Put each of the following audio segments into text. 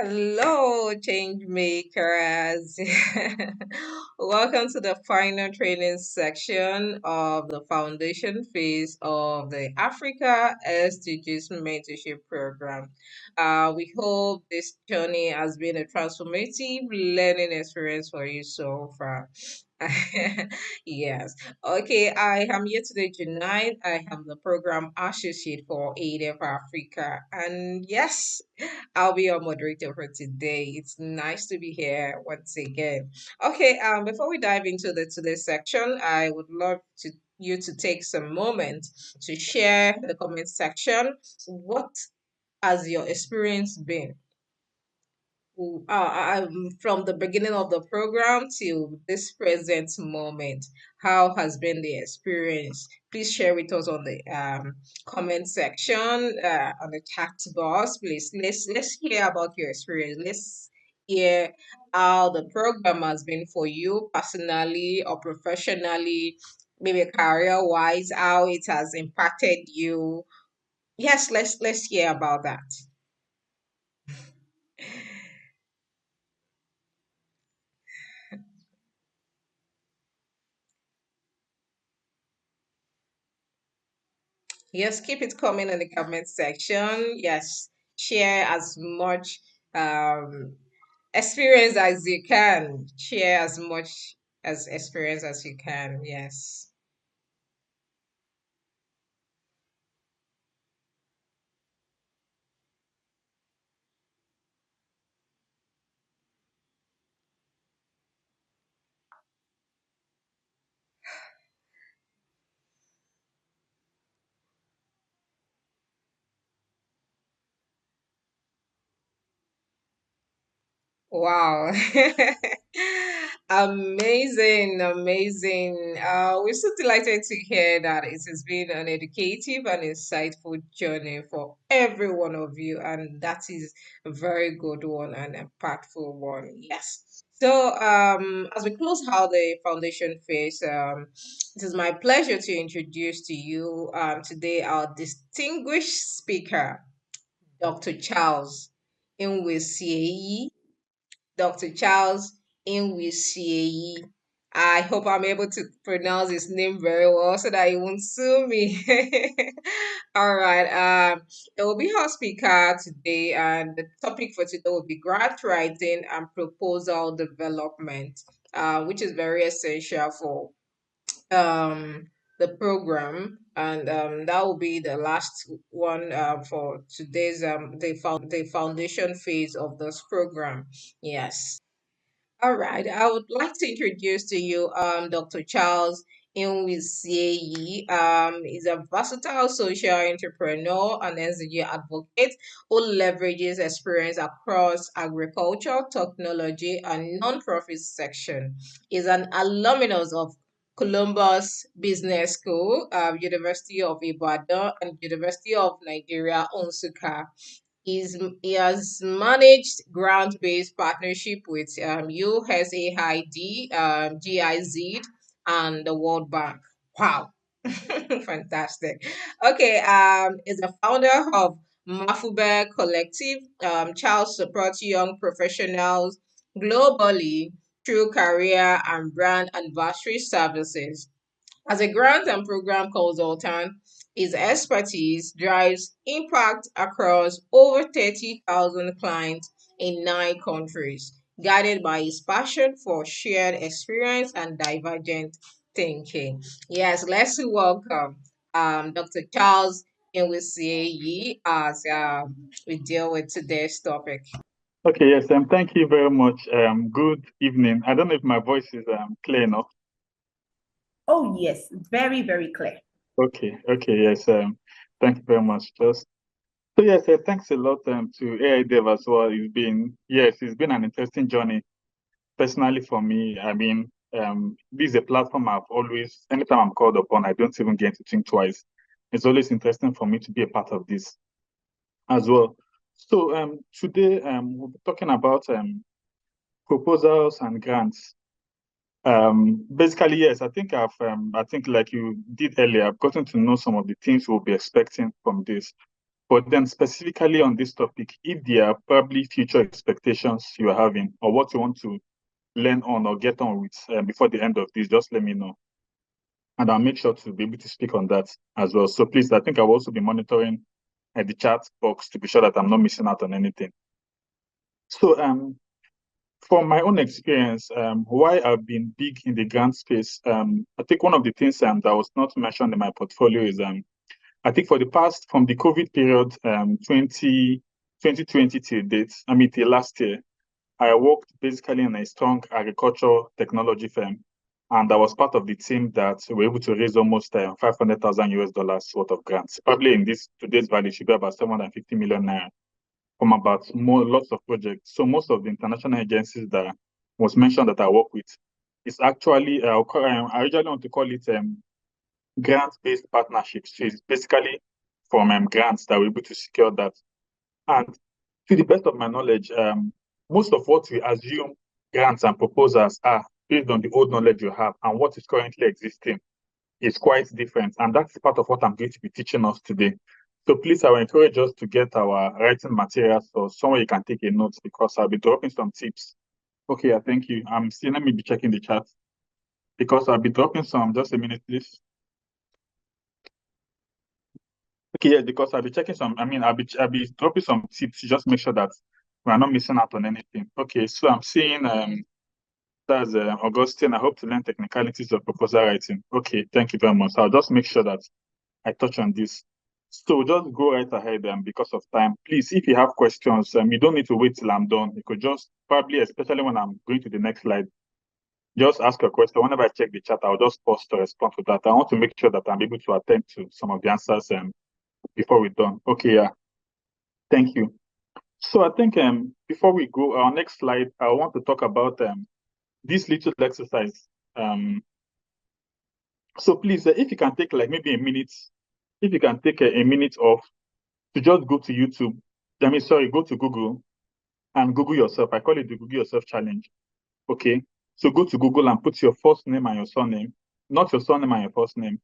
Hello, change makers. Welcome to the final training section of the foundation phase of the Africa SDGs Mentorship Program. We hope this journey has been a transformative learning experience for you so far. Yes. Okay, I am here today tonight. I am the program associate for ADF Africa. And yes, I'll be your moderator for today. It's nice to be here once again. Okay, before we dive into the today's section, I would love to you to take some moment to share in the comment section what has your experience been from the beginning of the program till this present moment. How has been the experience? Please share with us on the comment section, on the chat box. Please let's hear about your experience. Let's hear how the program has been for you personally or professionally, maybe career wise, how it has impacted you. Yes, let's hear about that. Yes, keep it coming in the comment section. Yes, share as much um, experience as you can. Share as much as experience as you can. Yes. Wow. Amazing, amazing. We're so delighted to hear that it has been an educative and insightful journey for every one of you, and that is a very good one and impactful one. Yes. So, as we close out the foundation phase, it is my pleasure to introduce to you today our distinguished speaker, Dr. Charles Inwesiyi. Dr. Charles Inwisiyi. I hope I'm able to pronounce his name very well so that he won't sue me. All right. It will be our speaker today, and the topic for today will be grant writing and proposal development, which is very essential for the program, and that will be the last one for today's the foundation phase of this program. Yes. All right, I would like to introduce to you Dr. Charles Inwisieyi. He's a versatile social entrepreneur and SDG advocate who leverages experience across agriculture, technology, and non-profit section. He's an alumnus of Columbus Business School, University of Ibadan, and University of Nigeria, Nsukka. He has managed grant-based partnership with USAID, GIZ, and the World Bank. Wow, fantastic. Okay, is the founder of Mafube Collective, child support young professionals globally through career and brand anniversary services. As a grant and program consultant, his expertise drives impact across over 30,000 clients in 9 countries, guided by his passion for shared experience and divergent thinking. Yes, let's welcome Dr. Charles Inwisiyi as we deal with today's topic. Okay, yes, thank you very much. Good evening. I don't know if my voice is clear enough. Oh, yes, very, very clear. Okay, yes, thank you very much. Yes, thanks a lot to AI Dev as well. It's been an interesting journey personally for me. I mean, this is a platform anytime I'm called upon, I don't even get to think twice. It's always interesting for me to be a part of this as well. So today we'll be talking about proposals and grants. Basically, yes, I think like you did earlier, I've gotten to know some of the things we'll be expecting from this. But then specifically on this topic, if there are probably future expectations you are having or what you want to learn on or get on with before the end of this, just let me know. And I'll make sure to be able to speak on that as well. So please, I think I'll also be monitoring the chat box to be sure that I'm not missing out on anything. So from my own experience, why I've been big in the grant space, I think one of the things that was not mentioned in my portfolio is I think from the COVID period, 2020 till date, till last year, I worked basically in a strong agriculture technology firm. And I was part of the team that were able to raise almost 500,000 US dollars worth of grants. Probably in today's value should be about 750 million naira from about lots of projects. So most of the international agencies that was mentioned that I work with is actually, I originally want to call it grant-based partnerships. So it's basically from grants that we're able to secure that. And to the best of my knowledge, most of what we assume grants and proposals are based on the old knowledge you have, and what is currently existing is quite different. And that's part of what I'm going to be teaching us today. So please, I will encourage us to get our writing materials or somewhere you can take a note, because I'll be dropping some tips. Okay, thank you. Let me be checking the chat because I'll be dropping some. Just a minute, please. Okay, yeah, because I'll be checking some. I'll be dropping some tips to just make sure that we're not missing out on anything. Okay, so I'm seeing that's Augustine. I hope to learn technicalities of proposal writing. Okay, thank you very much. I'll just make sure that I touch on this. So just go right ahead because of time. Please, if you have questions, you don't need to wait till I'm done. You could just probably, especially when I'm going to the next slide, just ask a question. Whenever I check the chat, I'll just pause to respond to that. I want to make sure that I'm able to attend to some of the answers before we're done. Okay, yeah. Thank you. So I think before we go, our next slide, I want to talk about this little exercise. So please, if you can take like maybe a minute, if you can take a minute off to just go to YouTube, go to Google and Google yourself. I call it the Google Yourself Challenge. Okay, so go to Google and put your first name and your surname, not your surname and your first name,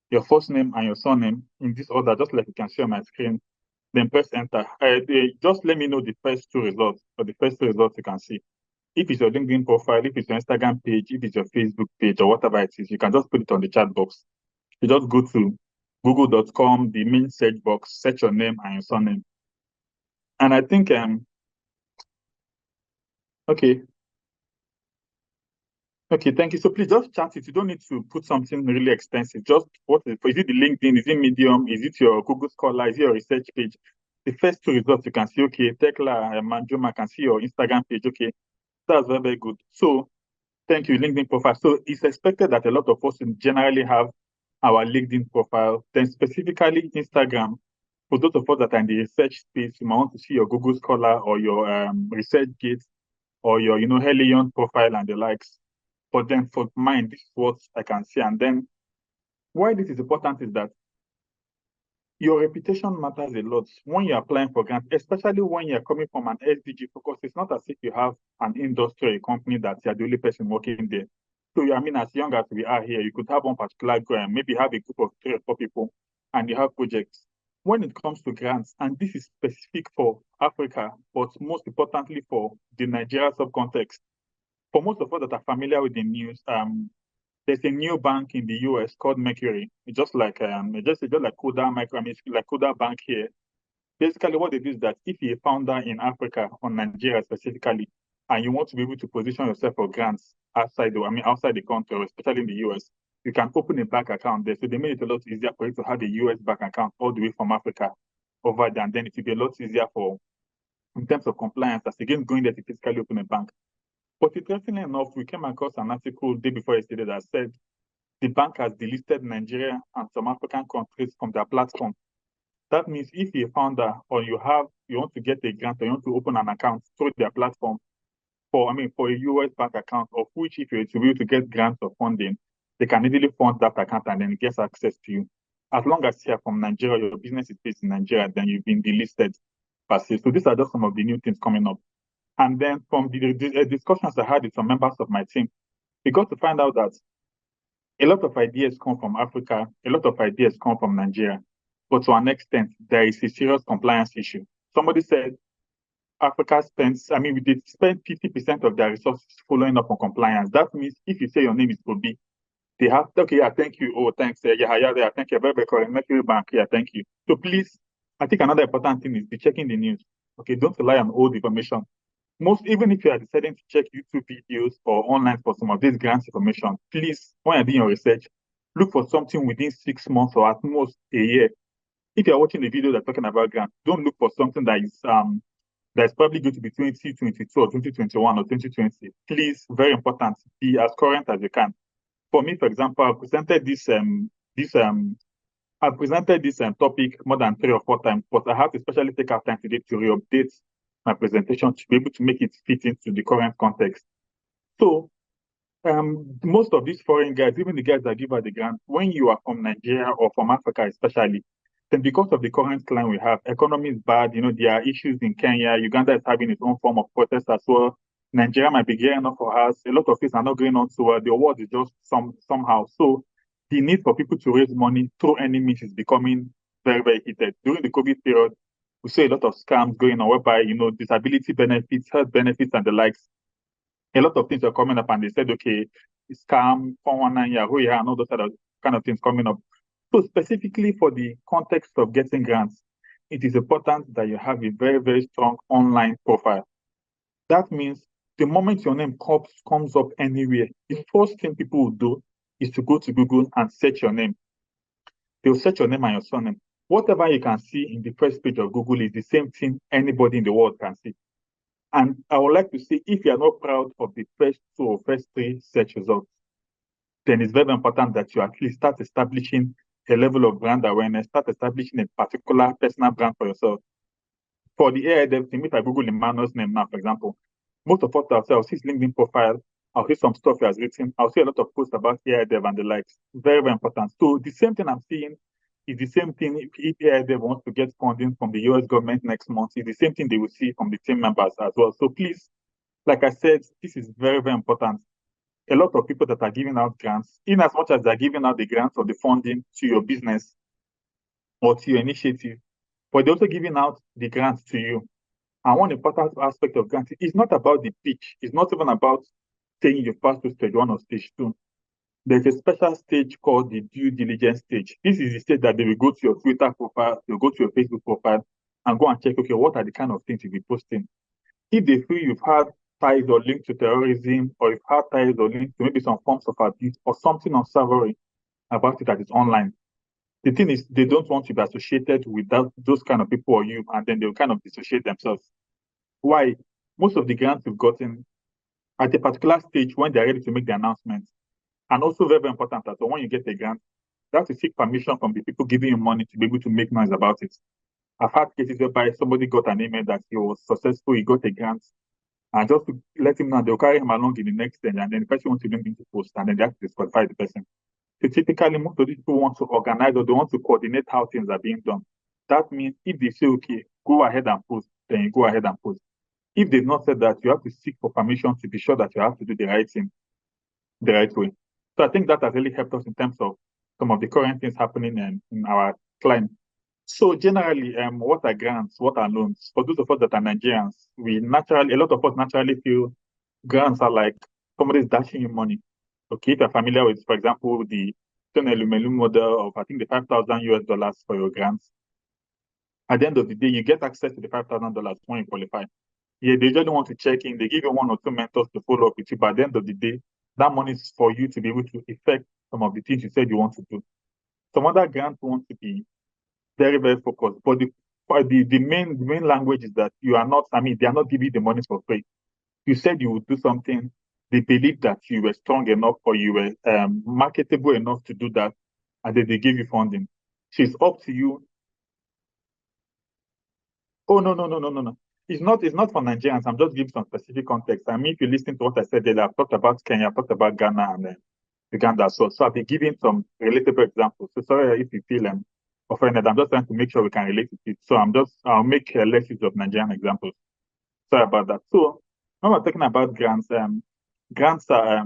your first name and your surname in this order, just like you can see on my screen. Then press enter. Just let me know the first two results or the first two results you can see. If it's your LinkedIn profile, if it's your Instagram page, if it's your Facebook page or whatever it is, you can just put it on the chat box. You just go to google.com, the main search box, search your name and your surname. And I think, okay, thank you. So please just chat it. You don't need to put something really extensive. Just is it the LinkedIn? Is it Medium? Is it your Google Scholar? Is it your research page? The first two results you can see, okay, Tekla and Manjuma can see your Instagram page, okay. That's very, very good. So thank you, LinkedIn profile. So it's expected that a lot of us generally have our LinkedIn profile, then specifically Instagram. For those of us that are in the research space, you might want to see your Google Scholar or your ResearchGate or your, Helion profile and the likes. But then for mine, this is what I can see. And then why this is important is that your reputation matters a lot when you're applying for grants, especially when you're coming from an SDG focus. It's not as if you have an industry or a company that you're the only person working there. So, as young as we are here, you could have one particular grant, maybe have a group of 3 or 4 people, and you have projects. When it comes to grants, and this is specific for Africa, but most importantly for the Nigeria subcontext, for most of us that are familiar with the news, there's a new bank in the US called Mercury. It's just like just like Kuda Micro, it's like Kuda Bank here. Basically, what it is that if you're a founder in Africa or Nigeria specifically, and you want to be able to position yourself for grants outside the country, or especially in the US, you can open a bank account there. So they made it a lot easier for you to have a US bank account all the way from Africa over there, and then it will be a lot easier in terms of compliance as against going there to physically open a bank. But interestingly enough, we came across an article day before yesterday that said the bank has delisted Nigeria and some African countries from their platform. That means if you're a founder or you want to get a grant or you want to open an account through their platform for a US bank account, of which if you're to be able to get grants or funding, they can easily fund that account and then get access to you. As long as you're from Nigeria, your business is based in Nigeria, then you've been delisted per se. So these are just some of the new things coming up. And then from the discussions I had with some members of my team, we got to find out that a lot of ideas come from Africa, a lot of ideas come from Nigeria. but to an extent, there is a serious compliance issue. Somebody said Africa spends, I mean, we did spend 50% of their resources following up on compliance. That means if you say your name is Obi, they have, okay, yeah, thank you. Oh, thanks. Yeah, thank you. Very, very correct. Mercury Bank, yeah, thank you. So please, I think another important thing is be checking the news. Okay, don't rely on old information. Even if you are deciding to check YouTube videos or online for some of these grants information, please, when you're doing your research, look for something within 6 months or at most a year. If you're watching the video that's talking about grants, don't look for something that's probably going to be 2022 or 2021 or 2020. Please, very important, be as current as you can. For me, for example, I presented this topic more than 3 or 4 times, but I have to especially take out time today to re-update my presentation to be able to make it fit into the current context. So most of these foreign guys, even the guys that give out the grant, when you are from Nigeria or from Africa especially, then because of the current climate we have, economy is bad, there are issues in Kenya, Uganda is having its own form of protest as well. Nigeria might be gearing up for us. A lot of things are not going on so well. The world is just somehow. So the need for people to raise money through any means is becoming very, very heated. During the COVID period, we saw a lot of scams going on whereby, disability benefits, health benefits, and the likes. A lot of things are coming up, and they said, okay, scam, 419, Yahoo, yeah, and all those other kind of things coming up. So specifically for the context of getting grants, it is important that you have a very, very strong online profile. That means the moment your name comes up anywhere, the first thing people will do is to go to Google and search your name. They'll search your name and your surname. Whatever you can see in the first page of Google is the same thing anybody in the world can see. And I would like to say, if you are not proud of the first 2 or first 3 search results, then it's very important that you at least start establishing a level of brand awareness, start establishing a particular personal brand for yourself. For the AI dev team, if I Google Emmanuel's name now, for example, most of what I'll see his LinkedIn profile, I'll see some stuff he has written, I'll see a lot of posts about AI dev and the likes. Very, very important. So the same thing I'm seeing is the same thing if AI dev wants to get funding from the US government next month, it's the same thing they will see from the team members as well. So please, like I said, this is very, very important. A lot of people that are giving out grants, in as much as they're giving out the grants or the funding to your business or to your initiative, but they're also giving out the grants to you. And one important aspect of grants is not about the pitch. It's not even about saying you've passed to stage 1 or stage 2. There's a special stage called the due diligence stage. This is the stage that they will go to your Twitter profile, they'll go to your Facebook profile, and go and check, okay, what are the kind of things you'll be posting? If they feel you've had ties or linked to terrorism, or you've had ties or linked to maybe some forms of abuse, or something unsavory about it that is online, the thing is, they don't want to be associated with those kind of people or you, and then they'll kind of dissociate themselves. Why? Most of the grants we've gotten at a particular stage when they're ready to make the announcements, and also very, very important that when you get a grant, you have to seek permission from the people giving you money to be able to make noise about it. I've had cases whereby somebody got an email that he was successful, he got a grant, and just to let him know, they'll carry him along in the next stage, and then the person wants to bring him to post, and then they have to disqualify the person. So typically, most of these people want to organize or they want to coordinate how things are being done. That means if they say, okay, go ahead and post, then you go ahead and post. If they've not said that, you have to seek for permission to be sure that you have to do the right thing the right way. So I think that has really helped us in terms of some of the current things happening in our climate. So generally, what are grants? What are loans? For those of us that are Nigerians, a lot of us naturally feel grants are like somebody's dashing you money. Okay, if you're familiar with, for example, the Lumelu model of, I think, the $5,000 for your grants. At the end of the day, you get access to the $5,000 when you qualify. Yeah, they just want to check in. They give you 1 or 2 mentors to follow up with you. But at the end of the day, that money is for you to be able to effect some of the things you said you want to do. Some other grants want to be very, very focused. But the main language is that they are not giving you the money for free. You said you would do something. They believe that you were strong enough or you were marketable enough to do that, and then they give you funding. So it's up to you. Oh, no, no, no, no, no, no. It's not for Nigerians. I'm just giving some specific context. I mean, if you listen to what I said earlier, I've talked about Kenya, I've talked about Ghana and Uganda. So I've been giving some relatable examples. So sorry if you feel offended. I'm just trying to make sure we can relate to it. So I'll make less use of Nigerian examples. Sorry about that. So when we're talking about grants are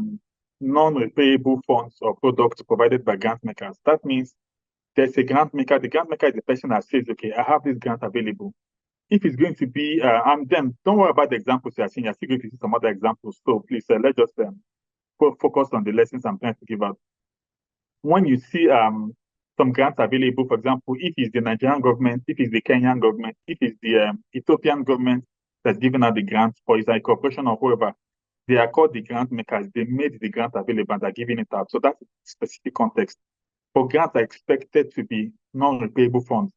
non-repayable funds or products provided by grant makers. That means there's a grant maker. The grant maker is the person that says, okay, I have this grant available. If it's going to be, and then don't worry about the examples you are seeing. You're still going to see some other examples. So please, let's just focus on the lessons I'm trying to give out. When you see some grants available, for example, if it's the Nigerian government, if it's the Kenyan government, if it's the Ethiopian government that's giving out the grants, or it's a corporation or whoever, they are called the grant makers. They made the grant available and they're giving it out. So that's a specific context. But grants are expected to be non-repayable funds.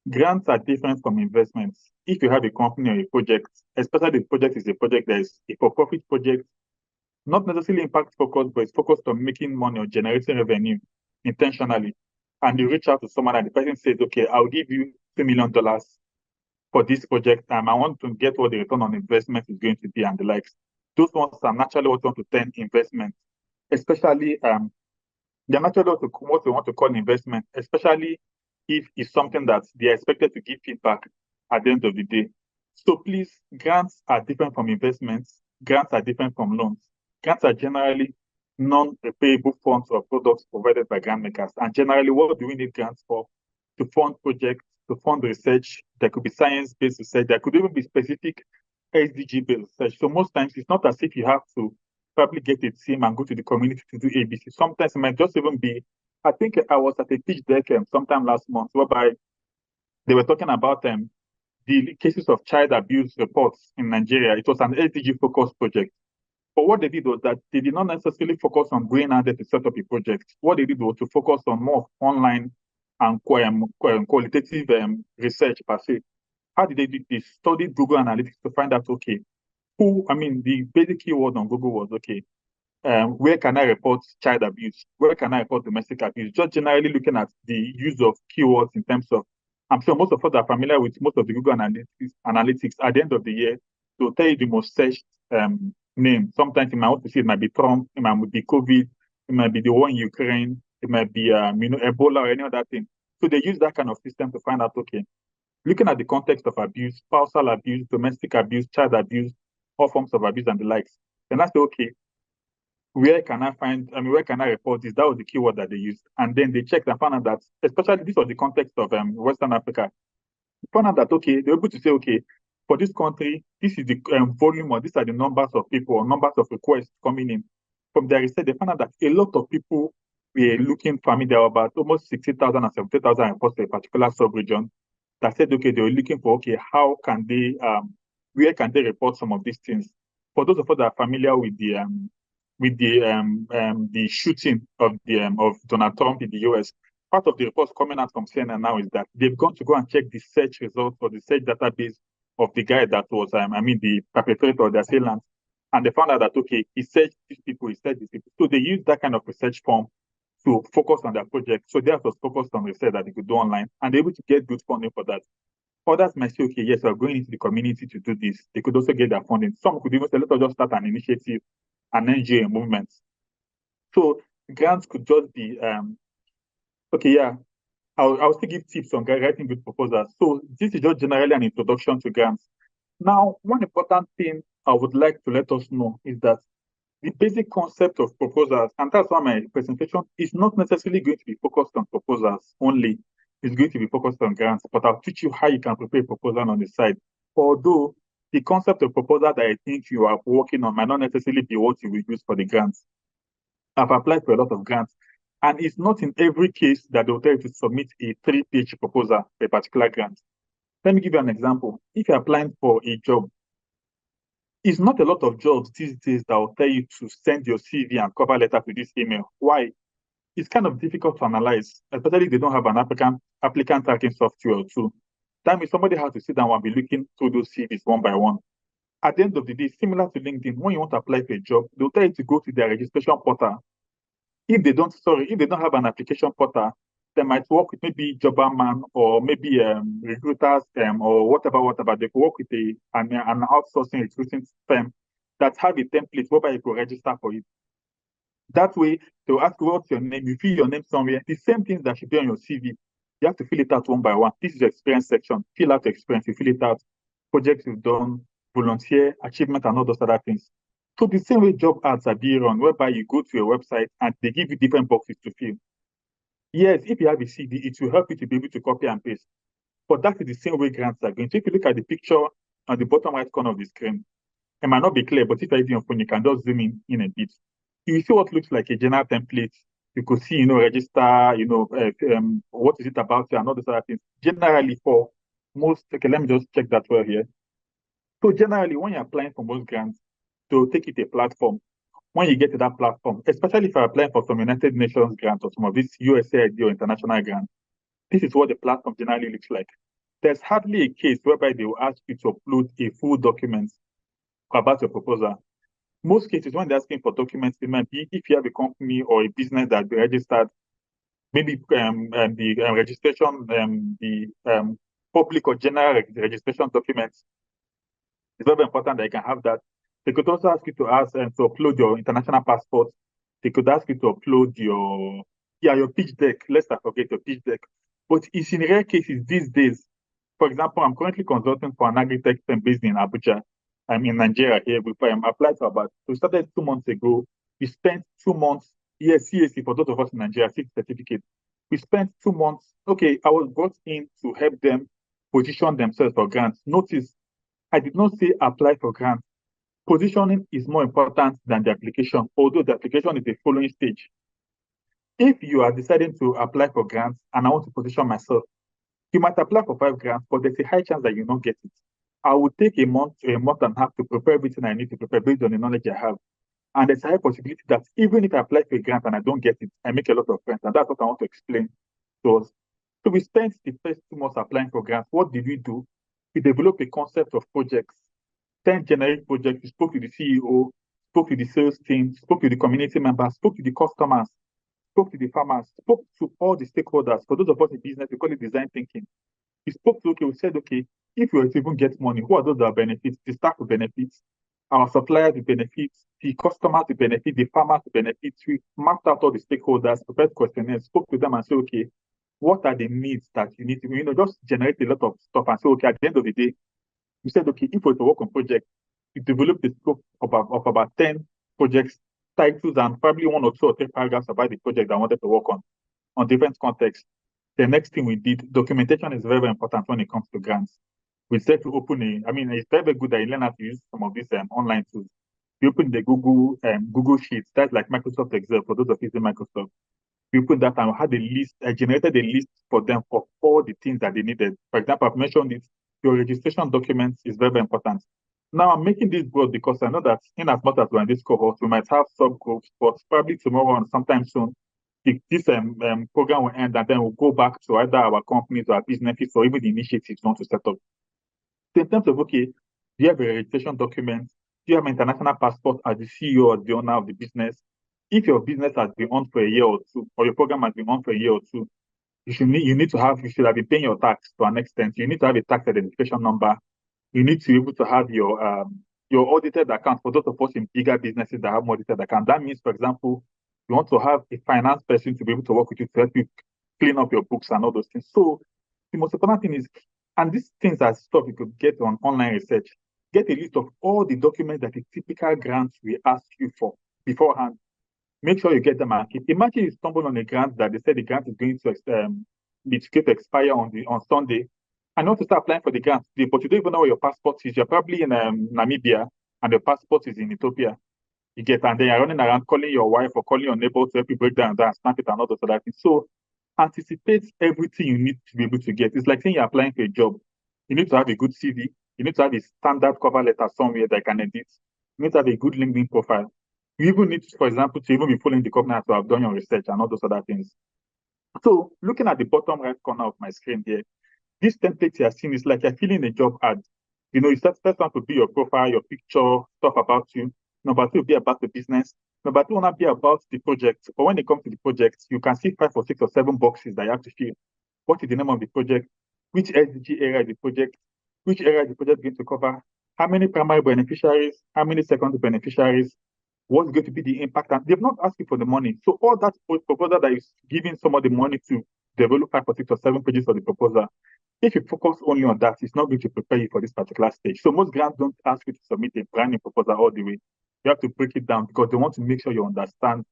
Grants are different from investments. If you have a company or a project, especially the project is a project that is a for-profit project, not necessarily impact focused, but it's focused on making money or generating revenue intentionally. And you reach out to someone and the person says, okay, I'll give you $2 million for this project. I want to get what the return on investment is going to be and the likes. Those ones are naturally what we want to turn investment, especially they're naturally what we want to call investment, especially if it's something that they're expected to give feedback at the end of the day. So please, grants are different from investments. Grants are different from loans. Grants are generally non-repayable funds or products provided by grant makers. And generally, what do we need grants for? To fund projects, to fund research. There could be science-based research. There could even be specific SDG-based research. So most times, it's not as if you have to probably get a team and go to the community to do ABC. Sometimes it might just even be, I think I was at a pitch deck sometime last month, whereby they were talking about the cases of child abuse reports in Nigeria. It was an SDG-focused project. But what they did was that they did not necessarily focus on going out there to set up a project. What they did was to focus on more online and qualitative research per se. How did they do this? Studied Google Analytics to find out, okay, the basic keyword on Google was, okay, where can I report child abuse? Where can I report domestic abuse? Just generally looking at the use of keywords in terms of, I'm sure most of us are familiar with most of the Google analytics. At the end of the year, they'll tell you the most searched name. Sometimes you might want to see it might be Trump, it might be COVID, it might be the war in Ukraine, it might be Ebola or any other thing. So they use that kind of system to find out, okay, looking at the context of abuse, spousal abuse, domestic abuse, child abuse, all forms of abuse and the likes. Then I say, okay, where can I report this? That was the keyword that they used. And then they checked and found out that, especially this was the context of Western Africa, they found out that, okay, they were able to say, okay, for this country, this is the volume or these are the numbers of people or numbers of requests coming in. From their research, they found out that a lot of people were looking for, there were about almost 60,000 and 70,000 reports to a particular sub-region that said, okay, they were looking for, okay, how can they, where can they report some of these things? For those of us that are familiar with the shooting of Donald Trump in the US, part of the reports coming out from CNN now is that they've gone to go and check the search results or the search database of the guy that was, the perpetrator or the assailant, and they found out that, okay, he searched these people, he searched these people. So they use that kind of research form to focus on their project. So they have to focus on research that they could do online, and they're able to get good funding for that. Others might say, okay, yes, we're going into the community to do this. They could also get their funding. Some could even say, let us just start an initiative, an NGO movement. So grants could just be, okay, yeah, I'll still give tips on writing good proposals. So this is just generally an introduction to grants. Now, one important thing I would like to let us know is that the basic concept of proposals, and that's why my presentation is not necessarily going to be focused on proposals only. It's going to be focused on grants, but I'll teach you how you can prepare a proposal on the side. Although the concept of proposal that I think you are working on might not necessarily be what you will use for the grants. I've applied for a lot of grants, and it's not in every case that they'll tell you to submit a 3-page proposal for a particular grant. Let me give you an example. If you're applying for a job, it's not a lot of jobs these days that will tell you to send your CV and cover letter to this email. Why? It's kind of difficult to analyze, especially if they don't have an applicant tracking software or two. That means somebody has to sit down and be looking through those CVs one by one. At the end of the day, similar to LinkedIn, when you want to apply for a job, they'll tell you to go to their registration portal. If they don't have an application portal, they might work with maybe Jobberman or maybe recruiters or whatever. They could work with an outsourcing recruiting firm that have a template whereby you could register for it. That way, they'll ask you what's your name, you fill your name somewhere. The same things that should be on your CV, you have to fill it out one by one. This is your experience section. Fill out your experience, you fill it out. Projects you've done, volunteer, achievement, and all those other things. So the same way job ads are being run, whereby you go to your website and they give you different boxes to fill. Yes, if you have a CD, it will help you to be able to copy and paste. But that is the same way grants are going. So if you look at the picture on the bottom right corner of the screen, it might not be clear, but if you're using your phone, you can just zoom in a bit. You will see what looks like a general template. You could see, register, what is it about you and all those other things. Generally, for most, okay, let me just check that well here. So generally, when you're applying for most grants, they'll take it a platform. When you get to that platform, especially if you're applying for some United Nations grants or some of these USAID or international grants, this is what the platform generally looks like. There's hardly a case whereby they will ask you to upload a full document about your proposal. Most cases, when they're asking for documents, it might be if you have a company or a business that's registered, maybe the registration, the public or general registration documents. It's very important that you can have that. They could also ask you to upload your international passport. They could ask you to upload your pitch deck. Let's not forget your pitch deck. But it's in rare cases these days. For example, I'm currently consulting for an agri-tech firm based in Abuja. I'm in Nigeria here. We applied for we started 2 months ago. We spent 2 months, yes, CAC for those of us in Nigeria, CAC certificate. We spent 2 months. Okay, I was brought in to help them position themselves for grants. Notice, I did not say apply for grants. Positioning is more important than the application, although the application is the following stage. If you are deciding to apply for grants and I want to position myself, you might apply for 5 grants, but there's a high chance that you not get it. I would take a month to a month and a half to prepare everything I need to prepare based on the knowledge I have. And there's a high possibility that even if I apply for a grant and I don't get it, I make a lot of friends. And that's what I want to explain to us. So we spent the first 2 months applying for grants. What did we do? We developed a concept of projects, 10 generic projects. We spoke to the CEO, spoke to the sales team, spoke to the community members, spoke to the customers, spoke to the farmers, spoke to all the stakeholders. For those of us in business, we call it design thinking. We spoke to, we said, okay, if we were to even get money, who are those that benefit? The staff will benefit, our suppliers will benefit, the customers will benefit, the farmers will benefit. We mapped out all the stakeholders, prepared questionnaires, spoke to them and said, okay, what are the needs that you need to, just generate a lot of stuff and say, okay, at the end of the day, we said, okay, if we were to work on projects, we developed the scope of about 10 projects, titles, and probably 1 or 2 or 3 paragraphs about the project I wanted to work on different contexts. The next thing we did, documentation is very, very important when it comes to grants. We said to open it's very, very good that you learn how to use some of these online tools. We opened the Google Sheets, that's like Microsoft Excel for those of you using Microsoft. We opened that and had a list, I generated a list for them of all the things that they needed. For example, I've mentioned it, your registration documents is very, very important. Now I'm making this broad because I know that in as much as we're in this cohort, we might have subgroups, but probably tomorrow and sometime soon, this program will end and then we'll go back to either our companies or our businesses or even the initiatives we want to set up. So in terms of, okay, do you have a registration document? Do you have an international passport as the CEO or the owner of the business? If your business has been on for a year or two, or your program has been on for a year or two, you should have been paying your tax to an extent. You need to have a tax identification number. You need to be able to have your audited account for those of us in bigger businesses that have more audited account. That means, for example, you want to have a finance person to be able to work with you to help you clean up your books and all those things. So the most important thing is, and these things are stuff you could get on online research, get a list of all the documents that a typical grant will ask you for beforehand. Make sure you get them and keep. Imagine you stumble on a grant that they said the grant is going to be to expire on Sunday, and you want to start applying for the grant today, but you don't even know where your passport is. You're probably in Namibia, and your passport is in Ethiopia. You get, and then you're running around calling your wife or calling your neighbor to help you break down that, snap it, and all those other things. So anticipate everything you need to be able to get. It's like saying you're applying for a job. You need to have a good CV. You need to have a standard cover letter somewhere that can edit. You need to have a good LinkedIn profile. You even need, for example, to even be following the company to have done your research and all those other things. So looking at the bottom right corner of my screen here, this template you're seeing is like you're filling a job ad. You first one to be your profile, your picture, stuff about you. Number 2 will be about the business. Number 2 will be about the project. But when it comes to the project, you can see 5 or 6 or 7 boxes that you have to fill. What is the name of the project? Which SDG area is the project? Which area is the project going to cover? How many primary beneficiaries? How many secondary beneficiaries? What's going to be the impact? And they've not asked you for the money. So all that proposal that is giving somebody money to develop 5 or 6 or 7 pages of the proposal, if you focus only on that, it's not going to prepare you for this particular stage. So most grants don't ask you to submit a brand new proposal all the way. You have to break it down because they want to make sure you understand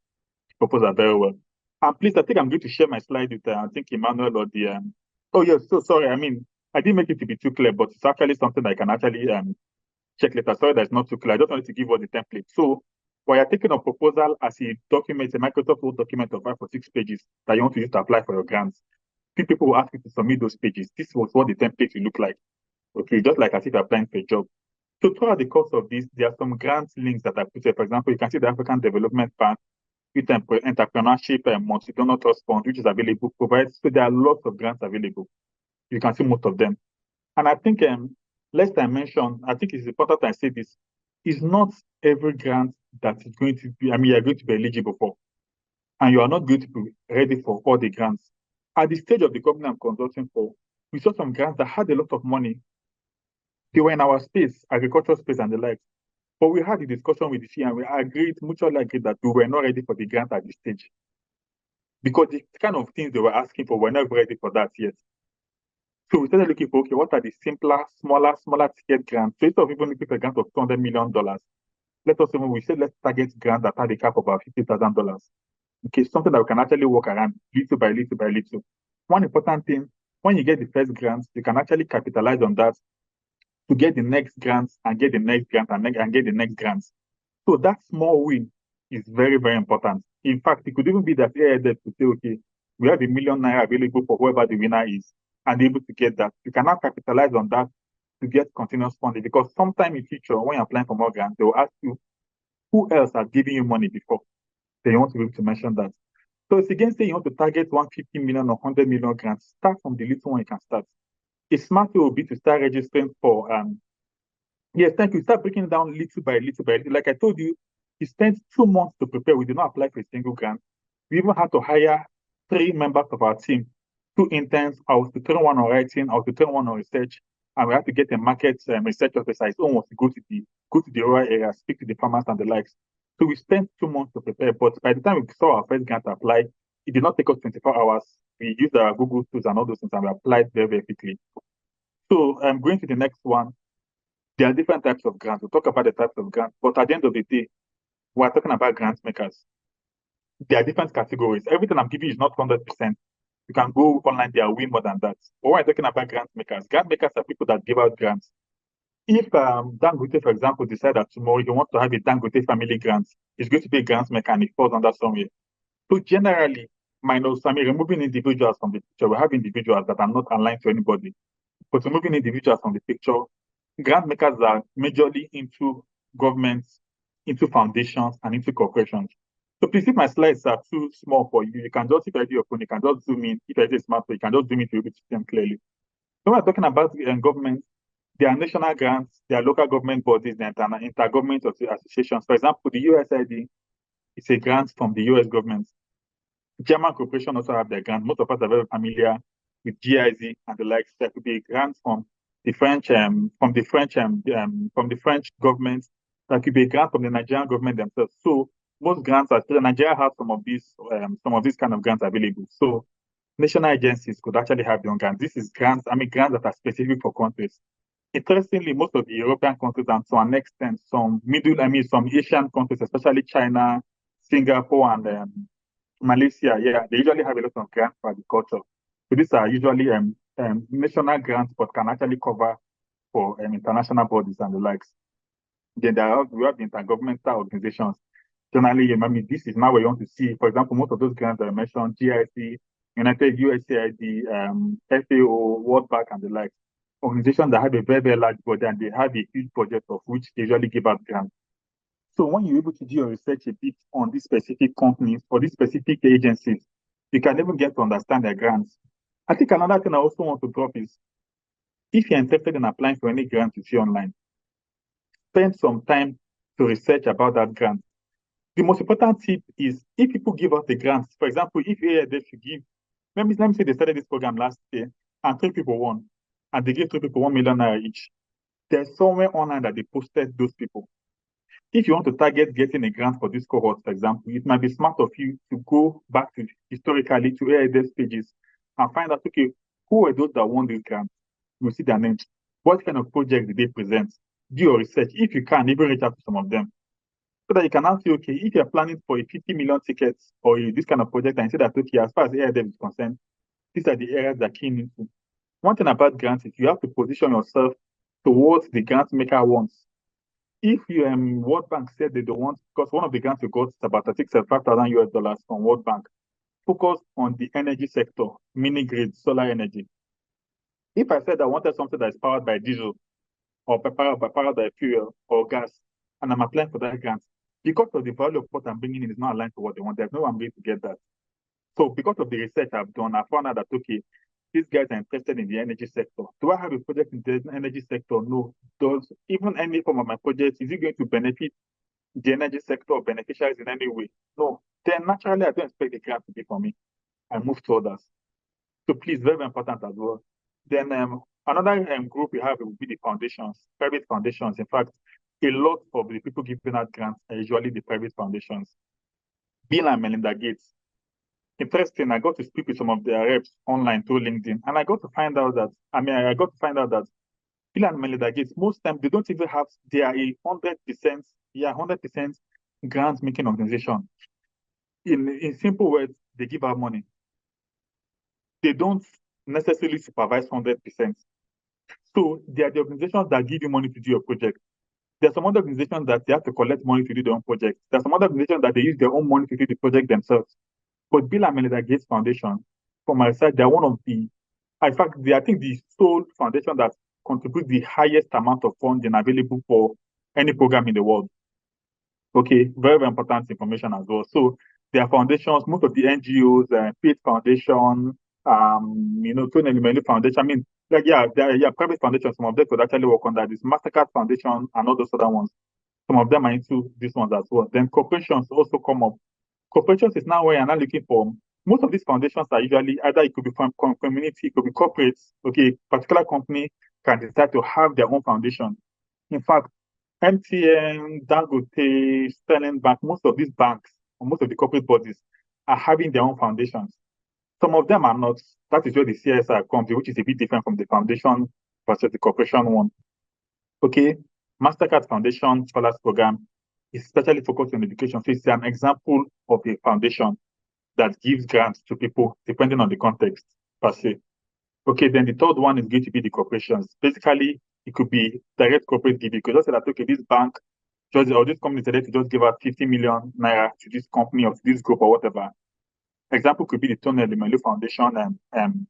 the proposal very well. And please, I think I'm going to share my slide with, I think, Emmanuel or the, oh, yes, so sorry. I mean, I didn't make it to be too clear, but it's actually something I can actually check later. Sorry, that's not too clear. I just wanted to give us the template. So, while you're taking a proposal as a document, a Microsoft Word document of 5 or 6 pages that you want to use to apply for your grants, few people will ask you to submit those pages. This was what the template will look like. Okay, just like as if you're applying for a job. So throughout the course of this, there are some grant links that I put here. For example, you can see the African Development Bank, Youth Entrepreneurship and Multi-Donor Trust Fund, which is available, provides. So there are lots of grants available. You can see most of them. And I think, lest I mention, I think it's important I say this, is not every grant that is going to be, I mean, you're going to be eligible for. And you are not going to be ready for all the grants. At the stage of the company I'm consulting for, we saw some grants that had a lot of money. They were in our space, agricultural space and the like. But we had a discussion with the fee and we mutually agreed that we were not ready for the grant at this stage. Because the kind of things they were asking for, we're not ready for that yet. So we started looking for, okay, what are the simpler, smaller ticket grants? So instead of even looking for a grant of $200 million, we said, let's target grants that had a cap of about $50,000. Okay, something that we can actually work around little by little by little. One important thing, when you get the first grants, you can actually capitalize on that to get the next grants and get the next grant and get the next grants. So that small win is very, very important. In fact, it could even be that AIDF could say, okay, we have ₦1 million available for whoever the winner is and able to get that. You cannot capitalize on that to get continuous funding because sometime in future, when you're applying for more grants, they will ask you who else has given you money before. Then you want to be able to mention that. So it's again saying you want to target 150 million or 100 million grants. Start from the little one you can start. A smart way will be to start registering for yes, thank you. Start breaking down little by little by little. Like I told you, we spent 2 months to prepare. We did not apply for a single grant. We even had to hire 3 members of our team, 2 interns. I was to train one on writing, I was to train one on research, and we had to get a market research officer. His own was to go to the rural area, speak to the farmers and the likes. So we spent 2 months to prepare, but by the time we saw our first grant apply, it did not take us 24 hours. We used our Google tools and all those things, and we applied very, very quickly. So I'm going to the next one. There are different types of grants. We'll talk about the types of grants, but at the end of the day, we're talking about grant makers. There are different categories. Everything I'm giving you is not 100%. You can go online, there are way more than that. But when we're talking about grant makers are people that give out grants. If Dangote, for example, decide that tomorrow you want to have a Dangote family grant, it's going to be a grant maker and it falls under somewhere. So generally, removing individuals from the picture, we have individuals that are not aligned to anybody. But removing individuals from the picture, grant makers are majorly into governments, into foundations, and into corporations. So please, if my slides are too small for you, you can just, if I do your phone, you can just zoom in. If I do smart, you can just zoom in to be able to see them clearly. So when we're talking about government, there are national grants, there are local government bodies, there are intergovernmental associations. For example, the USAID is a grant from the US government. German corporations also have their grant. Most of us are very familiar with GIZ and the likes. There could be grants from the French government. There could be a grant from the Nigerian government themselves. So most grants are still, Nigeria has some of these kind of grants available. So national agencies could actually have their own grants. This is grants that are specific for countries. Interestingly, most of the European countries and to an extent, some Asian countries, especially China, Singapore, and Malaysia, they usually have a lot of grants for agriculture. So these are usually national grants, but can actually cover for international bodies and the likes. Then we have the intergovernmental organizations. Generally, this is now where you want to see, for example, most of those grants that I mentioned, GIC, United USAID, FAO, World Bank, and the likes. Organizations that have a very, very large budget and they have a huge budget of which they usually give out grants. So when you're able to do your research a bit on these specific companies or these specific agencies, you can even get to understand their grants. I think another thing I also want to drop is, if you're interested in applying for any grant you see online, spend some time to research about that grant. The most important tip is, if people give out the grants, for example, if AID should give, let me say they started this program last year and 3 people won, and they gave 3 people ₦1 million each. There's somewhere online that they posted those people. If you want to target getting a grant for this cohort, for example, it might be smart of you to go back to historically to AID's pages and find out, okay, who were those that won this grant? You'll see their names. What kind of project did they present? Do your research. If you can, even reach out to some of them. so that you can now say, okay, if you're planning for a 50 million tickets or this kind of project, and say that, okay, as far as AIDF is concerned, these are the areas that keen into. One thing about grants is you have to position yourself towards the grant maker wants. If you World Bank said they don't want, because one of the grants we got is about $5,000 from World Bank, focused on the energy sector, mini grid, solar energy. If I said I wanted something that is powered by diesel or powered by fuel or gas, and I'm applying for that grant, because of the value of what I'm bringing in is not aligned to what they want, there's no way I'm going to get that. So because of the research I've done, I found out that, okay, these guys are interested in the energy sector. Do I have a project in the energy sector? No. Does even any form of my project, is it going to benefit the energy sector or beneficiaries in any way? No. Then naturally, I don't expect the grant to be for me. I move to others. So please, very important as well. Then another group we have will be the foundations, private foundations. In fact, a lot of the people giving out grants are usually the private foundations. Bill and Melinda Gates. Interesting, I got to speak with some of their reps online through LinkedIn, and I got to find out that, Bill and Melinda Gates, most times they don't even have, they are a 100% grant making organization. In simple words, they give out money. They don't necessarily supervise 100%. So they are the organizations that give you money to do your project. There are some other organizations that they have to collect money to do their own project. There are some other organizations that they use their own money to do the project themselves. But Bill and Melinda Gates Foundation, from my side, they're one of the, in fact, I think the sole foundation that contributes the highest amount of funding available for any program in the world. Okay, very, very important information as well. So their foundations, most of the NGOs, Faith Foundation, Tony Melu Foundation. I mean, there are private foundations. Some of them could actually work on that. This Mastercard Foundation and all those other ones. Some of them are into these ones as well. Then corporations also come up. Corporations is now where you're now looking for. Most of these foundations are usually either it could be from community, it could be corporates. Okay, particular company can decide to have their own foundation. In fact, MTN, Dangote, Sterling Bank, most of these banks or most of the corporate bodies are having their own foundations. Some of them are not. That is where the CSR comes in, which is a bit different from the foundation versus the corporation one. Okay, Mastercard Foundation Scholars Program is especially focused on education. So it's an example of a foundation that gives grants to people depending on the context per se. Okay, then the third one is going to be the corporations. Basically, it could be direct corporate giving. You could just say that, okay, this bank or this company decided to just give out 50 million naira to this company or to this group or whatever. Example could be the Tony Elumelu Foundation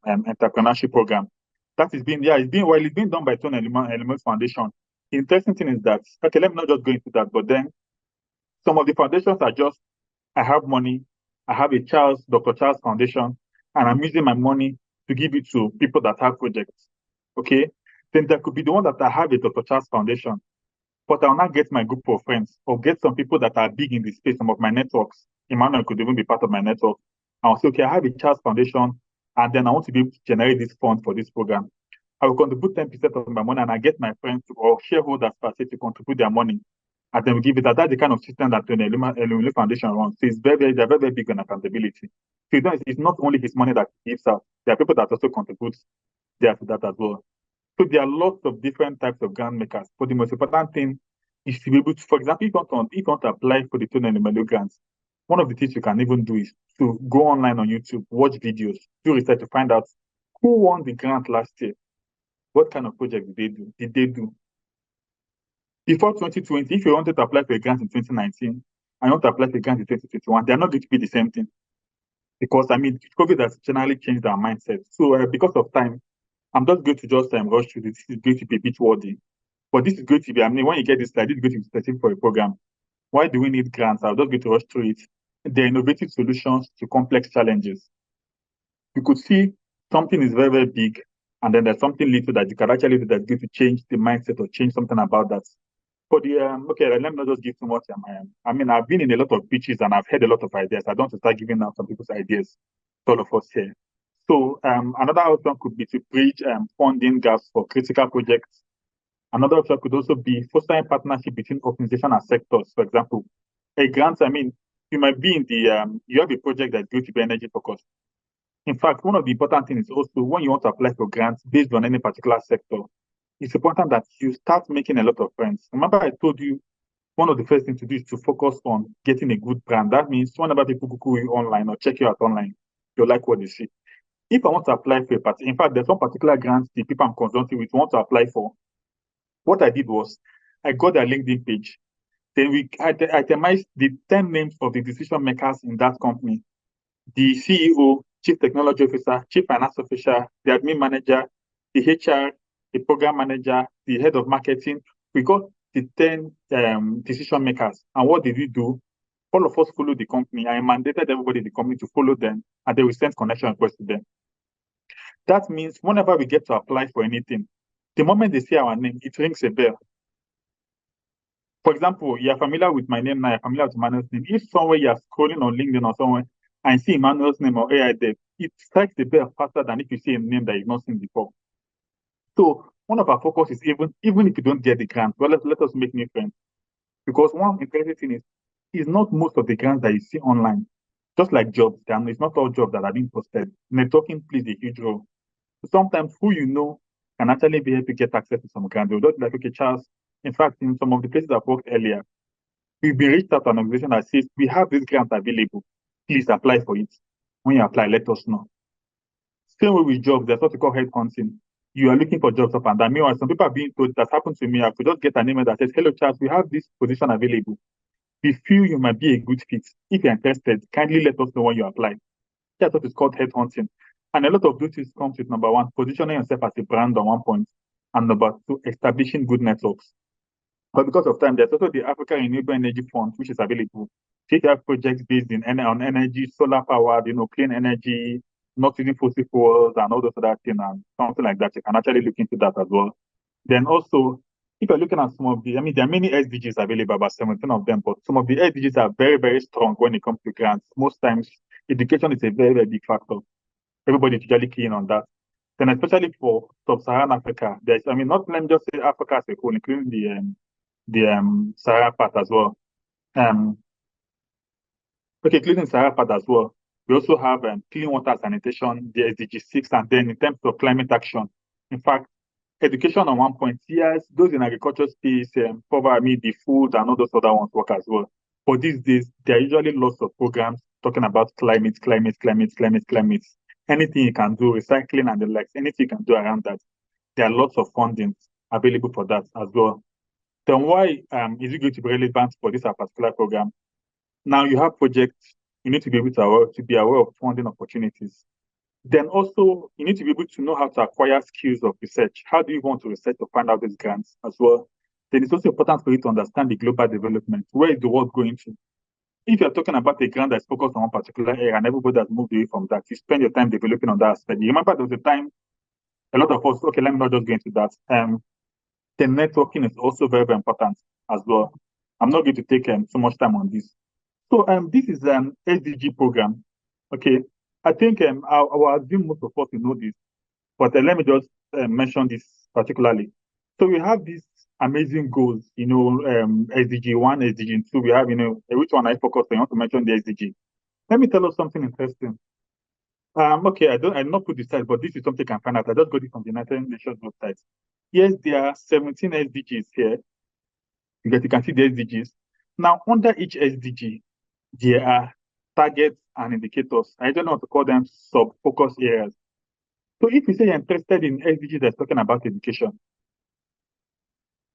entrepreneurship program. That is being, it's being done by Tony Elumelu Foundation. The interesting thing is that, okay, let me not just go into that, but then some of the foundations are just, I have money, I have a Dr. Charles Foundation, and I'm using my money to give it to people that have projects. Okay? Then there could be the one that I have a Dr. Charles Foundation, but I'll not get my group of friends or get some people that are big in the space, some of my networks. Emmanuel could even be part of my network. I'll say, okay, I have a Charles Foundation, and then I want to be able to generate this fund for this program. I will contribute 10% of my money, and I get my friends or shareholders per se to contribute their money. And then we give it that. That's the kind of system that the Elumelu Foundation runs. So it's they're very, very big on accountability. So it's not only his money that he gives out. There are people that also contribute there to that as well. So there are lots of different types of grant makers. But the most important thing is to be able to, for example, if you want to apply for the Tony Elumelu grants, one of the things you can even do is to go online on YouTube, watch videos, do research to find out who won the grant last year. What kind of project did they do? Before 2020, if you wanted to apply for a grant in 2019 and you want to apply for a grant in 2021, they're not going to be the same thing. Because, COVID has generally changed our mindset. So because of time, I'm just going to rush through this. This is going to be a bit wordy. But this is going to be, when you get this slide, this is going to be specific for a program. Why do we need grants? I'll just going to rush through it. They're innovative solutions to complex challenges. You could see something is very, very big, and then there's something little that you can actually do that's going to change the mindset or change something about that. For the, okay, let me not just give too much. I've been in a lot of pitches and I've heard a lot of ideas. I don't want to start giving out some people's ideas to all of us here. So another option could be to bridge funding gaps for critical projects. Another option could also be fostering partnership between organizations and sectors. For example, a grant, you might be in the, you have a project that's going to be energy focused. In fact, one of the important things is also when you want to apply for grants based on any particular sector, it's important that you start making a lot of friends. Remember, I told you one of the first things to do is to focus on getting a good brand. That means whenever people Google you online or check you out online, you'll like what they see. If I want to apply for a party, in fact, there's one particular grant the people I'm consulting with want to apply for. What I did was I got their LinkedIn page. Then we itemized the 10 names of the decision makers in that company. The CEO, Chief Technology Officer, Chief Finance Officer, the admin manager, the HR, the program manager, the head of marketing. We got the 10 decision makers. And what did we do? All of us followed the company. I mandated everybody in the company to follow them, and they will send connection requests to them. That means whenever we get to apply for anything, the moment they see our name, it rings a bell. For example, you're familiar with my name now, you're familiar with Emmanuel's name. If somewhere you're scrolling on LinkedIn or somewhere and see Emmanuel's name or AI Dev, it strikes the bell faster than if you see a name that you've not seen before. So one of our focus is even if you don't get the grant, well, let us make new friends. Because one interesting thing is not most of the grants that you see online, just like jobs, it's not all jobs that are being posted. Networking plays a huge role. So sometimes who you know can actually be able to get access to some grants. They'll just be like, okay, Charles, in fact, in some of the places I've worked earlier, we've been reached out to an organization that says, we have this grant available. Please apply for it. When you apply, let us know. Same way with jobs, there's what we call headhunting. You are looking for jobs up and down. Meanwhile, some people are being told, that's happened to me. I could just get an email that says, hello, Charles, we have this position available. We feel you might be a good fit. If you're interested, kindly let us know when you apply. That's what is called headhunting. And a lot of duties comes with number one, positioning yourself as a brand on one point, and number two, establishing good networks. But because of time, there's also the Africa Renewable Energy Fund, which is available. If you have projects based on energy, solar power, clean energy, not using fossil fuels and all those other things and something like that, you can actually look into that as well. Then also, if you're looking at some of there are many SDGs available, about 17 of them, but some of the SDGs are very, very strong when it comes to grants. Most times, education is a very, very big factor. Everybody is usually keen on that. Then especially for sub-Saharan Africa, let me just say Africa as a whole, including the Sahara part as well. Including Sahara part as well. We also have clean water sanitation, the SDG 6, and then in terms of climate action. In fact, education on one point, yes, those in agriculture space, the food and all those other ones work as well. But these days, there are usually lots of programs talking about climate. Anything you can do, recycling and the likes, anything you can do around that. There are lots of funding available for that as well. Then why is it going to be relevant for this particular program? Now you have projects, you need to be able to be aware of funding opportunities. Then also, you need to be able to know how to acquire skills of research. How do you want to research to find out these grants as well? Then it's also important for you to understand the global development. Where is the world going to? If you're talking about a grant that's focused on one particular area and everybody has moved away from that, you spend your time developing on that aspect. You remember there was a time, a lot of us, okay, let me not just go into that. The networking is also very, very important as well. I'm not going to take so much time on this. So this is an SDG program. Okay, I think I will assume most of us will know this, but let me just mention this particularly. So we have these amazing goals, SDG 1, SDG 2. We have, which one I focus on. I want to mention the SDG. Let me tell us something interesting. Okay, I not put this side, but this is something I can find out. I just got it from the United Nations website. Yes, there are 17 SDGs here. You can see the SDGs. Now, under each SDG, there are targets and indicators. I don't know how to call them sub-focus areas. So if you say you're interested in SDG that's talking about education,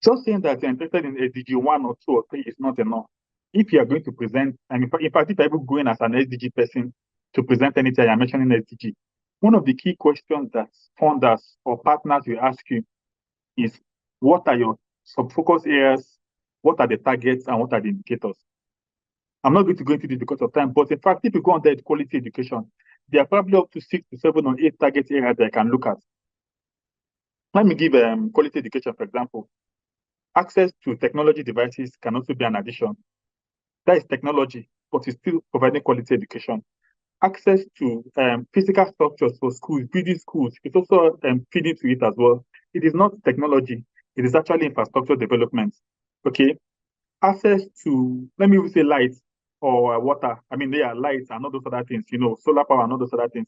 just saying that you're interested in SDG 1 or 2 or 3 is not enough. If you are going to present, in fact, if you're going as an SDG person to present anything, you're mentioning SDG, one of the key questions that funders or partners will ask you is, what are your sub-focus areas, what are the targets, and what are the indicators? I'm not going to go into this because of time, but in fact, if you go under quality education, there are probably up to 6 to 7 or 8 target areas that I can look at. Let me give quality education, for example. Access to technology devices can also be an addition. That is technology, but it's still providing quality education. Access to physical structures for schools, building schools, it's also feeding to it as well. It is not technology, it is actually infrastructure development. Okay. Access to, let me say, light or water. There are lights and all those other things, solar power and all those other things.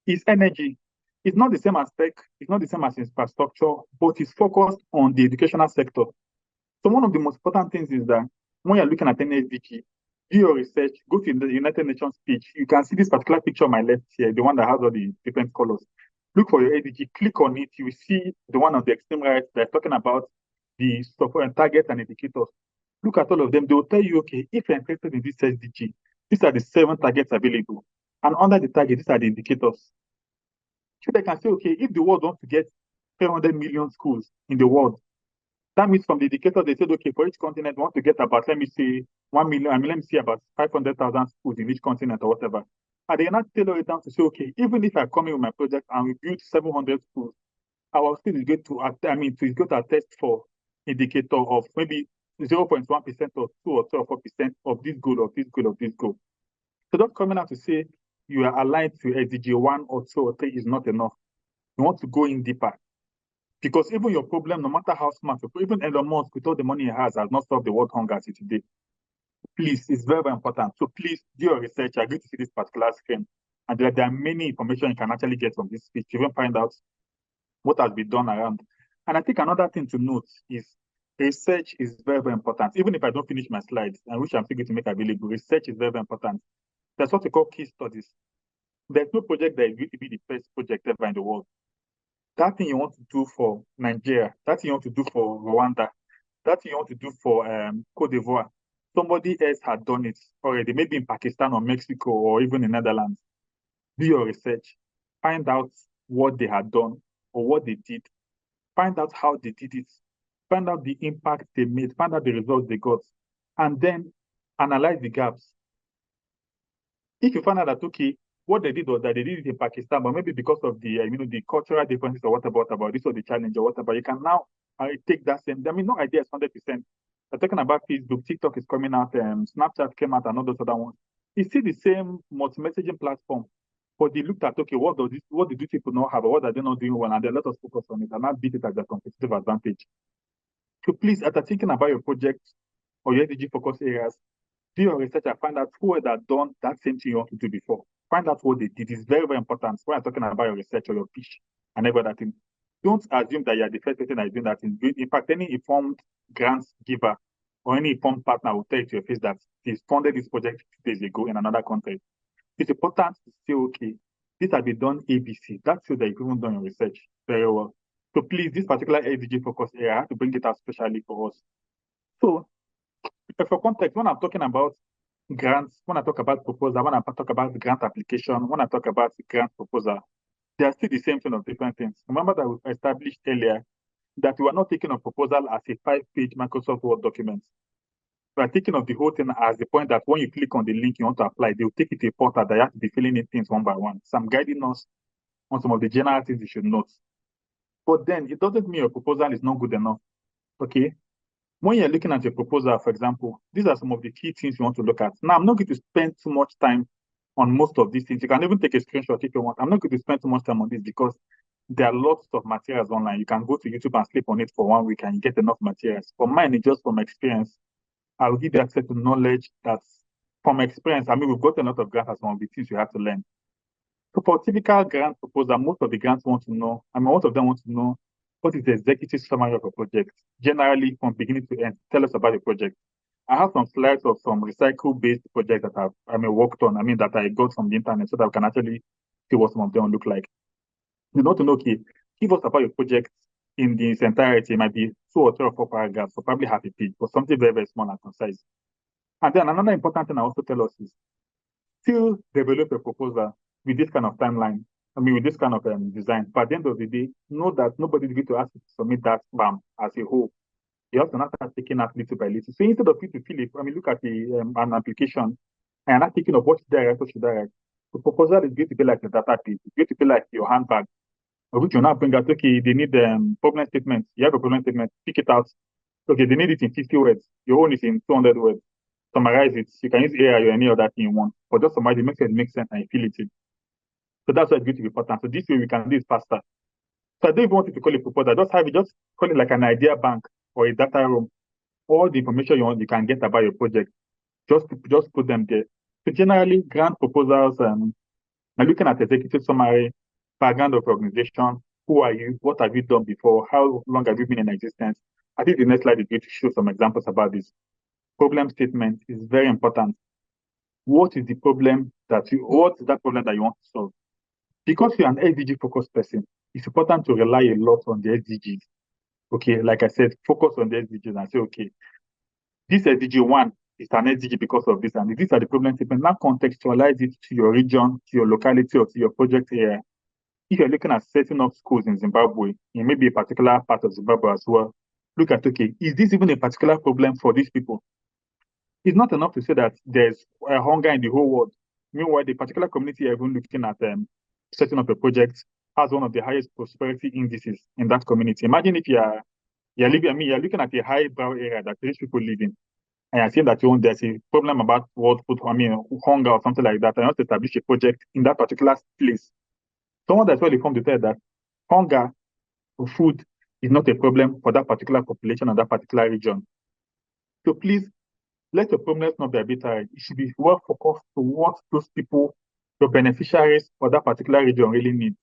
It's energy. It's not the same as tech, it's not the same as infrastructure, but it's focused on the educational sector. So one of the most important things is that when you're looking at an SDG, do your research, go to the United Nations page. You can see this particular picture on my left here, the one that has all the different colors. Look for your SDG, click on it. You will see the one on the extreme right that's talking about the support and targets and indicators. Look at all of them. They will tell you, okay, if you're interested in this SDG, these are the 7 targets available. And under the target, these are the indicators. So they can say, okay, if the world wants to get 300 million schools in the world, that means from the indicator, they said, okay, for each continent, we want to get about, let me say, 1 million, let me see about 500,000 schools in each continent or whatever. And they not tailor it down to say, okay, even if I come in with my project and we build 700 schools, our school is going to, is going to attest for indicator of maybe 0.1% or 2 or 3 or 4% of this goal, of this goal, of this goal. So just coming out to say you are aligned to SDG 1 or 2 or 3 is not enough. You want to go in deeper. Because even your problem, no matter how smart, even Elon Musk, with all the money he has not solved the world hunger till today. Please, it's very, very important. So please do your research. I agree to see this particular screen. And there are many information you can actually get from this speech. You even find out what has been done around. And I think another thing to note is research is very, very important. Even if I don't finish my slides, and which I'm still going to make available, research is very, very important. That's what we call case studies. There's no project that is going to be the best project ever in the world. That thing you want to do for Nigeria, that thing you want to do for Rwanda, that thing you want to do for Cote d'Ivoire, somebody else had done it already, maybe in Pakistan or Mexico or even in Netherlands. Do your research, find out what they had done or what they did, find out how they did it, find out the impact they made, find out the results they got, and then analyze the gaps. If you find out that, okay, what they did was that they did it in Pakistan, but maybe because of the the cultural differences or whatever, this was the challenge or whatever, you can now take that same. I mean, no idea is 100%. We're talking about Facebook, TikTok is coming out, Snapchat came out, and all those other ones. You see the same multi-messaging platform, but they looked at, okay, what do these people not have, or what are they not doing well, and they let us focus on it and not beat it as a competitive advantage. So please, after thinking about your project or your SDG focus areas, do your research and find out who had done that same thing you want to do before. Find out what they did. It's very, very important when you're talking about your research or your pitch and every other thing. Don't assume that you're the first person that is doing that thing. In fact, any informed grants giver or any informed partner will tell you to your face that they funded this project 2 days ago in another country. It's important to say, okay, this has been done ABC. That shows that you've even done your research very well. So please, this particular SDG focus area, I have to bring it out specially for us. So for context, when I'm talking about grants, when I talk about proposal, when I talk about the grant application, when I talk about the grant proposal, they are still the same thing of different things. Remember that we established earlier that we are not taking a proposal as a 5-page Microsoft Word document. We are taking of the whole thing as the point that when you click on the link you want to apply, they will take it to a portal that you have to be filling in things one by one. So I'm guiding us on some of the general things you should note. But then it doesn't mean your proposal is not good enough. Okay? When you're looking at your proposal, for example, these are some of the key things you want to look at. Now, I'm not going to spend too much time on most of these things. You can even take a screenshot if you want. I'm not going to spend too much time on this because there are lots of materials online. You can go to YouTube and sleep on it for 1 week and you get enough materials. For mine, it's just from experience. I'll give you access to knowledge that's from experience. I mean, we've got a lot of grants as one of the things you have to learn. So for typical grant proposal, most of the grants want to know, most of them want to know what is the executive summary of a project, generally from beginning to end. Tell us about the project. I have some slides of some recycle-based projects that I've worked on, that I got from the internet so that we can actually see what some of them look like. You want to know, okay, give us about your project in its entirety. It might be 2 or 3 or 4 paragraphs, so probably half a page, but something very, very small and concise. And then another important thing I also tell us is still develop a proposal with this kind of timeline. With this kind of design. But at the end of the day, know that nobody's going to ask you to submit that BAM as a whole. You have to not start taking that little by little. So instead of you to fill it, look at the an application and not thinking of what should I write, what should I write. The proposal is going to be like a data page. It's going to be like your handbag, which you now bring out. Okay, they need problem statement. You have a problem statement. Pick it out. Okay, they need it in 50 words. Your own is in 200 words. Summarize it. You can use AI or any other thing you want, but just summarize it. Make sure it makes sense and you fill it in. So that's why it's going to be important. So this way we can do it faster. So I don't even want you to call it proposal. Just call it like an idea bank or a data room. All the information you can get about your project, just put them there. So generally, grant proposals, I'm looking at executive summary, background of organization, who are you, what have you done before, how long have you been in existence. I think the next slide is going to show some examples about this. problem statement is very important. What is the problem what is that problem that you want to solve? Because you're an SDG focused person, it's important to rely a lot on the SDGs. Okay, like I said, focus on the SDGs and say, okay, this SDG 1 is an SDG because of this, and these are the problem statements. Now contextualize it to your region, to your locality, or to your project area. If you're looking at setting up schools in Zimbabwe, in maybe a particular part of Zimbabwe as well, look at, okay, is this even a particular problem for these people? It's not enough to say that there's hunger in the whole world. Meanwhile, the particular community you're even looking at setting up a project has one of the highest prosperity indices in that community. Imagine if you're looking at a highbrow area that rich people live in, and you're seeing that there's a problem about world food, hunger or something like that, and you want to establish a project in that particular place. Someone that's well informed to tell that hunger for food is not a problem for that particular population or that particular region. So please, let your problems not be arbitrary. It should be well focused to what those people, your beneficiaries for that particular region really need.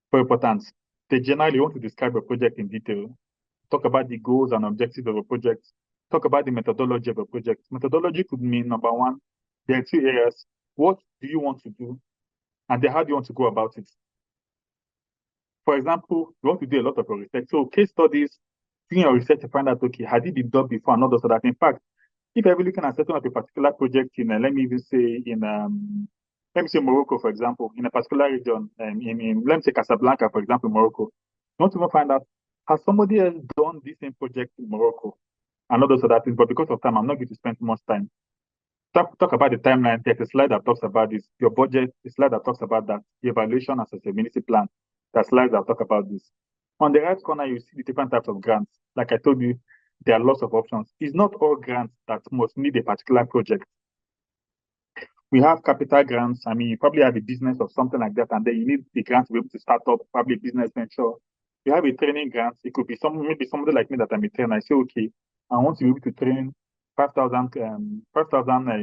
For importance, they generally want to describe a project in detail, talk about the goals and objectives of a project, talk about the methodology of a project. Methodology could mean, number one, there are two areas. What do you want to do? And then how do you want to go about it? For example, you want to do a lot of research. So case studies, doing your research to find out, okay, had it been done before and not so that. In fact, if you're looking at setting up a particular project in, let me say Morocco, for example, in a particular region, let me say Casablanca, for example, Morocco, you want to even find out, has somebody else done this same project in Morocco? And not those other things, but because of time, I'm not going to spend much time. Talk about the timeline. There's a slide that talks about this. Your budget, a slide that talks about that. The evaluation as a sustainability plan. There's slides that talk about this. On the right corner, you see the different types of grants. Like I told you, there are lots of options. It's not all grants that must need a particular project. We have capital grants. You probably have a business or something like that, and then you need the grant to be able to start up probably a business venture. You have a training grant. It could be maybe somebody like me that I'm a trainer. I say, okay, I want to be able to train 5,000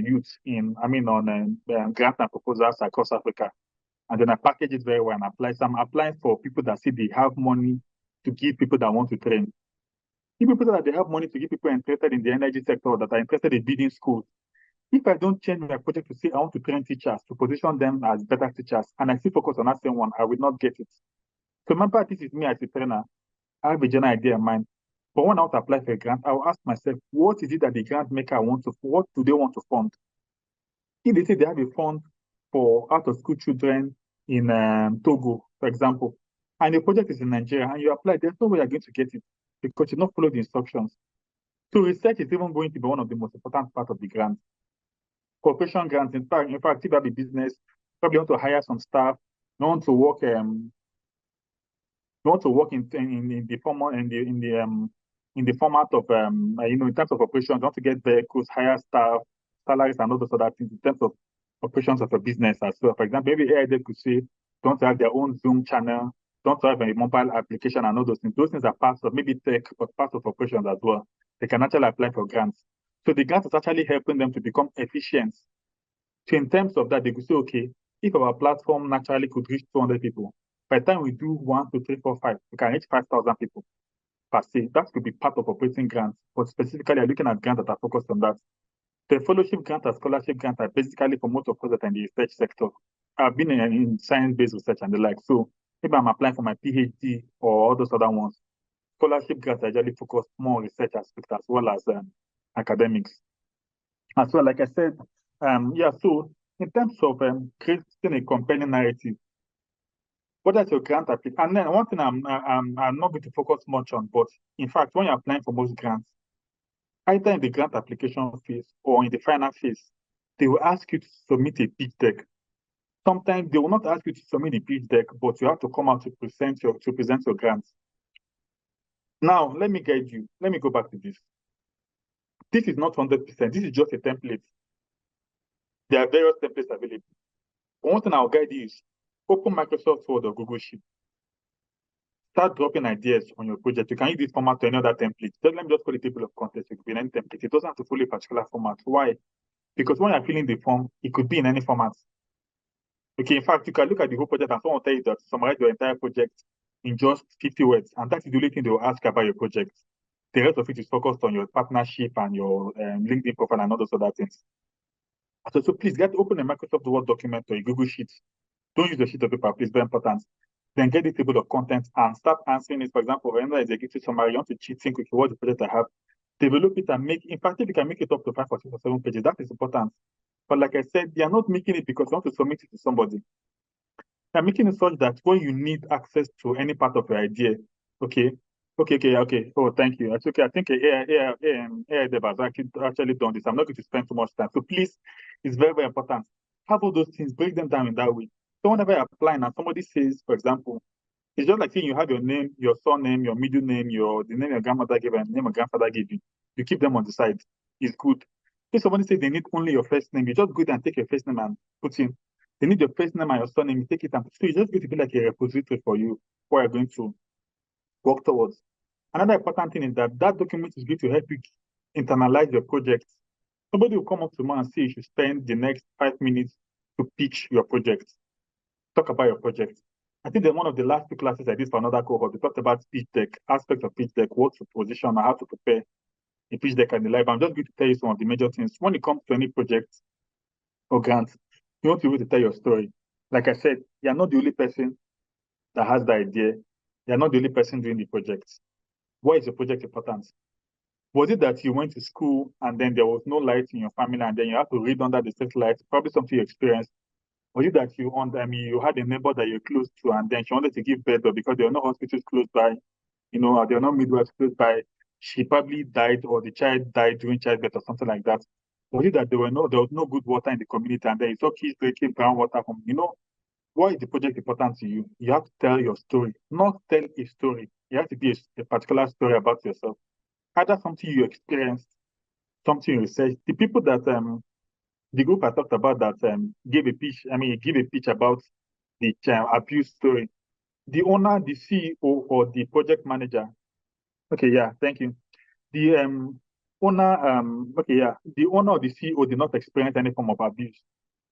youths on grants and proposals across Africa. And then I package it very well and apply. So I'm applying for people that say they have money to give people that want to train. If people that they have money to give people interested in the energy sector that are interested in building schools, if I don't change my project to say I want to train teachers, to position them as better teachers, and I still focus on that same one, I will not get it. So remember, this is me as a trainer. I have a general idea in mind. But when I want to apply for a grant, I will ask myself, what is it that the grant maker what do they want to fund? If they say they have a fund for out-of-school children in Togo, for example, and the project is in Nigeria, and you apply, there's no way you're going to get it because you not follow the instructions. So research is even going to be one of the most important parts of the grant. Cooperation grants, in fact, if you have a business, probably want to hire some staff, you want to work in the format of in terms of operations, you want to get vehicles, hire staff, salaries, and all those other things in terms of operations of a business as well. For example, maybe they could say don't have their own Zoom channel, don't have a mobile application, and all those things. Those things are parts of maybe tech, but part of operations as well. They can actually apply for grants. So the grant is actually helping them to become efficient. So in terms of that, they could say, okay, if our platform naturally could reach 200 people, by the time we do 1, 2, 3, 4, 5, we can reach 5,000 people per se. That could be part of operating grants, but specifically, I'm looking at grants that are focused on that. The fellowship grant and scholarship grants are basically for most of us that are in the research sector. I've been in science-based research and the like. So if I'm applying for my PhD or all those other ones, scholarship grants are usually focused more on research aspects as well as academics. As well, like I said, so in terms of creating a compelling narrative, what is your grant application? And then one thing I'm not going to focus much on, but in fact, when you're applying for most grants, either in the grant application phase or in the final phase, they will ask you to submit a pitch deck. Sometimes they will not ask you to submit a pitch deck, but you have to come out to present your grants. Now, let me guide you. Let me go back to this. This is not 100%. This is just a template. There are various templates available. One thing I'll guide you is open Microsoft Word or Google Sheet. Start dropping ideas on your project. You can use this format to any other template. Let me just call it table of contents. It could be in any template. It doesn't have to follow a particular format. Why? Because when you're filling the form, it could be in any format. Okay, in fact, you can look at the whole project and someone will tell you that summarize your entire project in just 50 words. And that is the only thing they will ask about your project. The rest of it is focused on your partnership and your LinkedIn profile and all those other things. So please open a Microsoft Word document or a Google Sheet. Don't use a sheet of paper, please, very important. Then get the table of contents and start answering it. For example, when there's executive summary, you want to think, okay, what's the project I have? Develop it and in fact, if you can make it up to 5 or 6 or 7 pages, that is important. But like I said, they are not making it because you want to submit it to somebody. They're making it such that when you need access to any part of your idea, okay. Oh, thank you. It's okay. I think AI Dev has actually done this. I'm not going to spend too much time. So please, it's very, very important. Have all those things, break them down in that way. So whenever you apply and somebody says, for example, it's just like saying you have your name, your surname, your middle name, the name your grandmother gave and the name your grandfather gave you. You keep them on the side. It's good. If somebody says they need only your first name, you just go there and take your first name and put in. They need your first name and your surname, you take it and put. So it's just going to be like a repository for you where you're going to work towards. Another important thing is that document is going to help you internalize your project. Somebody will come up to me and say you should spend the next 5 minutes to pitch your project. Talk about your project. I think that one of the last 2 classes I did for another cohort, we talked about pitch deck, aspects of pitch deck, what to position, and how to prepare a pitch deck and the like. I'm just going to tell you some of the major things. When it comes to any project or grant, you want to be able to tell your story. Like I said, you're not the only person that has the idea. You're not the only person doing the project. Why is your project important? Was it that you went to school and then there was no light in your family and then you have to read under the street light, probably something you experienced? Was it that you had a neighbor that you're close to and then she wanted to give birth, but because there are no hospitals close by, there are no midwives close by, she probably died or the child died during childbirth or something like that? Was it that there was no good water in the community and then you saw kids drinking brown water from, why is the project important to you? You have to tell your story, not tell a story. You have to be a particular story about yourself. Either something you experienced, something you researched. The people that the group I talked about that gave a pitch about the abuse story. The owner, the CEO, or the project manager. Okay, yeah, thank you. The the owner or the CEO did not experience any form of abuse,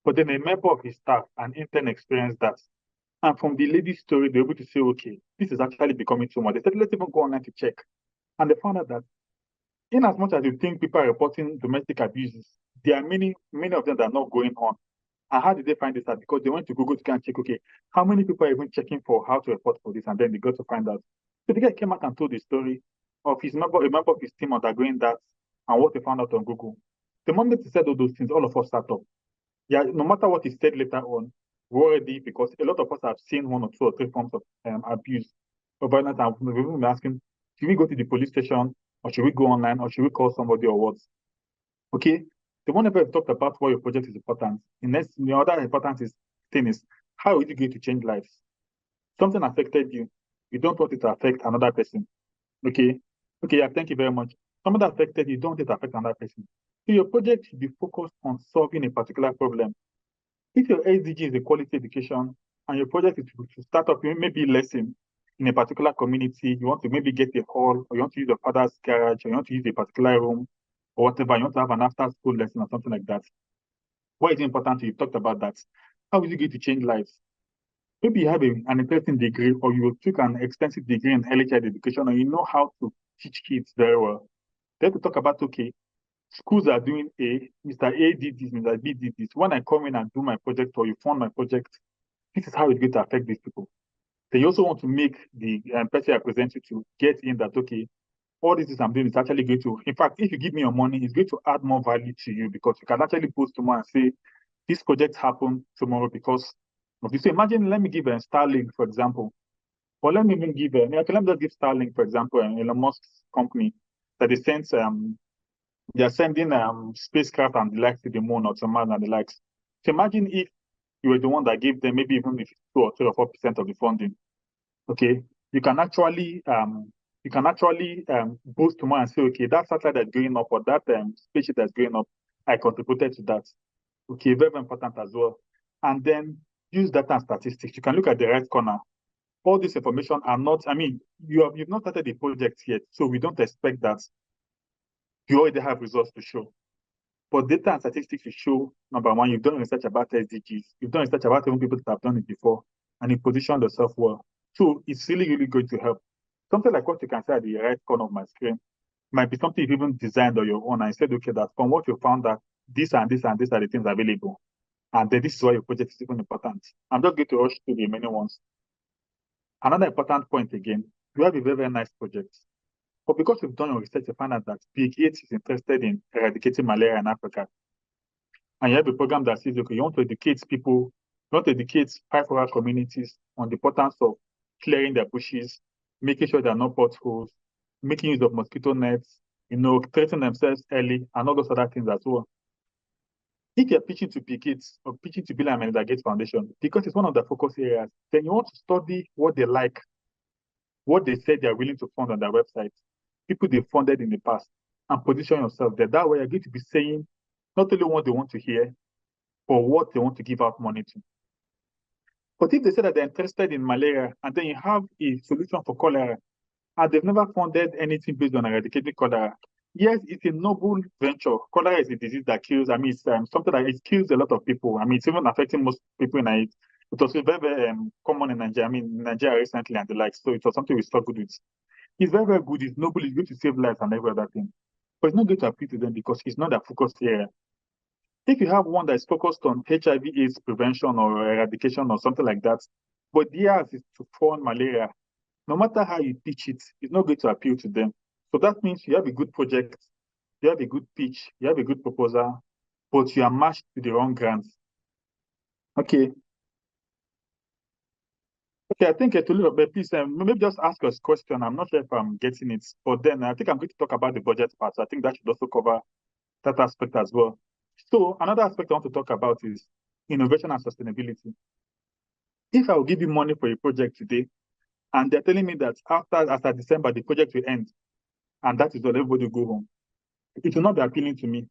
but then a member of his staff, an intern, experienced that. And from the lady's story, they're able to say, okay, this is actually becoming too much. They said, let's even go online to check. And they found out that in as much as you think people are reporting domestic abuses, there are many of them that are not going on. And how did they find this out? Because they went to Google to go and check, okay, how many people are even checking for how to report for this? And then they got to find out. So the guy came out and told the story of a member of his team undergoing that and what they found out on Google. The moment he said all those things, all of us sat up. Yeah, no matter what he said later on, we already, because a lot of us have seen 1 or 2 or 3 forms of abuse or violence, and we've even been asking, should we go to the police station or should we go online or should we call somebody or what? Okay. The one ever talked about why your project is important. The other important thing is how is it going to change lives? Something affected you. You don't want it to affect another person. Okay. Okay, yeah, thank you very much. Something that affected you, don't want it to affect another person. So your project should be focused on solving a particular problem. If your SDG is a quality education and your project is to start up maybe lesson in a particular community, you want to maybe get a hall, or you want to use your father's garage, or you want to use a particular room, or whatever, you want to have an after school lesson or something like that. Why is it important to you? Talked about that. How is it going to change lives? Maybe you have an interesting degree, or you took an extensive degree in early child education, or you know how to teach kids very well. They have to talk about, okay, schools are doing A, Mr. A did this, Mr. B did this. When I come in and do my project or you fund my project, this is how it's going to affect these people. They also want to make the person I present you to get in that, okay, all this I'm doing is actually going to, in fact, if you give me your money, it's going to add more value to you because you can actually post tomorrow and say, this project happened tomorrow because of this. So imagine, let me give a Starlink, for example, or let me even give let me just give Starlink, for example, Elon Musk's company that they are sending spacecraft and the likes to the moon or to Mars and the likes. So imagine if you were the one that gave them maybe even if 2 or 3 or 4% of the funding. Okay, you can actually boost tomorrow and say, okay, that satellite that's going up or that spaceship that's going up, I contributed to that. Okay, very, very important as well. And then use data and statistics. You can look at the right corner. All this information are not, you've not started the project yet, so we don't expect that you already have results to show. But data and statistics will show, number one, you've done research about SDGs. You've done research about even people that have done it before, and you position yourself well. So it's really, really going to help. Something like what you can see at the right corner of my screen. might be something you've even designed on your own, and said, okay, that from what you found that this and this and this are the things available, and then this is why your project is even important. I'm just going to rush through the many ones. Another important point again, you have a very, very nice project. But because you've done your research, you find out that Bill Gates is interested in eradicating malaria in Africa. And you have a program that says, okay, you want to educate people, you want to educate 5 rural communities on the importance of clearing their bushes, making sure there are no potholes, making use of mosquito nets, treating themselves early, and all those other things as well. If you're pitching to Bill Gates or pitching to Bill and Melinda Gates Foundation, because it's one of the focus areas, then you want to study what they like, what they said they're willing to fund on their website, people they funded in the past, and position yourself there. That way, you're going to be saying not only what they want to hear, but what they want to give out money to. But if they say that they're interested in malaria, and then you have a solution for cholera, and they've never funded anything based on eradicating cholera, yes, it's a noble venture. Cholera is a disease that kills, it's something that it kills a lot of people. It's even affecting most people in it. It was very, very common in Nigeria. In Nigeria recently and the like. So it was something we struggled with. It's very, very good. It's noble. It's going to save lives and every other thing. But it's not going to appeal to them because it's not their focus area. If you have one that is focused on HIV/AIDS prevention or eradication or something like that, but theirs is to fund malaria, no matter how you pitch it, it's not going to appeal to them. So that means you have a good project, you have a good pitch, you have a good proposal, but you are matched to the wrong grants. Okay. Okay, I think to little bit, please maybe just ask us a question. I'm not sure if I'm getting it, but then I think I'm going to talk about the budget part. So I think that should also cover that aspect as well. So another aspect I want to talk about is innovation and sustainability. If I will give you money for a project today, and they're telling me that after December, the project will end, and that is all, everybody will go home, it will not be appealing to me.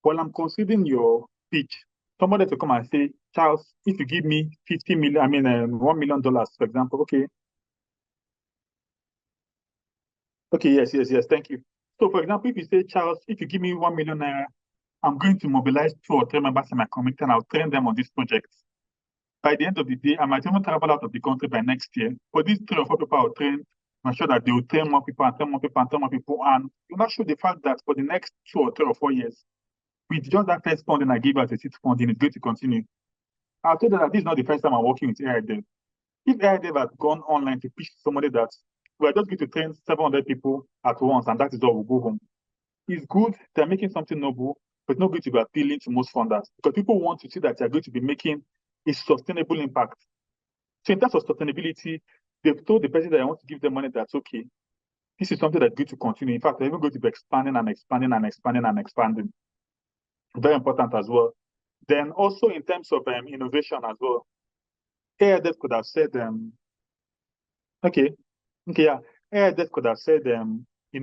While I'm considering your pitch, somebody to come and say, Charles, if you give me 50 million, $1 million, for example, okay. Okay, yes, thank you. So, for example, if you say, Charles, if you give me 1 million naira, I'm going to mobilize 2 or 3 members in my community and I'll train them on this project. By the end of the day, I might even travel out of the country by next year. But these 3 or 4 people I'll train, I'm sure that they will train more people and train more people and train more people. And you must show the fact that for the next 2 or 3 or 4 years, with just that first funding I gave as a seed funding, it's going to continue. I'll tell you that this is not the first time I'm working with AIDEV. If AIDEV had gone online to pitch somebody that we're just going to train 700 people at once and that is all, we'll go home. It's good, they're making something noble, but it's not going to be appealing to most funders because people want to see that they're going to be making a sustainable impact. So in terms of sustainability, they've told the person that I want to give them money that's okay. This is something that's going to continue. In fact, they're even going to be expanding and expanding and expanding and expanding. Very important as well. Then also in terms of innovation as well, AIDEF could have said, AIDEF could have said, we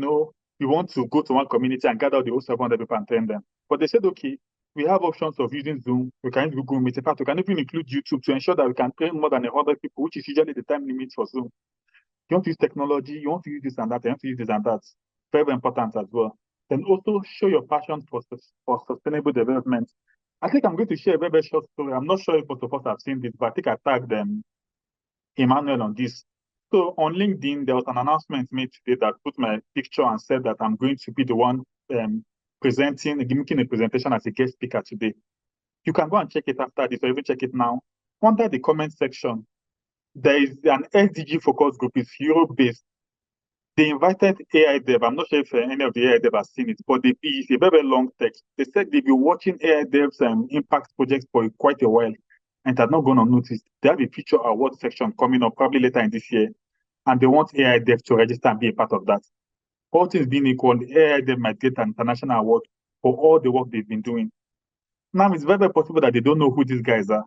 want to go to one community and gather the whole 700 people and train them. But they said, okay, we have options of using Zoom, we can use Google Meet. In fact, we can even include YouTube to ensure that we can train more than 100 people, which is usually the time limit for Zoom. You want to use technology, you want to use this and that, you want to use this and that. Very, very important as well. Then also show your passion for sustainable development. I think I'm going to share a very, very short story. I'm not sure if most of us have seen this, but I think I tagged Emmanuel on this. So on LinkedIn, there was an announcement made today that put my picture and said that I'm going to be the one making a presentation as a guest speaker today. You can go and check it after this or even check it now. Under the comment section, there is an SDG focus group. It's Europe-based. They invited AIDEV. I'm not sure if any of the AIDEV have seen it, but it's a very, very long text. They said they've been watching AIDEV's impact projects for quite a while and had not gone unnoticed. They have a future award section coming up probably later in this year, and they want AIDEV to register and be a part of that. All things being equal, AIDEV might get an international award for all the work they've been doing. Now, it's very, very possible that they don't know who these guys are.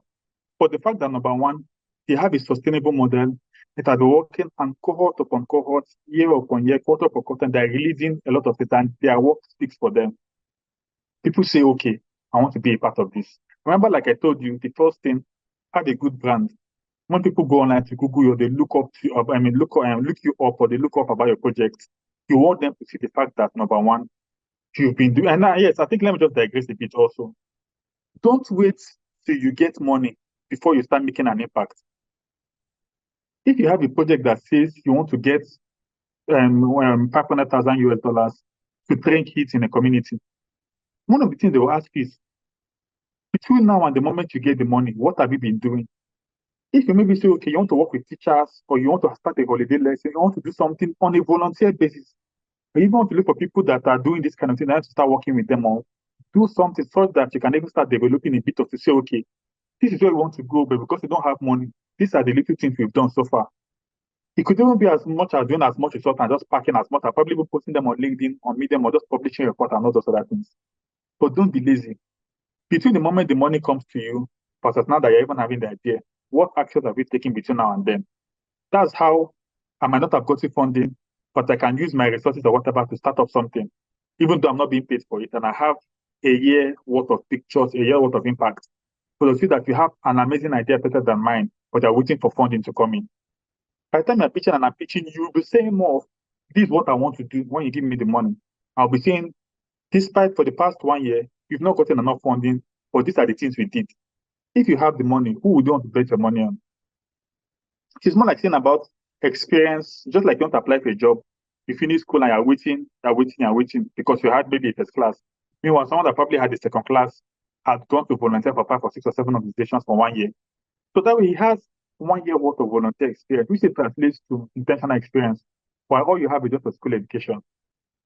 But the fact that, number one, they have a sustainable model that are working on cohort upon cohort, year upon year, quarter upon quarter, they're releasing a lot of it, and their work speaks for them. People say, okay, I want to be a part of this. Remember, like I told you, the first thing, have a good brand. When people go online to Google you, they look up to you, look you up, or they look up about your project. You want them to see the fact that, number one, you've been doing, and now, yes, I think let me just digress a bit also. Don't wait till you get money before you start making an impact. If you have a project that says you want to get $500,000 US, to train kids in a community. One of the things they will ask is, between now and the moment you get the money, what have you been doing? If you maybe say, okay, you want to work with teachers, or you want to start a holiday lesson, you want to do something on a volunteer basis, or you want to look for people that are doing this kind of thing, you have to start working with them, or do something so that you can even start developing a bit of to say, okay, this is where we want to go, but because we don't have money, these are the little things we've done so far. It could even be as much as doing as much research and just packing as much, and probably even posting them on LinkedIn, on Medium, or just publishing a report and all those other things. But don't be lazy. Between the moment the money comes to you, versus now that you're even having the idea, what actions have you taken between now and then? That's how I might not have gotten funding, but I can use my resources or whatever to start up something, even though I'm not being paid for it. And I have a year worth of pictures, a year worth of impact. So you see that you have an amazing idea better than mine, but you're waiting for funding to come in. By the time you're pitching and I'm pitching, you'll be saying more of, this is what I want to do when you give me the money. I'll be saying, despite for the past 1 year, you've not gotten enough funding, but these are the things we did. If you have the money, who would you want to bet your money on? It's more like saying about experience, just like you want to apply for a job. You finish school and you're waiting because you had maybe a first class. Meanwhile, someone that probably had a second class had gone to volunteer for 5 or 6 or 7 organizations for 1 year. So that way he has 1 year worth of volunteer experience, which it translates to intentional experience, while all you have is just a school education.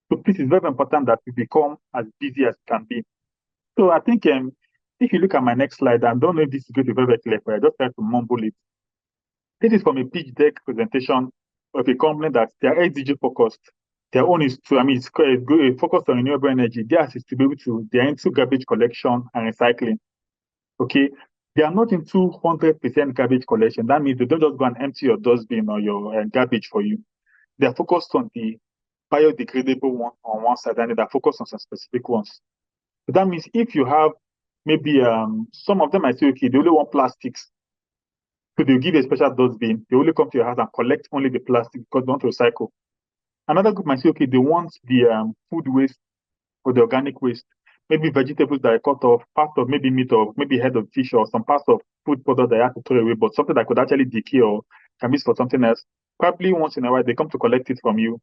So please, it's very important that we become as busy as we can be. So I think if you look at my next slide, and don't know if this is going to be very, very clear, but I just try to mumble it. This is from a pitch deck presentation of a company that they are SDG focused. Their own is to, it's focused on renewable energy. Theirs is to be able to, they're into garbage collection and recycling. Okay. They are not into 100% garbage collection. That means they don't just go and empty your dustbin or your garbage for you. They are focused on the biodegradable one on one side, and they are focused on some specific ones. So that means if you have maybe some of them might say, okay, they only want plastics. So they'll give you a special dustbin. They only come to your house and collect only the plastic because they want to recycle. Another group might say, okay, they want the food waste or the organic waste. Maybe vegetables that are cut off, part of maybe meat or maybe head of fish or some parts of food product that you have to throw away, but something that could actually decay or can be used for something else. Probably once in a while, they come to collect it from you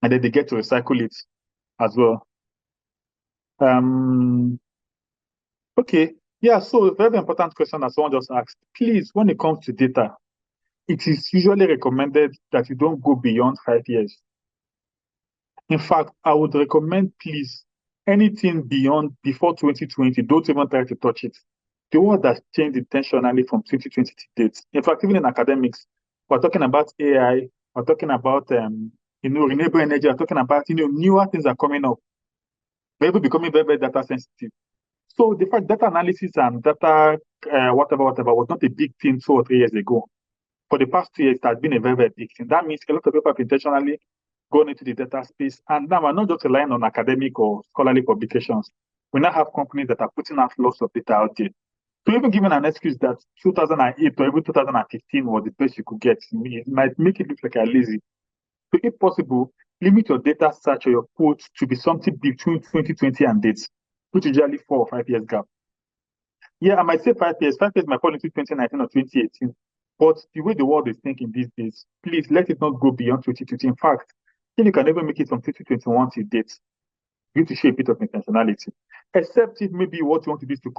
and then they get to recycle it as well. Okay. Yeah, so a very important question that someone just asked. Please, when it comes to data, it is usually recommended that you don't go beyond 5 years. In fact, I would recommend, please, anything before 2020, don't even try to touch it. The world has changed intentionally from 2020 to date. In fact, even in academics, we're talking about AI, we're talking about renewable energy, we're talking about newer things are coming up. We're even becoming very, very data sensitive. So the fact data analysis and data whatever was not a big thing 2 or 3 years ago. For the past 2 years, it has been a very, very big thing. That means a lot of people have intentionally gone into the data space. And now we're not just relying on academic or scholarly publications. We now have companies that are putting out lots of data out there. So even given an excuse that 2008 or even 2015 was the best you could get, it might make it look like you're lazy. So if possible, limit your data search or your quotes to be something between 2020 and dates, which is usually 4 or 5 years gap. Yeah, I might say 5 years. 5 years might fall into 2019 or 2018. But the way the world is thinking these days, please let it not go beyond 2020. In fact, if you can never make it from 2021 to date, you need to show a bit of intentionality. Except if maybe what you want to do is to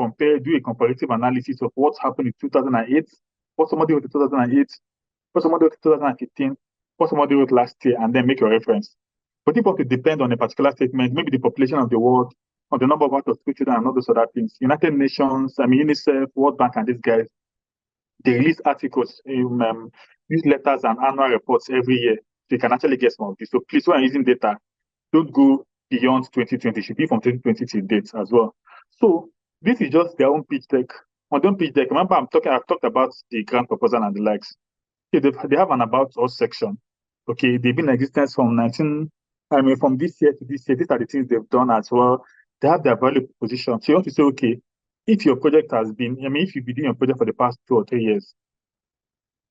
do a comparative analysis of what's happened in 2008, what somebody wrote in 2008, what somebody wrote in 2015, what somebody wrote last year, and then make your reference. But if you want to depend on a particular statement, maybe the population of the world, or the number of out-of-school children and all those other things, United Nations, UNICEF, World Bank, and these guys, they release articles, newsletters, and annual reports every year. So you can actually get some of this. So please, when you're using data, don't go beyond 2020. It should be from 2020 to date as well. So this is just their own pitch deck. On their own pitch deck, remember I've talked about the grant proposal and the likes. Okay, they have an about us section. Okay, they've been in existence from from this year to this year. These are the things they've done as well. They have their value proposition. So you want to say, okay, if your project has been, if you've been doing your project for the past 2 or 3 years,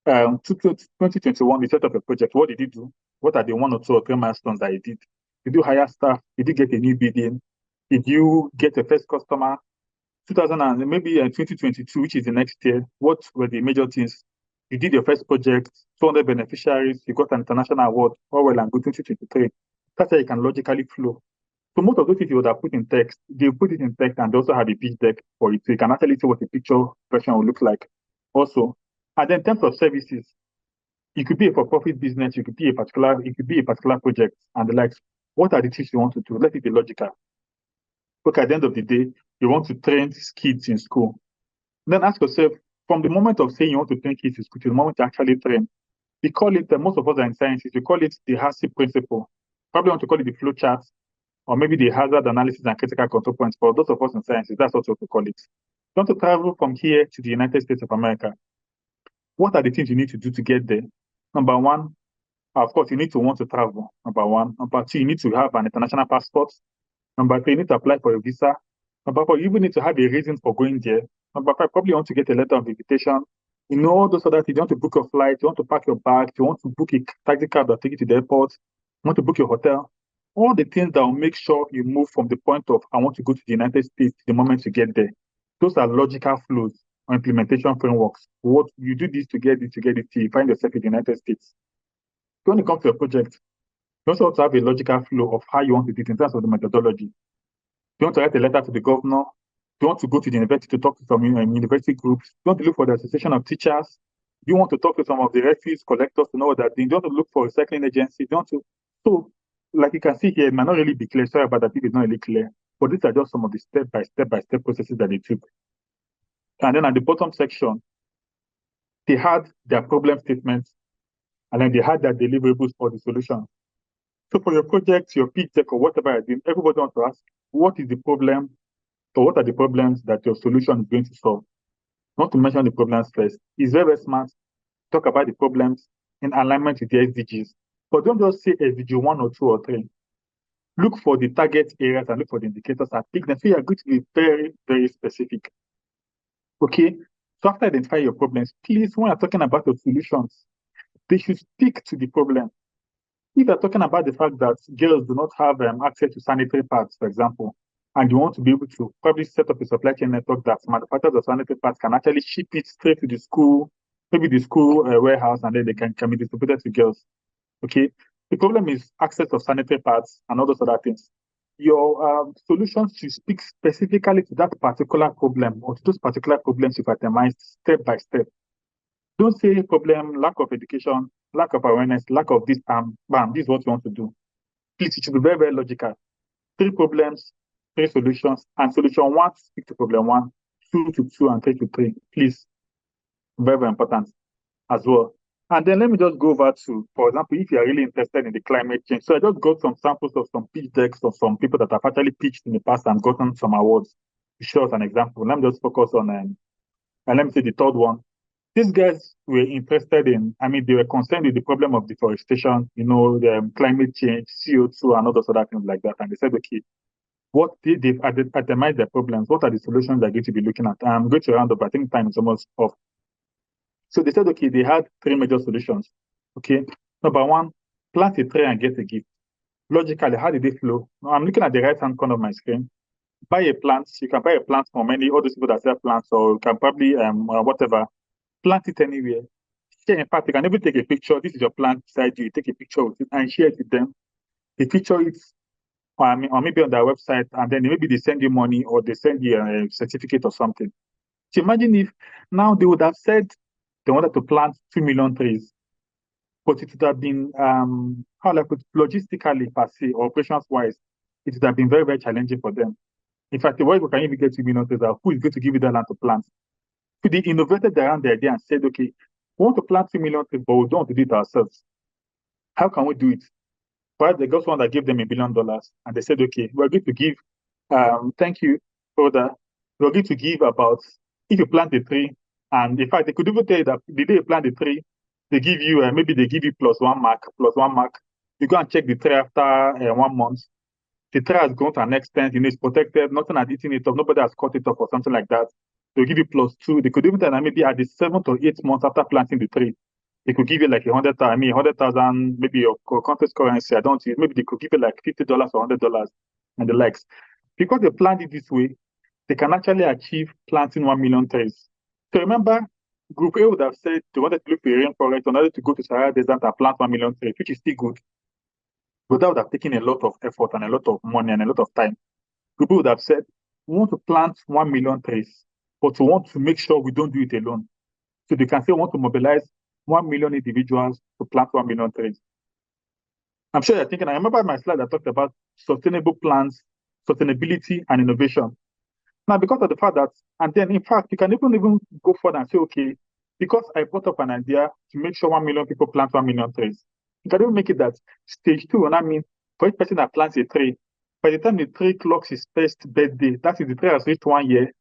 2021, you set up a project. What did you do? What are the 1 or 2 or 3 milestones that you did? Did you hire staff? Did you get a new bidding? Did you get a first customer? 2022, which is the next year, what were the major things? You did your first project, 200 beneficiaries, you got an international award, all well and good 2023. That's how you can logically flow. So most of those things you would have put in text, they put it in text and they also have a pitch deck for it. So you can actually see what the picture version will look like also. And then in terms of services, it could be a for-profit business, it could be a particular project and the likes. What are the things you want to do? Let it be logical. Look, at the end of the day, you want to train kids in school. Then ask yourself, from the moment of saying you want to train kids in school to the moment you actually train, we call it, most of us are in sciences, we call it the HACCP principle. Probably want to call it the flow chart, or maybe the hazard analysis and critical control points. For those of us in sciences, that's what we call it. You want to travel from here to the United States of America. What are the things you need to do to get there? Number one, of course, you need to want to travel. Number one. Number two, you need to have an international passport. Number three, you need to apply for a visa. Number four, you even need to have a reason for going there. Number five, probably you want to get a letter of invitation. You know, all those other things. You want to book your flight, you want to pack your bag, you want to book a taxi cab that take you to the airport, you want to book your hotel. All the things that will make sure you move from the point of I want to go to the United States to the moment you get there. Those are logical flows or implementation frameworks. What you do this to get this, till you find yourself in the United States. So when it comes to a project, you also have to have a logical flow of how you want to do it in terms of the methodology. You want to write a letter to the governor? You want to go to the university to talk to some university groups? You want to look for the association of teachers? You want to talk to some of the refuse collectors to know what they're doing? You want to look for a recycling agency? You want to, so like you can see here, it might not really be clear. Sorry about that if it's not really clear. But these are just some of the step-by-step processes that they took. And then at the bottom section, they had their problem statements, and then they had their deliverables for the solution. So for your project, your pitch deck, or whatever you're doing, everybody wants to ask, what is the problem? So what are the problems that your solution is going to solve? Not to mention the problems first. It's very, very smart. Talk about the problems in alignment with the SDGs. But don't just say SDG 1 or 2 or 3. Look for the target areas and look for the indicators and pick them. So you're going to be very, very specific. Okay? So after identifying your problems, please, when you're talking about your solutions, they should speak to the problem. If you're talking about the fact that girls do not have access to sanitary pads, for example, and you want to be able to probably set up a supply chain network that manufacturers of sanitary pads can actually ship it straight to the school, maybe the school warehouse, and then they can be distributed to girls. Okay? The problem is access of sanitary pads and all those other things. Your solutions should speak specifically to that particular problem or to those particular problems you've itemized step by step. Don't say problem, lack of education, lack of awareness, lack of this, bam, this is what you want to do. Please, it should be very, very logical. 3 problems, 3 solutions, and solution 1, speak to problem 1, 2 to 2, and 3 to 3. Please, very, very important as well. And then let me just go over to, for example, if you are really interested in the climate change. So I just got some samples of some pitch decks of some people that have actually pitched in the past and gotten some awards to show us an example. Let me just focus on, and let me say the third one. These guys were interested in, they were concerned with the problem of deforestation, the climate change, CO2, and all those other things like that. And they said, okay, what they've itemized their problems, what are the solutions they're going to be looking at? I'm going to round up, I think time is almost off. So they said, okay, they had 3 major solutions. Okay, number 1, plant a tree and get a gift. Logically, how did they flow? Now, I'm looking at the right-hand corner of my screen. Buy a plant. You can buy a plant from any other people that sell plants, or you can probably, whatever, plant it anywhere. Share, in fact, you can even take a picture. This is your plant beside you. You take a picture with it and share it with them. They picture it, or maybe on their website, and then maybe they send you money or they send you a certificate or something. So imagine if now they would have said they wanted to plant 2 million trees, but it would have been, how I put logistically per se, or operations-wise, it would have been very, very challenging for them. In fact, the way we can even get 2 million trees, who is going to give you that land to plant? So they innovated around the idea and said, okay, we want to plant 2 million trees, but we don't want to do it ourselves. How can we do it? But they got one that gave them $1 billion, and they said, okay, we're going to give, thank you, brother, we're going to give about, if you plant a tree, and in fact, they could even tell you that the day you plant the tree, they give you, maybe they give you +1 mark. You go and check the tree after 1 month. The tree has grown to an extent, it's protected, nothing has eaten it up, nobody has cut it up or something like that. They'll give you +2. They could even tell that maybe at the 7th or 8th month after planting the tree, they could give you like 100,000, maybe your contest currency. I don't know. Maybe they could give you like $50 or $100 and the likes. Because they planned it this way, they can actually achieve planting 1 million trees. So remember, Group A would have said they wanted to look for a rainforest, wanted to go to Sahara Desert and plant 1 million trees, which is still good. but that would have taken a lot of effort and a lot of money and a lot of time. People would have said, we want to plant 1 million trees, but we want to make sure we don't do it alone. So they can say, we want to mobilize 1 million individuals to plant 1 million trees. I'm sure you're thinking, I remember my slide that talked about sustainable plans, sustainability, and innovation. Now, because of the fact that, and then in fact, you can even go further and say, okay, because I brought up an idea to make sure 1 million people plant 1 million trees, you can even make it that stage 2, and I mean, for each person that plants a tree, by the time the tree clocks his first birthday, that is, the tree has reached 1 year,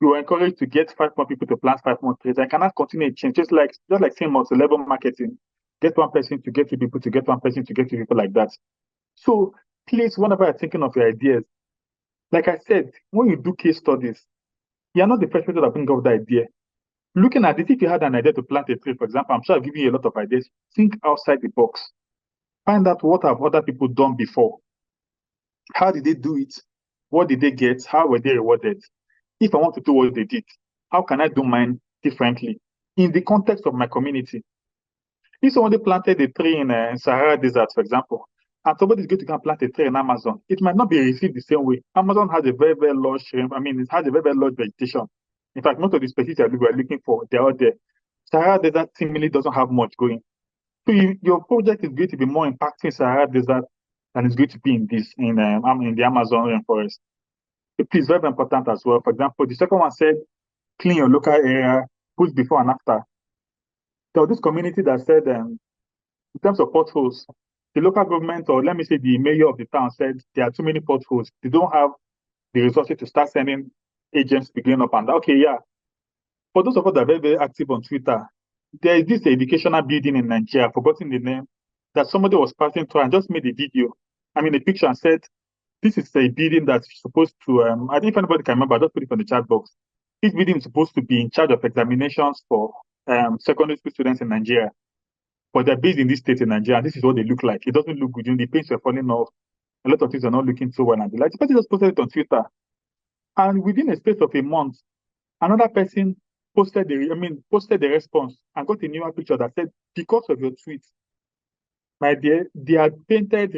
you are encouraged to get 5 more people to plant 5 more trees. I cannot continue to change, just like saying multi-level marketing. Get 1 person to get 2 people to get 1 person to get 2 people, like that. So please, whenever you're thinking of your ideas, like I said, when you do case studies, you're not the first person that bring up the idea. Looking at it, if you had an idea to plant a tree, for example, I'm sure I'll give you a lot of ideas. Think outside the box. Find out what have other people done before. How did they do it? What did they get? How were they rewarded? If I want to do what they did, how can I do mine differently in the context of my community? If somebody planted a tree in Sahara Desert, for example, and somebody is going to go and plant a tree in Amazon, it might not be received the same way. Amazon has a very, very large shrimp. I mean, it has a very, very large vegetation. In fact, most of the species that we were looking for, they're out there. Sahara Desert seemingly doesn't have much going. So your project is going to be more impacting Sahara Desert than it's going to be in the Amazon rainforest. Please, very important as well. For example, the second one said, clean your local area, put before and after. There was this community that said, in terms of potholes, the local government, or let me say the mayor of the town, said there are too many potholes. They don't have the resources to start sending agents to be going up and down. Okay, yeah. For those of us that are very, very active on Twitter, there is this educational building in Nigeria, I've forgotten the name, that somebody was passing through and just made a video, a picture, and said, this is a building that's supposed to, I don't know if anybody can remember, just put it on the chat box. This building is supposed to be in charge of examinations for secondary school students in Nigeria. But they're based in this state in Nigeria, and this is what they look like. It doesn't look good. The paints were falling off. A lot of things are not looking so well. And the person just posted it on Twitter. And within a space of a month, another person posted the response and got a newer picture that said, because of your tweet, my dear, they had repainted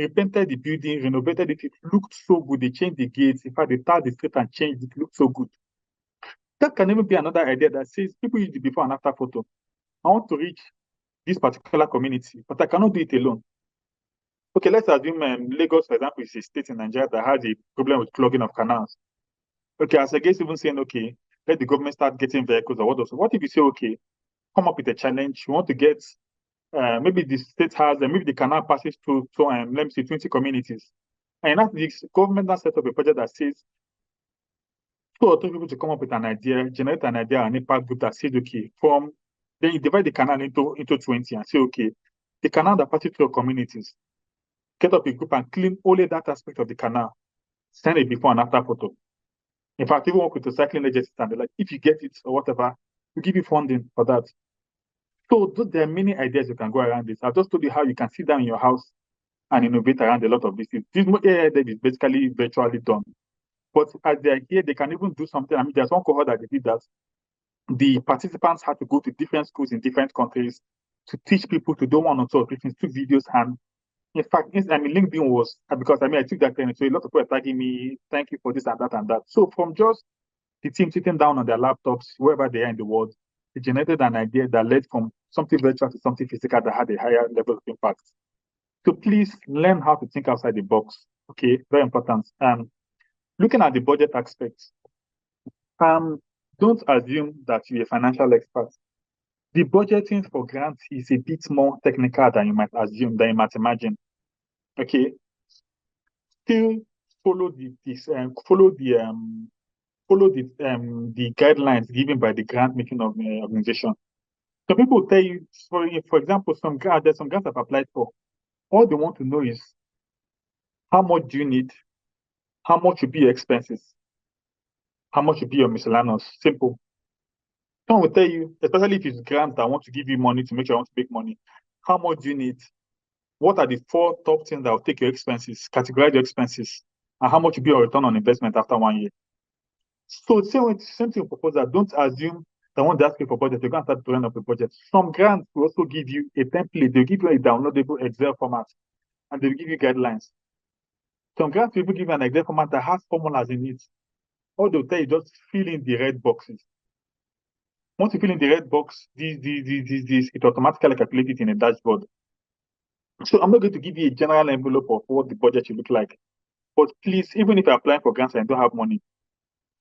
the building, renovated it. It looked so good. They changed the gates. In fact, they tarred the street and changed it. It looked so good. That can even be another idea that says people use the before and after photo. I want to reach this particular community, but I cannot do it alone. Okay, let's assume Lagos, for example, is a state in Nigeria that has a problem with clogging of canals. Okay, as against even saying, okay, let the government start getting vehicles or what. What if you say, okay, come up with a challenge? You want to get, maybe the state has, maybe the canal passes through, let me say, 20 communities. And now the government has set up a project that says, 2 or 3 people to come up with an idea, generate an idea, an impact group that says, okay, then you divide the canal into 20 and say, okay, the canal that passes through communities, get up a group and clean only that aspect of the canal, send a before and after photo. In fact, even work with the cycling agencies and they're like, if you get it or whatever, we give you funding for that. So there are many ideas you can go around this. I've just told you how you can sit down in your house and innovate around a lot of these things. This AI that is basically virtually done. But as they're here, they can even do something. There's one cohort that they did that. The participants had to go to different schools in different countries to teach people to do 1 or 2 or 3 things, 2 videos. And in fact, LinkedIn was, because I took that training, so a lot of people are tagging me, thank you for this and that and that. So from just the team sitting down on their laptops, wherever they are in the world, they generated an idea that led from something virtual to something physical that had a higher level of impact. So please learn how to think outside the box. Okay, very important. Looking at the budget aspects, don't assume that you're a financial expert. The budgeting for grants is a bit more technical than you might assume, than you might imagine. Okay, still follow the guidelines given by the grant making organization. So people tell you, for example, there's some grants I've applied for. All they want to know is how much do you need, how much will be your expenses, how much will be your miscellaneous. Simple. Someone will tell you, especially if it's grants that want to give you money to make sure you want to make money, how much do you need? What are the 4 top things that will take your expenses, categorize your expenses, and how much will be your return on investment after 1 year? So same thing proposal. Don't assume that when they ask you for budget, you're going to start to run up a budget. Some grants will also give you a template. They'll give you a downloadable Excel format and they'll give you guidelines. Some grants people give you an Excel format that has formulas in it. All they'll tell you, just fill in the red boxes. Once you fill in the red box, it automatically calculates it in a dashboard. So I'm not going to give you a general envelope of what the budget should look like. But please, even if you're applying for grants and don't have money,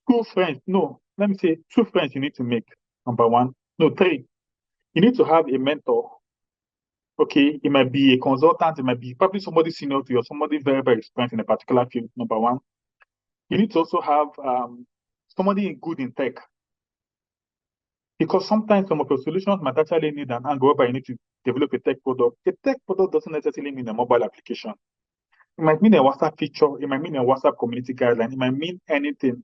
two friends you need to make. Number one. No, three. You need to have a mentor. Okay, it might be a consultant, it might be probably somebody senior to you or somebody very, very experienced in a particular field. Number one. You need to also have somebody good in tech. Because sometimes some of your solutions might actually need an angle whereby you need to develop a tech product. A tech product doesn't necessarily mean a mobile application. It might mean a WhatsApp feature, it might mean a WhatsApp community guideline, it might mean anything.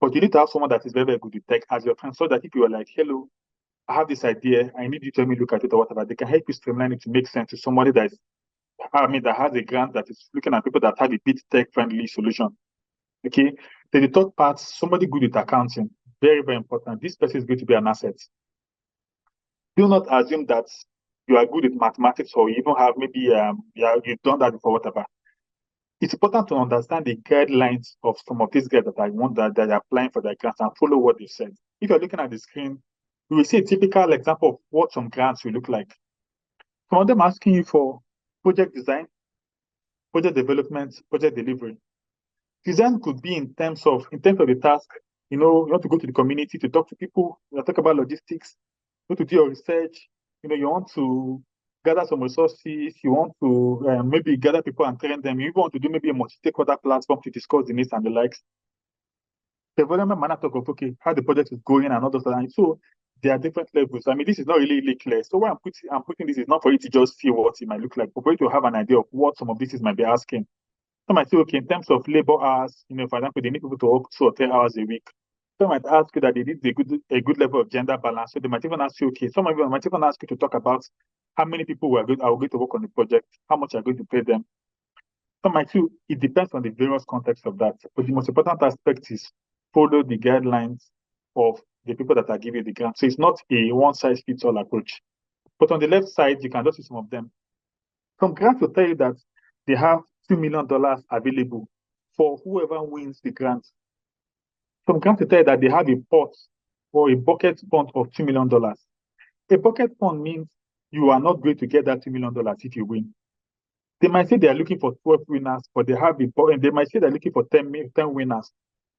But you need to have someone that is very, very good with tech as your friend, so that if you are like, hello, I have this idea, I need you to help me look at it or whatever, they can help you streamline it to make sense to somebody that has a grant that is looking at people that have a bit tech-friendly solution. Okay. Then the third part, somebody good with accounting. Very, very important. This person is going to be an asset. Do not assume that you are good at mathematics or you even have maybe you've done that before, whatever. It's important to understand the guidelines of some of these guys that that are applying for their grants and follow what they said. If you're looking at the screen, you will see a typical example of what some grants will look like. Some of them asking you for project design, project development, project delivery. Design could be in terms of the task. You want to go to the community to talk to people, talk about logistics, you want to do your research, you want to gather some resources, you want to maybe gather people and train them, you even want to do maybe a multi-stakeholder platform to discuss the needs and the likes. Development might not talk of, okay, how the project is going and all those things. So there are different levels. I mean, this is not really clear. So why I'm putting this is not for you to just see what it might look like, but for you to have an idea of what some of this might be asking. Some might say, okay, in terms of labor hours, for example, they need people to work 2 or 3 hours a week. Some might ask you that they need a good level of gender balance. So they might even ask you, okay, some of them might even ask you to talk about how many people are going to work on the project, how much are going to pay them. Some might say it depends on the various contexts of that. But the most important aspect is follow the guidelines of the people that are giving the grant. So it's not a one-size-fits-all approach. But on the left side, you can just see some of them. Some grants will tell you that they have $2 million available for whoever wins the grant. Some grants will tell you that they have a pot or a bucket fund of $2 million. A bucket fund means you are not going to get that $2 million if you win. They might say they are looking for 12 winners, but they might say they're looking for 10 winners,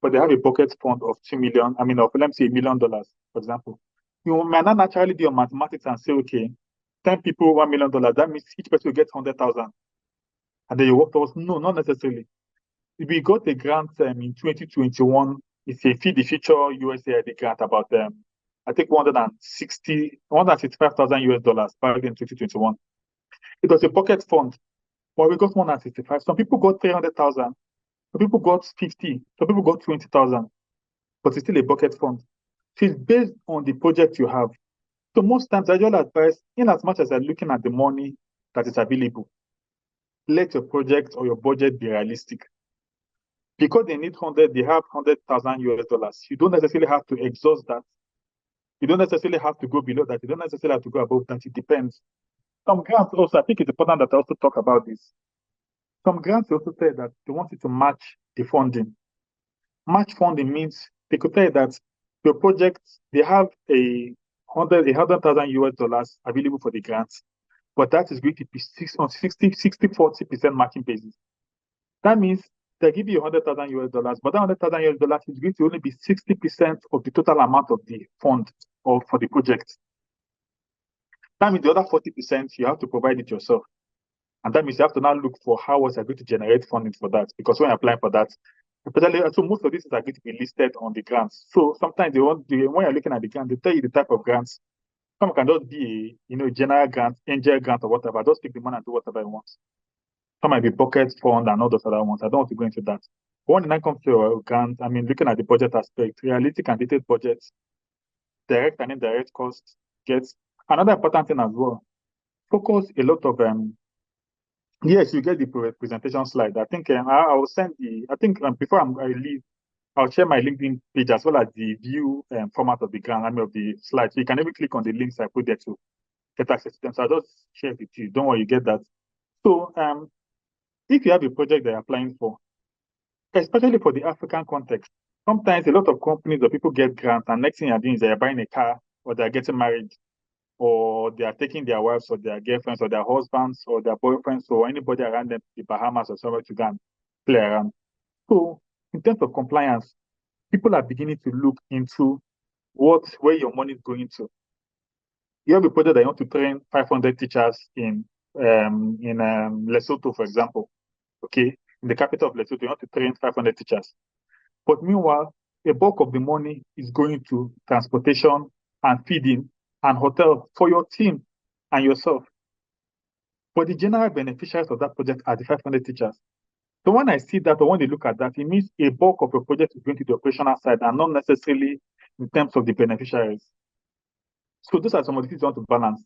but they have a bucket fund of $2 million. Let me say $1 million, for example. You might not naturally do your mathematics and say, okay, 10 people, $1 million. That means each person will get 100,000. And then you work towards, no, not necessarily. We got a grant in 2021. It's a Feed the Future USAID grant about, I think, $165,000 back in 2021. It was a pocket fund, but we got 165. Some people got 300,000. Some people got 50. Some people got 20,000. But it's still a bucket fund. So it's based on the project you have. So most times I just advise, in as much as you're looking at the money that is available, let your project or your budget be realistic. Because they have $100,000. You don't necessarily have to exhaust that. You don't necessarily have to go below that. You don't necessarily have to go above that. It depends. Some grants also, I think it's important that I also talk about this. Some grants also say that they want you to match the funding. Match funding means they could say that your project, they have $100,000 available for the grants, but that is going to be 60-40% matching basis. That means they give you $100,000, but that $100,000 is going to only be 60% of the total amount of the fund or for the project. That means the other 40% you have to provide it yourself. And that means you have to now look for how was I going to generate funding for that. Because when you're applying for that, so most of these are going to be listed on the grants. So sometimes when you're looking at the grant, they tell you the type of grants. Some can just be a general grant, angel grant or whatever. Just pick the money and do whatever you want. Some might be bucket fund and all those other ones. I don't want to go into that. But when it comes to your grant, looking at the budget aspect, realistic and detailed budgets, direct and indirect costs, gets another important thing as well. Focus a lot of yes, you get the presentation slide. I think I will send before I leave, I'll share my LinkedIn page as well as the view format of the grant, of the slide. So you can even click on the links I put there to get access to them. So I'll just share it with you. Don't worry, you get that. So if you have a project that you're applying for, especially for the African context, sometimes a lot of companies or people get grants, and next thing you're doing is they're buying a car or they're getting married or they are taking their wives or their girlfriends or their husbands or their boyfriends or anybody around them to the Bahamas or somewhere to go and play around. So in terms of compliance, people are beginning to look into where your money is going to. You have a project that you want to train 500 teachers in Lesotho, for example. Okay, in the capital of Lesotho, you want to train 500 teachers. But meanwhile, a bulk of the money is going to transportation and feeding and hotel for your team and yourself. But the general beneficiaries of that project are the 500 teachers. So when I see that or when they look at that, it means a bulk of your project is going to the operational side and not necessarily in terms of the beneficiaries. So those are some of the things you want to balance.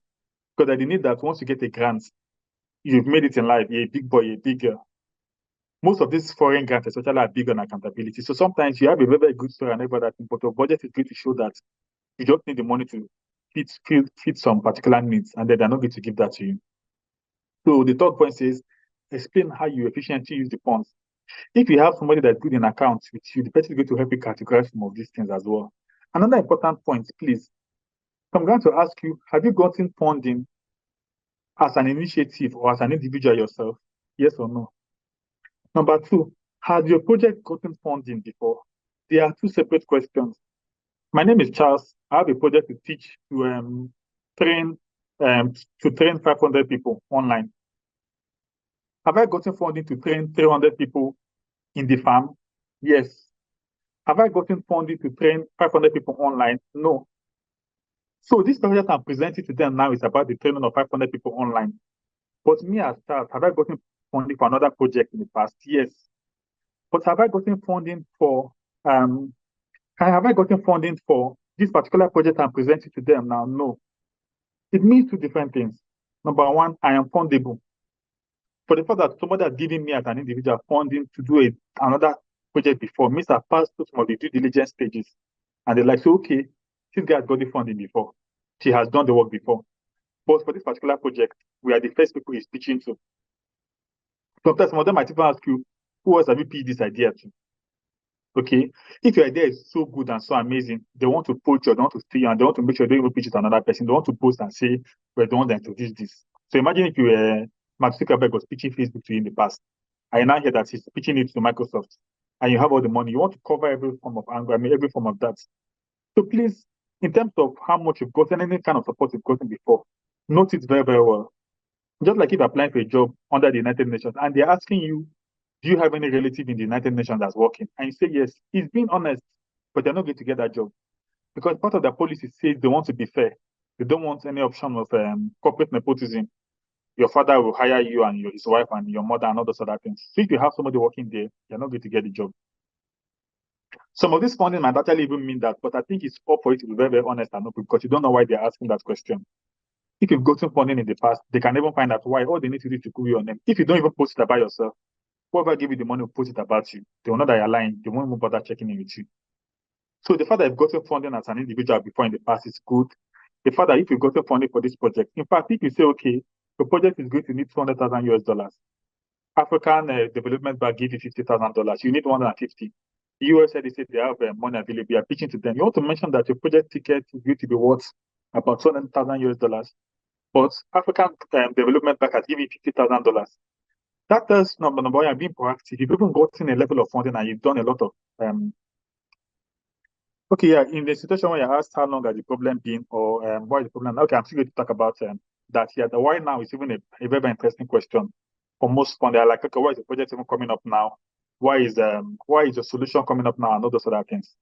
Because I need that once you get a grant, you've made it in life, you're a big boy, you're a big girl. Most of these foreign grants, especially, are big on accountability. So sometimes you have a very, very good story and everything, but your budget is going to show that you just need the money to feed some particular needs, and then they're not going to give that to you. So the third point says, explain how you efficiently use the funds. If you have somebody that's good in accounts with you, the person is going to help you categorize some of these things as well. Another important point, please. I'm going to ask you, have you gotten funding as an initiative or as an individual yourself? Yes or no? Number two, has your project gotten funding before? They are two separate questions. My name is Charles. I have a project to teach train 500 people online. Have I gotten funding to train 300 people in the farm? Yes. Have I gotten funding to train 500 people online? No. So this project I'm presenting to them now is about the training of 500 people online. But me as Charles, have I gotten funding for another project in the past? Yes. But have I gotten funding for this particular project I'm presenting to them now? No. It means two different things. Number one, I am fundable. For the fact that somebody has given me as an individual funding to do another project before means I've passed through some of the due diligence stages. And they're like, so, okay, this guy has got the funding before. She has done the work before. But for this particular project, we are the first people he's pitching to. Sometimes some of them might even ask you, who else have you pitched this idea to? Okay, if your idea is so good and so amazing, they want to poach you, they want to steal you, and they want to make sure they don't even pitch it to another person. They want to post and say, we're the ones that introduced this. So imagine if Mark Zuckerberg was pitching Facebook to you in the past, and you now hear that he's pitching it to Microsoft, and you have all the money. You want to cover every form of anger, every form of that. So please, in terms of how much you've gotten, any kind of support you've gotten before, note it very, very well. Just like if you're applying for a job under the United Nations, and they're asking you, do you have any relative in the United Nations that's working? And you say yes. He's being honest, but they're not going to get that job. Because part of their policy says they want to be fair. They don't want any option of corporate nepotism. Your father will hire you and his wife and your mother and all those other things. So if you have somebody working there, you're not going to get the job. Some of this funding might actually even mean that, but I think it's up for you to be very, very honest and open because you don't know why they're asking that question. If you've gotten funding in the past, they can even find out why. All they need to do is to Google your name. If you don't even post it about yourself, whoever gave you the money will post it about you. They will know that you're lying. They won't even bother checking in with you. So the fact that you've gotten funding as an individual before in the past is good. The fact that if you've gotten funding for this project, in fact, if you say, okay, the project is going to need $200,000 US, African Development Bank give you $50,000, you need 150. The US said they have money available, you are pitching to them. You want to mention that your project ticket is going to be worth about $200,000 US, but African Development Bank has given you $50,000. That tells number one, you're being proactive. You've even gotten a level of funding and you've done a lot of okay, yeah. In the situation where you're asked how long has the problem been or why is the problem? Okay, I'm still going to talk about that. Yeah, the why now is even a very, very interesting question for most fund. They're like, okay, why is the project even coming up now? Why is the solution coming up now and all those other things?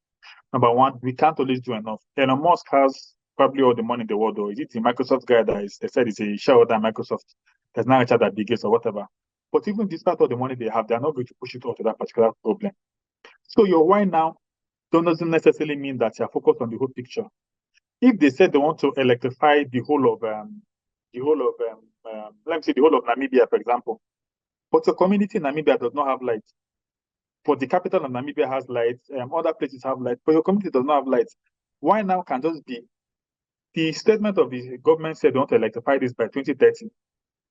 Number one, we can't always do enough. Elon Musk has probably all the money in the world, or is it the Microsoft guy they said is a shareholder at Microsoft that's now Richard that biggest or whatever? But even despite all the money they have, they're not going to push it off to that particular problem. So your why now doesn't necessarily mean that you're focused on the whole picture. If they said they want to electrify the whole of let me say the whole of Namibia, for example, but your community in Namibia does not have light. But the capital of Namibia has lights, other places have lights, but your community does not have lights. Why now can just be the statement of the government said they want to electrify this by 2030.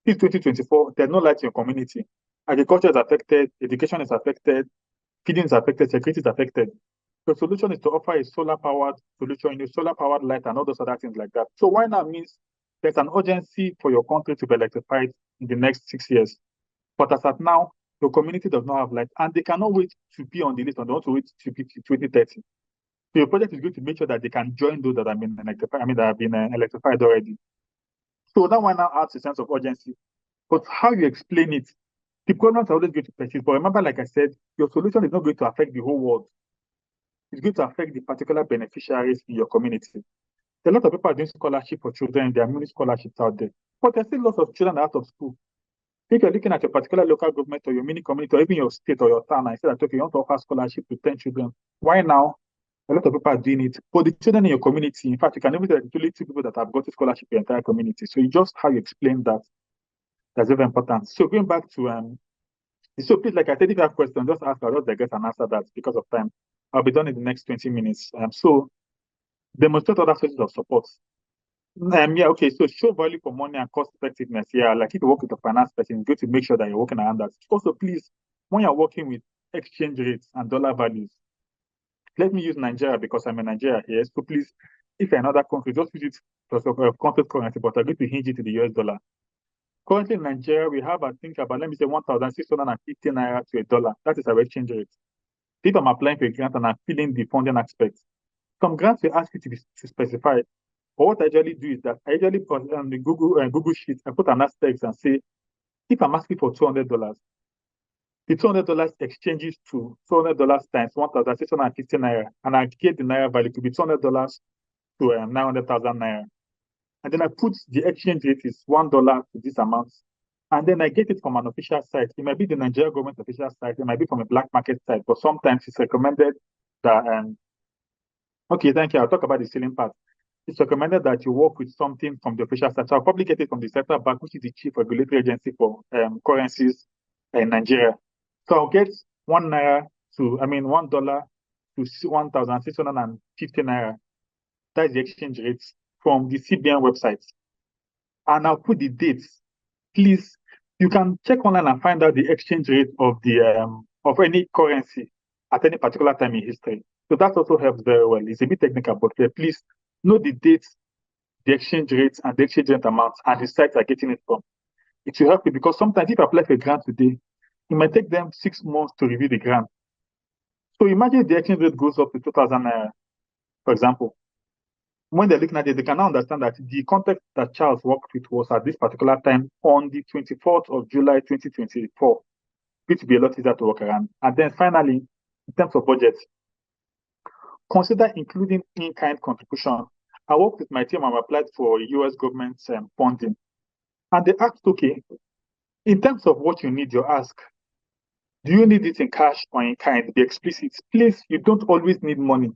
It's 2024, there's no light in your community. Agriculture is affected, education is affected, feeding is affected, security is affected. The solution is to offer a solar-powered solution, solar-powered light and all those other things like that. So why not means there's an urgency for your country to be electrified in the next 6 years. But as at now, your community does not have light, and they cannot wait to be on the list, and they want to wait to be 2030. So your project is going to make sure that they can join those that have been electrified, that have been electrified already. So that one now adds a sense of urgency. But how you explain it, the problems are always going to persist. But remember, like I said, your solution is not going to affect the whole world. It's going to affect the particular beneficiaries in your community. A lot of people are doing scholarship for children. There are many scholarships out there. But there's still lots of children out of school. If you're looking at your particular local government or your mini community or even your state or your town, and say that, okay, you want to offer scholarship to 10 children, why now? A lot of people are doing it. But the children in your community, in fact, you can even tell only 2 people that have got a scholarship in your entire community. So it's just how you explain that that's very important. So going back to so please, like I said, if you have questions, just ask. I'll just digress and answer that because of time. I'll be done in the next 20 minutes. So demonstrate other sources of support. Yeah, okay. So show value for money and cost effectiveness. Yeah, like if you work with a finance person, it's good to make sure that you're working around that. Also, please, when you're working with exchange rates and dollar values, let me use Nigeria because I'm in Nigeria here. So please, if you're in another country, just use it for country currency, but I'm going to hinge it to the US dollar. Currently in Nigeria, we have, I think, about, let me say, 1,650 naira to a dollar. That is our exchange rate. If I'm applying for a grant and I'm filling the funding aspect, some grants will ask you to specify. But what I usually do is that I usually put on the Google Sheet, I put an asterisk and say, if I'm asking for $200, the $200 exchanges to $200 times 1,650 naira, and I get the naira value to be $200 to 900,000 naira. And then I put the exchange rate is $1 to this amount. And then I get it from an official site. It might be the Nigeria government official site. It might be from a black market site, but sometimes it's recommended that, okay, thank you. I'll talk about the ceiling part. It's recommended that you work with something from the official site. So I'll probably get it from the central bank, which is the chief regulatory agency for currencies in Nigeria. So I'll get $1 to 1,650 naira. That's the exchange rate from the CBN website. And I'll put the dates. Please, you can check online and find out the exchange rate of the of any currency at any particular time in history. So that also helps very well. It's a bit technical, but please know the dates, the exchange rates, and the exchange rate amounts, and the sites are getting it from. It will help you because sometimes if you apply for a grant today, it might take them 6 months to review the grant. So imagine if the exchange rate goes up to 2,000 naira, for example. When they're looking at it, they can now understand that the context that Charles worked with was at this particular time on the 24th of July 2024, which will be a lot easier to work around. And then finally, in terms of budget, consider including in-kind contribution. I worked with my team and applied for US government funding. And they asked, okay, in terms of what you need, you ask, do you need it in cash or in kind? Be explicit. Please, you don't always need money.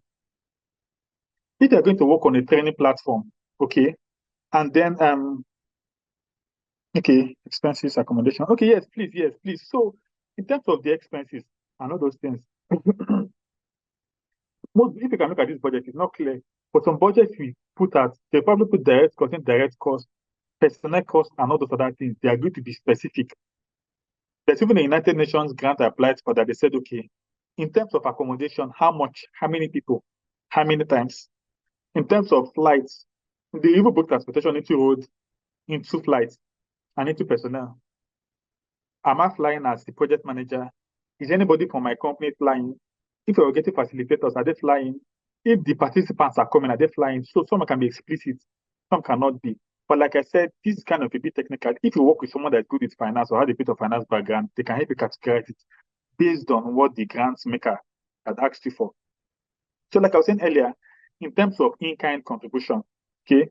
If you're going to work on a training platform, okay, and then, okay, expenses, accommodation. Okay, yes, please. So in terms of the expenses and all those things, if you can look at this budget, it's not clear. But some budgets we put out, they probably put direct cost, indirect cost, personnel cost, and all those other things. They are going to be specific. There's even a United Nations grant I applied for that. They said, okay, in terms of accommodation, how much, how many people, how many times? In terms of flights, they even book transportation into road, into flights, and into personnel. Am I flying as the project manager? Is anybody from my company flying? If you're getting facilitators, are they flying? If the participants are coming, are they flying? So some can be explicit, some cannot be. But like I said, this is kind of a bit technical. If you work with someone that's good with finance or has a bit of finance background, they can help you categorize it based on what the grants maker had asked you for. So like I was saying earlier, in terms of in-kind contribution, okay,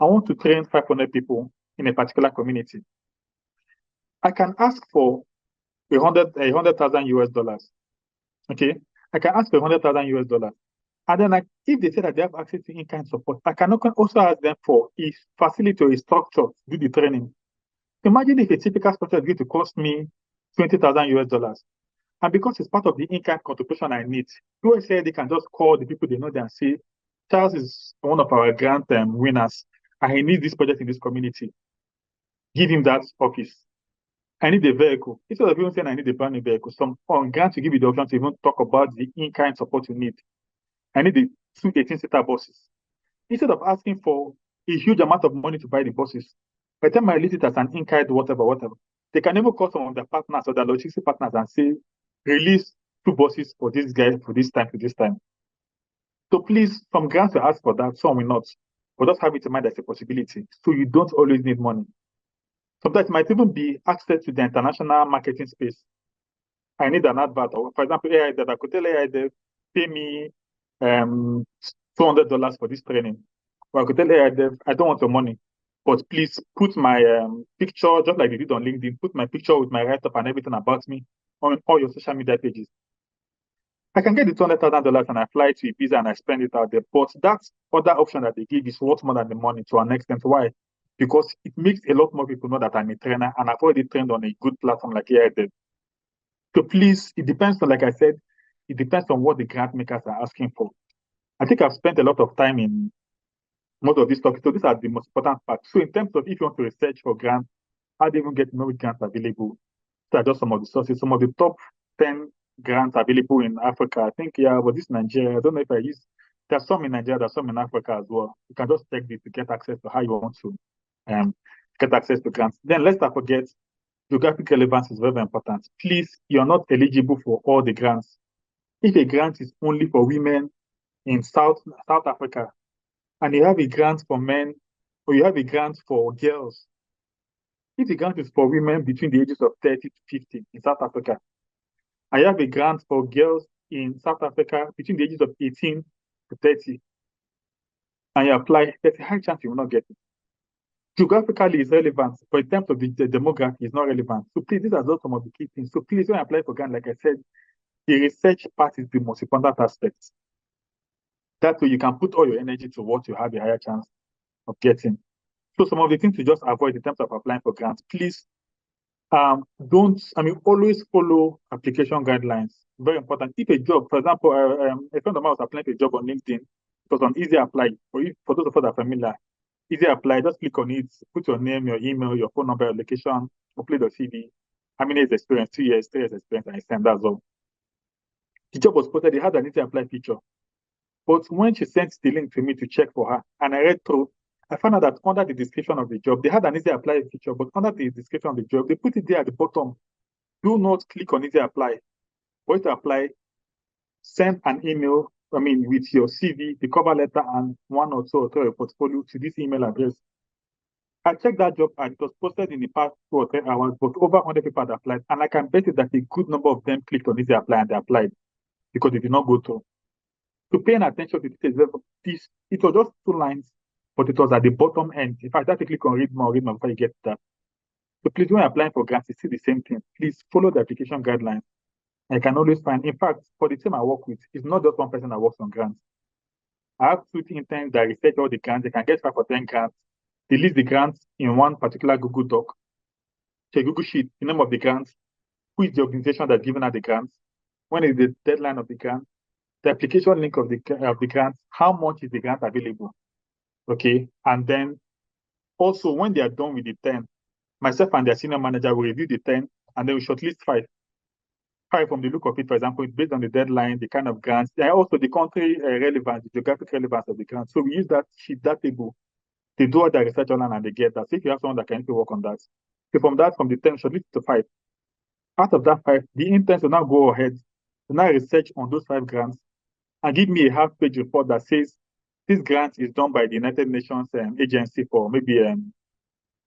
I want to train 500 people in a particular community. I can ask for $100,000 US. Okay, I can ask for $100,000 US. And then if they say that they have access to in-kind support, I can also ask them for a facility or a structure to do the training. Imagine if a typical structure is going to cost me $20,000 US. And because it's part of the in-kind contribution I need, USA, they can just call the people they know and say, Charles is one of our grant winners, and he needs this project in this community. Give him that office. I need a vehicle. Instead of even saying I need a brand new vehicle, some on grants to give you the option to even talk about the in-kind support you need. I need the two 18-seater buses. Instead of asking for a huge amount of money to buy the buses, by the time I list it as an in-kind, whatever, they can even call some of their partners or their logistic partners and say, release two buses for this guy for this time to this time. So please, some grants will ask for that, some will not. But just have it in mind as a possibility. So you don't always need money. Sometimes it might even be access to the international marketing space. I need an advert, or for example, AI that I could tell AI that pay me $200 for this training. Or I could tell AI that I don't want your money, but please put my picture, just like they did on LinkedIn, put my picture with my write-up and everything about me on all your social media pages. I can get the $200,000 and I fly to Ibiza and I spend it out there. But that other option that they give is worth more than the money to an extent. Why? Because it makes a lot more people know that I'm a trainer and I've already trained on a good platform like AI did. So please, it depends on, like I said, it depends on what the grant makers are asking for. I think I've spent a lot of time in most of these topics. So these are the most important parts. So in terms of if you want to research for grants, how do you even get to know which grants are available? These are just some of the sources, some of the top 10 grants available in Africa. I think, but this Nigeria, I don't know if I use, there's some in Nigeria, there's some in Africa as well. You can just check this to get access to how you want to get access to grants. Then let's not forget, geographic relevance is very, very important. Please, you're not eligible for all the grants. If a grant is only for women in South Africa, and you have a grant for men, or you have a grant for girls, if the grant is for women between the ages of 30 to 50 in South Africa, I have a grant for girls in South Africa between the ages of 18 to 30, and you apply, there's a high chance you will not get it. Geographically, it's relevant, but in terms of the demography, it's not relevant. So please, these are just some of the key things. So please, when I apply for grant, like I said, the research part is the most important aspect. That way, you can put all your energy to what you have a higher chance of getting. So some of the things to just avoid in terms of applying for grants, please always follow application guidelines. Very important. If a job, for example, a friend of mine was applying for a job on LinkedIn. It was on Easy Apply. For those of us that are familiar, Easy Apply, just click on it, put your name, your email, your phone number, your location, upload your CV. How many years experience? 2 years, 3 years experience, and I send that's all. The job was posted, they had an Easy Apply feature. But when she sent the link to me to check for her, and I read through, I found out that under the description of the job, they had an Easy Apply feature, but under the description of the job, they put it there at the bottom. Do not click on Easy Apply. For you to apply, send an email, with your CV, the cover letter, and 1 or 2 or 3 of your portfolio to this email address. I checked that job and it was posted in the past 2 or 3 hours, but over 100 people had applied. And I can bet you that a good number of them clicked on Easy Apply and they applied because they did not go through. To paying attention to this, it was just 2 lines, but it was at the bottom end. In fact, I had to click on read more before you get that. So please, when you're applying for grants, you see the same thing. Please follow the application guidelines. I can always find, in fact, for the team I work with, it's not just one person that works on grants. I have 2 interns that research all the grants. They can get 5 or 10 grants. They list the grants in one particular Google Doc, a Google Sheet, the name of the grants, who is the organization that's given out the grants, when is the deadline of the grant, the application link of the grant, how much is the grant available, okay? And then also when they are done with the 10, myself and their senior manager will review the 10 and then we shortlist 5. 5 from the look of it, for example, it's based on the deadline, the kind of grants, and also the country relevance, the geographic relevance of the grant. So we use that sheet, that table. They do all their research online and they get that. So if you have someone that can work on that, so from the 10, shortlist to 5. Out of that 5, the interns will now go ahead to now research on those 5 grants and give me a half-page report that says this grant is done by the United Nations agency for maybe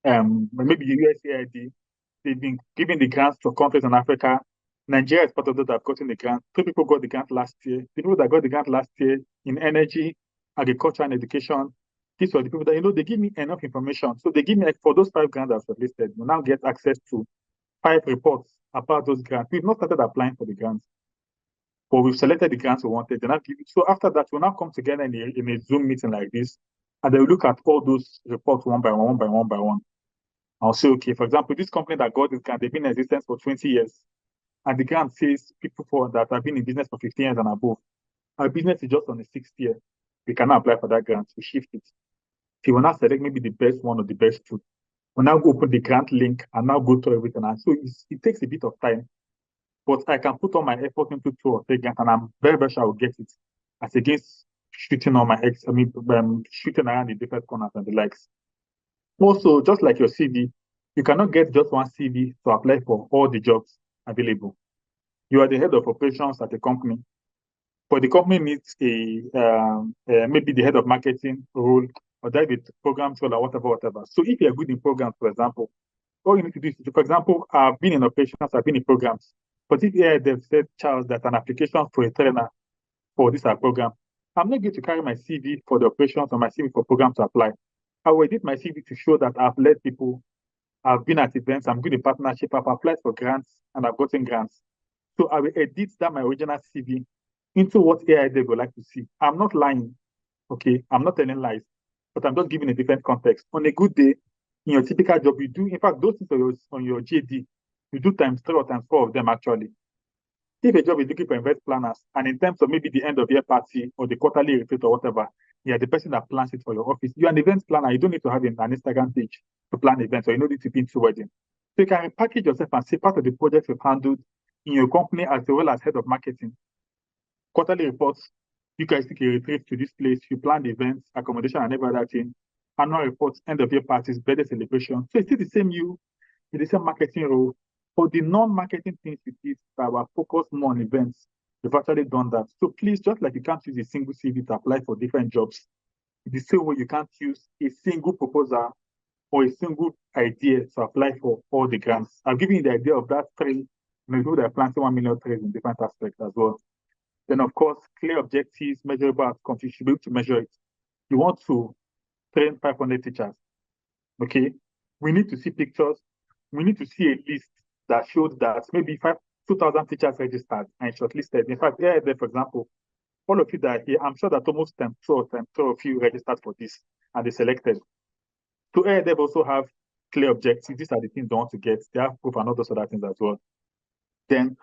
USAID. They've been giving the grants to countries in Africa. Nigeria is part of those that have gotten the grant. 2 people got the grant last year. The people that got the grant last year in energy, agriculture, and education, these were the people that, they give me enough information. So they give me, for those 5 grants that I've listed, we now get access to 5 reports about those grants. We've not started applying for the grants, but we've selected the grants we wanted. So after that, we'll now come together in a Zoom meeting like this, and then we look at all those reports one by one. I'll say, okay, for example, this company that got this grant, they've been in existence for 20 years. And the grant says people that have been in business for 15 years and above. Our business is just on the 6th year. We cannot apply for that grant. We shift it. So we will now select maybe the best one or the best 2. will now go open the grant link and now go through everything. And so it takes a bit of time, but I can put all my effort into 2 or 3 grants, and I'm very, very sure I will get it, as against shooting on my shooting around the different corners and the likes. Also, just like your CV, you cannot get just one CV to apply for all the jobs available. You are the head of operations at a company, but the company needs maybe the head of marketing role, or David programs role, or whatever. So if you are good in programs, for example, all you need to do is, for example, I've been in operations, I've been in programs, but if they've said, Charles, that an application for a trainer for this program, I'm not going to carry my CV for the operations or my CV for program to apply. I will edit my CV to show that I've led people, I've been at events, I'm good in partnership, I've applied for grants, and I've gotten grants. So I will edit that my original CV into what AI they would like to see. I'm not lying, okay? I'm not telling lies, but I'm just giving a different context. On a good day, in your typical job, you do, in fact, those things on your JD, you do times 3 or times 4 of them actually. If a job is looking for event planners, and in terms of maybe the end of year party or the quarterly retreat or whatever, you're the person that plans it for your office. You're an event planner. You don't need to have an Instagram page to plan events, or you don't need to be into wedding. So you can package yourself and say part of the projects you've handled in your company as well as head of marketing. Quarterly reports, you guys take a retreat to this place, you plan the events, accommodation, and every other thing. Annual reports, end of year parties, birthday celebration. So it's still the same you, in the same marketing role. For the non-marketing things you did that were focused more on events, you've actually done that. So please, just like you can't use a single CV to apply for different jobs, the same way you can't use a single proposal or a single idea to apply for all the grants. I've given you the idea of that tree, people that are planting 1 million trees in different aspects as well. Then, of course, clear objectives, measurable outcomes. You should be able to measure it. You want to train 500 teachers, okay? We need to see pictures. We need to see a list that showed that maybe 2,000 teachers registered and shortlisted. In fact, here, for example, all of you that are here, I'm sure that almost 10 of you registered for this and they selected. So they also have clear objectives. These are the things they want to get. They have proof and all those other things as well. Then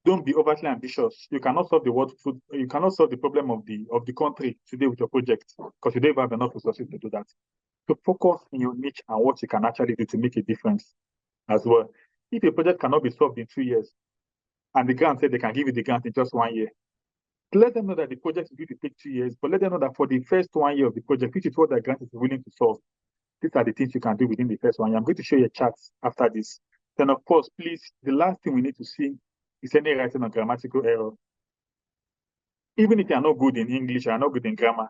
don't be overly ambitious. You cannot solve the world food. You cannot solve the problem of the country today with your project because you don't have enough resources to do that. So focus in your niche and what you can actually do to make a difference as well. If a project cannot be solved in 2 years, and the grant said they can give you the grant in just 1 year, let them know that the project is going to take 2 years, but let them know that for the first 1 year of the project, which is what the grant is willing to solve, these are the things you can do within the first 1 year. I'm going to show you a chart after this. Then, of course, please, the last thing we need to see is any writing or grammatical error. Even if you are not good in English, you are not good in grammar,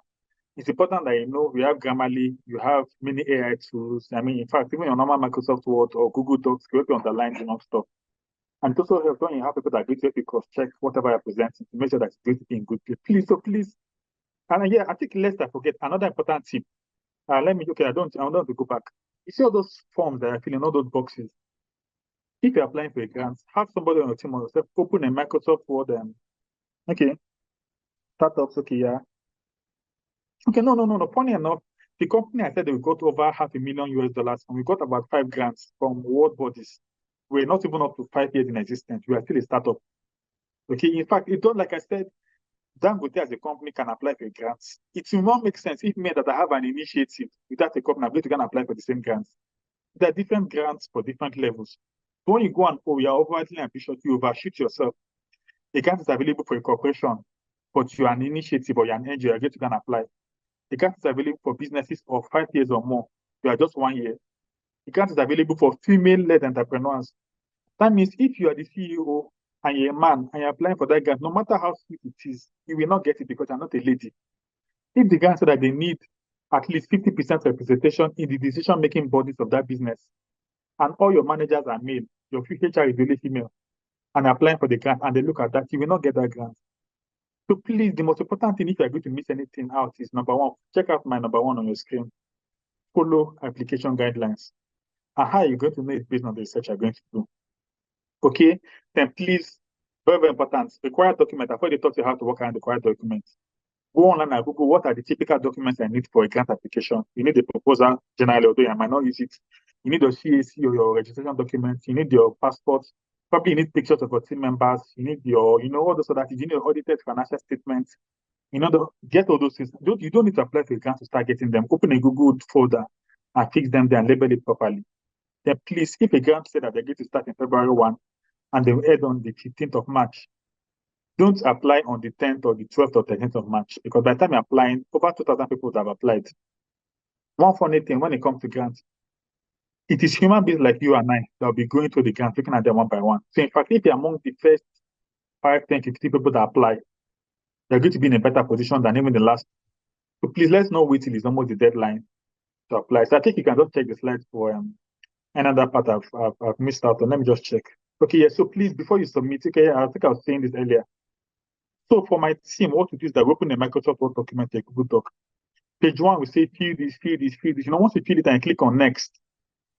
it's important that you know we have Grammarly, you have many AI tools. I mean, in fact, even your normal Microsoft Word or Google Docs, you have to underline the non-stop. And it also helps when you have people that are going to help you cross-check whatever you're presenting to make sure that it's going to be in good place. Please. And yeah, I think lest I forget, another important tip. I don't want to go back. You see all those forms that are filling, all those boxes. If you're applying for a grant, have somebody on your team or yourself open a Microsoft Word okay. Startups, okay, yeah. Okay, no. Funny enough, the company I said they got over $500,000 and we got about 5 grants from world bodies. We're not even up to 5 years in existence. We are still a startup. Okay, in fact, it don't, like I said, Dangote as a company can apply for grants. It will not make sense if me that I have an initiative without a company, I'm going to go and apply for the same grants. There are different grants for different levels. So when you go and you're overly ambitious, you overshoot yourself. A grant is available for a corporation, but you're an initiative or you're an NGO, you're going to go and apply. The grant is available for businesses of 5 years or more. You are just 1 year. The grant is available for female-led entrepreneurs. That means if you are the CEO and you're a man and you're applying for that grant, no matter how sweet it is, you will not get it because you're not a lady. If the grant said that they need at least 50% representation in the decision-making bodies of that business, and all your managers are male, your HR is really female, and applying for the grant, and they look at that, you will not get that grant. So please, the most important thing, if you're going to miss anything out, is number 1, check out my number 1 on your screen. Follow application guidelines. And how you're going to know it based on the research you're going to do. Okay? Then please, very, very important, required document. I've already taught you how to work around the required documents. Go online and Google what are the typical documents I need for a grant application. You need a proposal, generally, although you might not use it. You need your CAC or your registration documents. You need your passport. Probably you need pictures of your team members. You need your, all those other things. You need your audited financial statements. Get all those things. You don't need to apply for a grant to start getting them. Open a Google folder and fix them there and label it properly. then please, if a grant said that they're going to start in February 1 and they will end on the 15th of March, don't apply on the 10th or the 12th or 13th of March, because by the time you're applying, over 2,000 people have applied. One funny thing when it comes to grants, it is human beings like you and I that will be going through the grants, looking at them one by one. So in fact, if you're among the first 5, 10, 50 people that apply, they're going to be in a better position than even the last. So please, let's not wait till it's almost the deadline to apply. So I think you can just check the slides for another part I've missed out on. Let me just check. Okay, yeah, so please, before you submit, okay, I think I was saying this earlier. So for my team, what to do is that we open a Microsoft Word document, a Google Doc. Page 1, we say fill this, fill this, fill this. Once you fill it and click on next,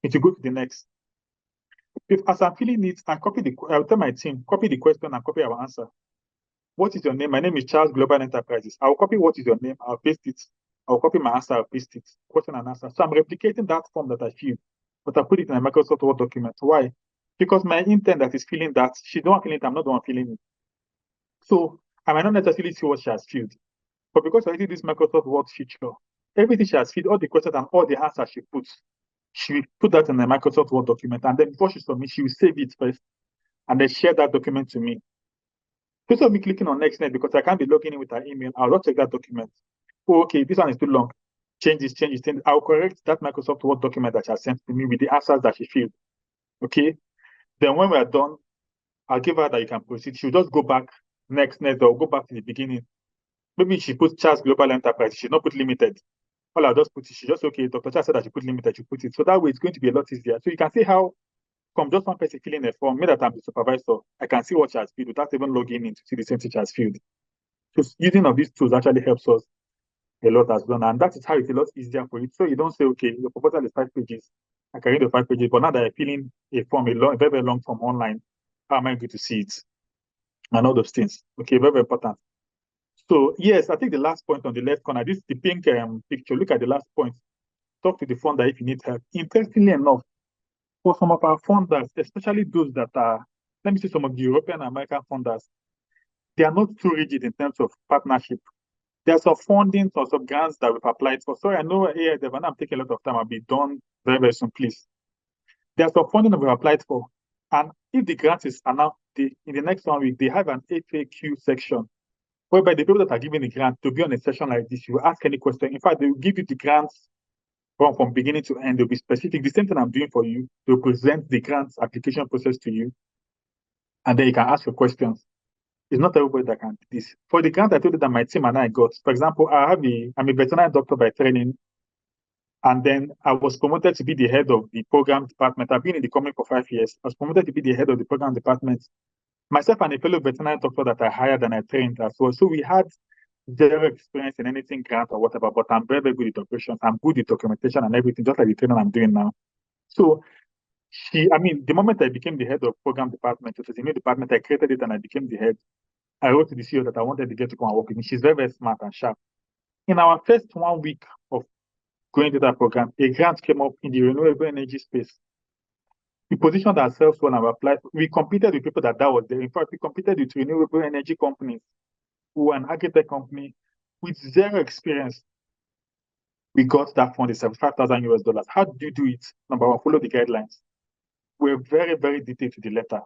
it will go to the next. If as I'm filling it, I'll tell my team, copy the question and copy our answer. What is your name? My name is Charles Global Enterprises. I'll copy what is your name, I'll paste it. I'll copy my answer, I'll paste it. Question and answer. So I'm replicating that form that I filled, but I put it in a Microsoft Word document. Why? Because my intern that is filling that, she's the one filling it, I'm not the one filling it. So I might not necessarily see what she has filled. But because I did this Microsoft Word feature, everything she has filled, all the questions and all the answers she puts, she will put that in a Microsoft Word document. And then before she submits, she will save it first and then share that document to me. Instead of me clicking on next, because I can't be logging in with her email, I'll just check that document. Oh, okay, this one is too long. Change this, change this. I'll correct that Microsoft Word document that she has sent to me with the answers that she filled. Okay. Then when we're done, I'll give her that you can proceed. She'll just go back next, or go back to the beginning. Maybe she puts Charles Global Enterprise. She not put limited. All I'll just put it. She just, okay, Dr. Charles said that she put limited. She put it. So that way it's going to be a lot easier. So you can see how from just one person filling a form, me that I'm the supervisor, I can see what she has filled without even logging in to see the same thing she has filled. So using of these tools actually helps us a lot as well. And that is how it's a lot easier for you. So you don't say, okay, your proposal is 5 pages. I can read the 5 pages, but now that I'm filling a form, a very, very long form online, how am I going to see it? And all those things. Okay, very, very important. So yes, I think the last point on the left corner, this is the pink picture. Look at the last point. Talk to the funder if you need help. Interestingly enough, for some of our funders, especially those that are, let me see some of the European American funders, they are not too rigid in terms of partnership. There's some funding or some grants that we've applied for. Sorry, I know here, Devon, I'm taking a lot of time. I'll be done very, very soon, please. There's some funding that we've applied for. And if the grant is announced in the next 1 week, they have an FAQ section whereby the people that are giving the grant to be on a session like this, you will ask any question. In fact, they will give you the grants from beginning to end. They'll be specific. The same thing I'm doing for you. They'll present the grants application process to you. And then you can ask your questions. It's not everybody that can do this. For the grant I told you that my team and I got, for example, I'm a veterinary doctor by training. And then I was promoted to be the head of the program department. I've been in the company for 5 years. I was promoted to be the head of the program department. Myself and a fellow veterinary doctor that I hired and I trained as well. So we had zero experience in anything grant or whatever, but I'm very, very good at operations. I'm good at documentation and everything, just like the training I'm doing now. So the moment I became the head of program department, it was a new department, I created it and I became the head. I wrote to the CEO that I wanted to get to come and work with me. She's very, very smart and sharp. In our first 1 week of going to that program, a grant came up in the renewable energy space. We positioned ourselves when I applied. We competed with people that was there. In fact, we competed with renewable energy companies who were an architect company with zero experience. We got that fund, $75,000. How did you do it? Number one, follow the guidelines. We're very, very detailed to the letter.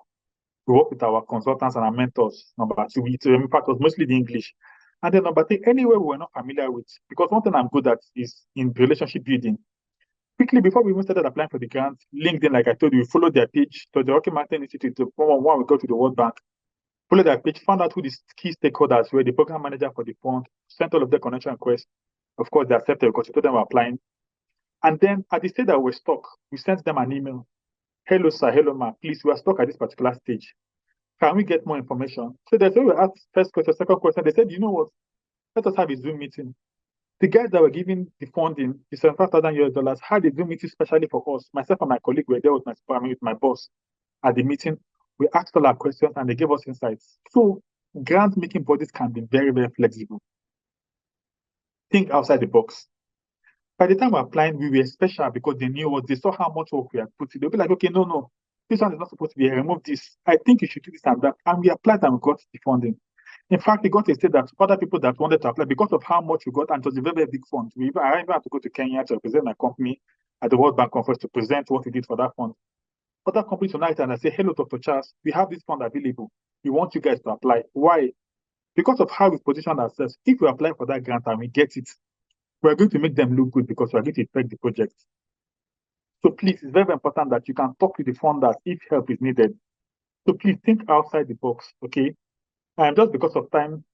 We work with our consultants and our mentors. Number two, in fact, it was mostly the English. And then number three, anywhere we were not familiar with, because one thing I'm good at is in relationship building. Quickly, before we even started applying for the grant, LinkedIn, like I told you, we followed their page to the Rocky Mountain Institute. One, we go to the World Bank, follow their page, found out who the key stakeholders were, the program manager for the fund, sent all of their connection requests. Of course, they accepted because we told them we were applying. And then at the stage that we're stuck, we sent them an email. Hello, sir. Hello, ma. Please, we are stuck at this particular stage. Can we get more information? So they said we asked first question, second question. They said, you know what? Let us have a Zoom meeting. The guys that were giving the funding, the $75,000, had a Zoom meeting specially for us. Myself and my colleague were there with my boss at the meeting. We asked all our questions and they gave us insights. So grant making bodies can be very, very flexible. Think outside the box. By the time we're applying, we were special because they knew what they saw how much work we had put in. They'll be like, okay, no, this one is not supposed to be here. Remove this. I think you should do this and that. And we applied and we got the funding. In fact, we got a state that other people that wanted to apply because of how much we got, and it was a very, very big fund. I even had to go to Kenya to represent my company. at the World Bank conference to present what we did for that fund. Other companies tonight and I say, hello, Dr. Charles, we have this fund available. We want you guys to apply. Why? Because of how we position ourselves. If we apply for that grant and we get it, we're going to make them look good because we're going to affect the project. So please, it's very, very important that you can talk to the funders if help is needed. So please think outside the box, okay? And just because of time,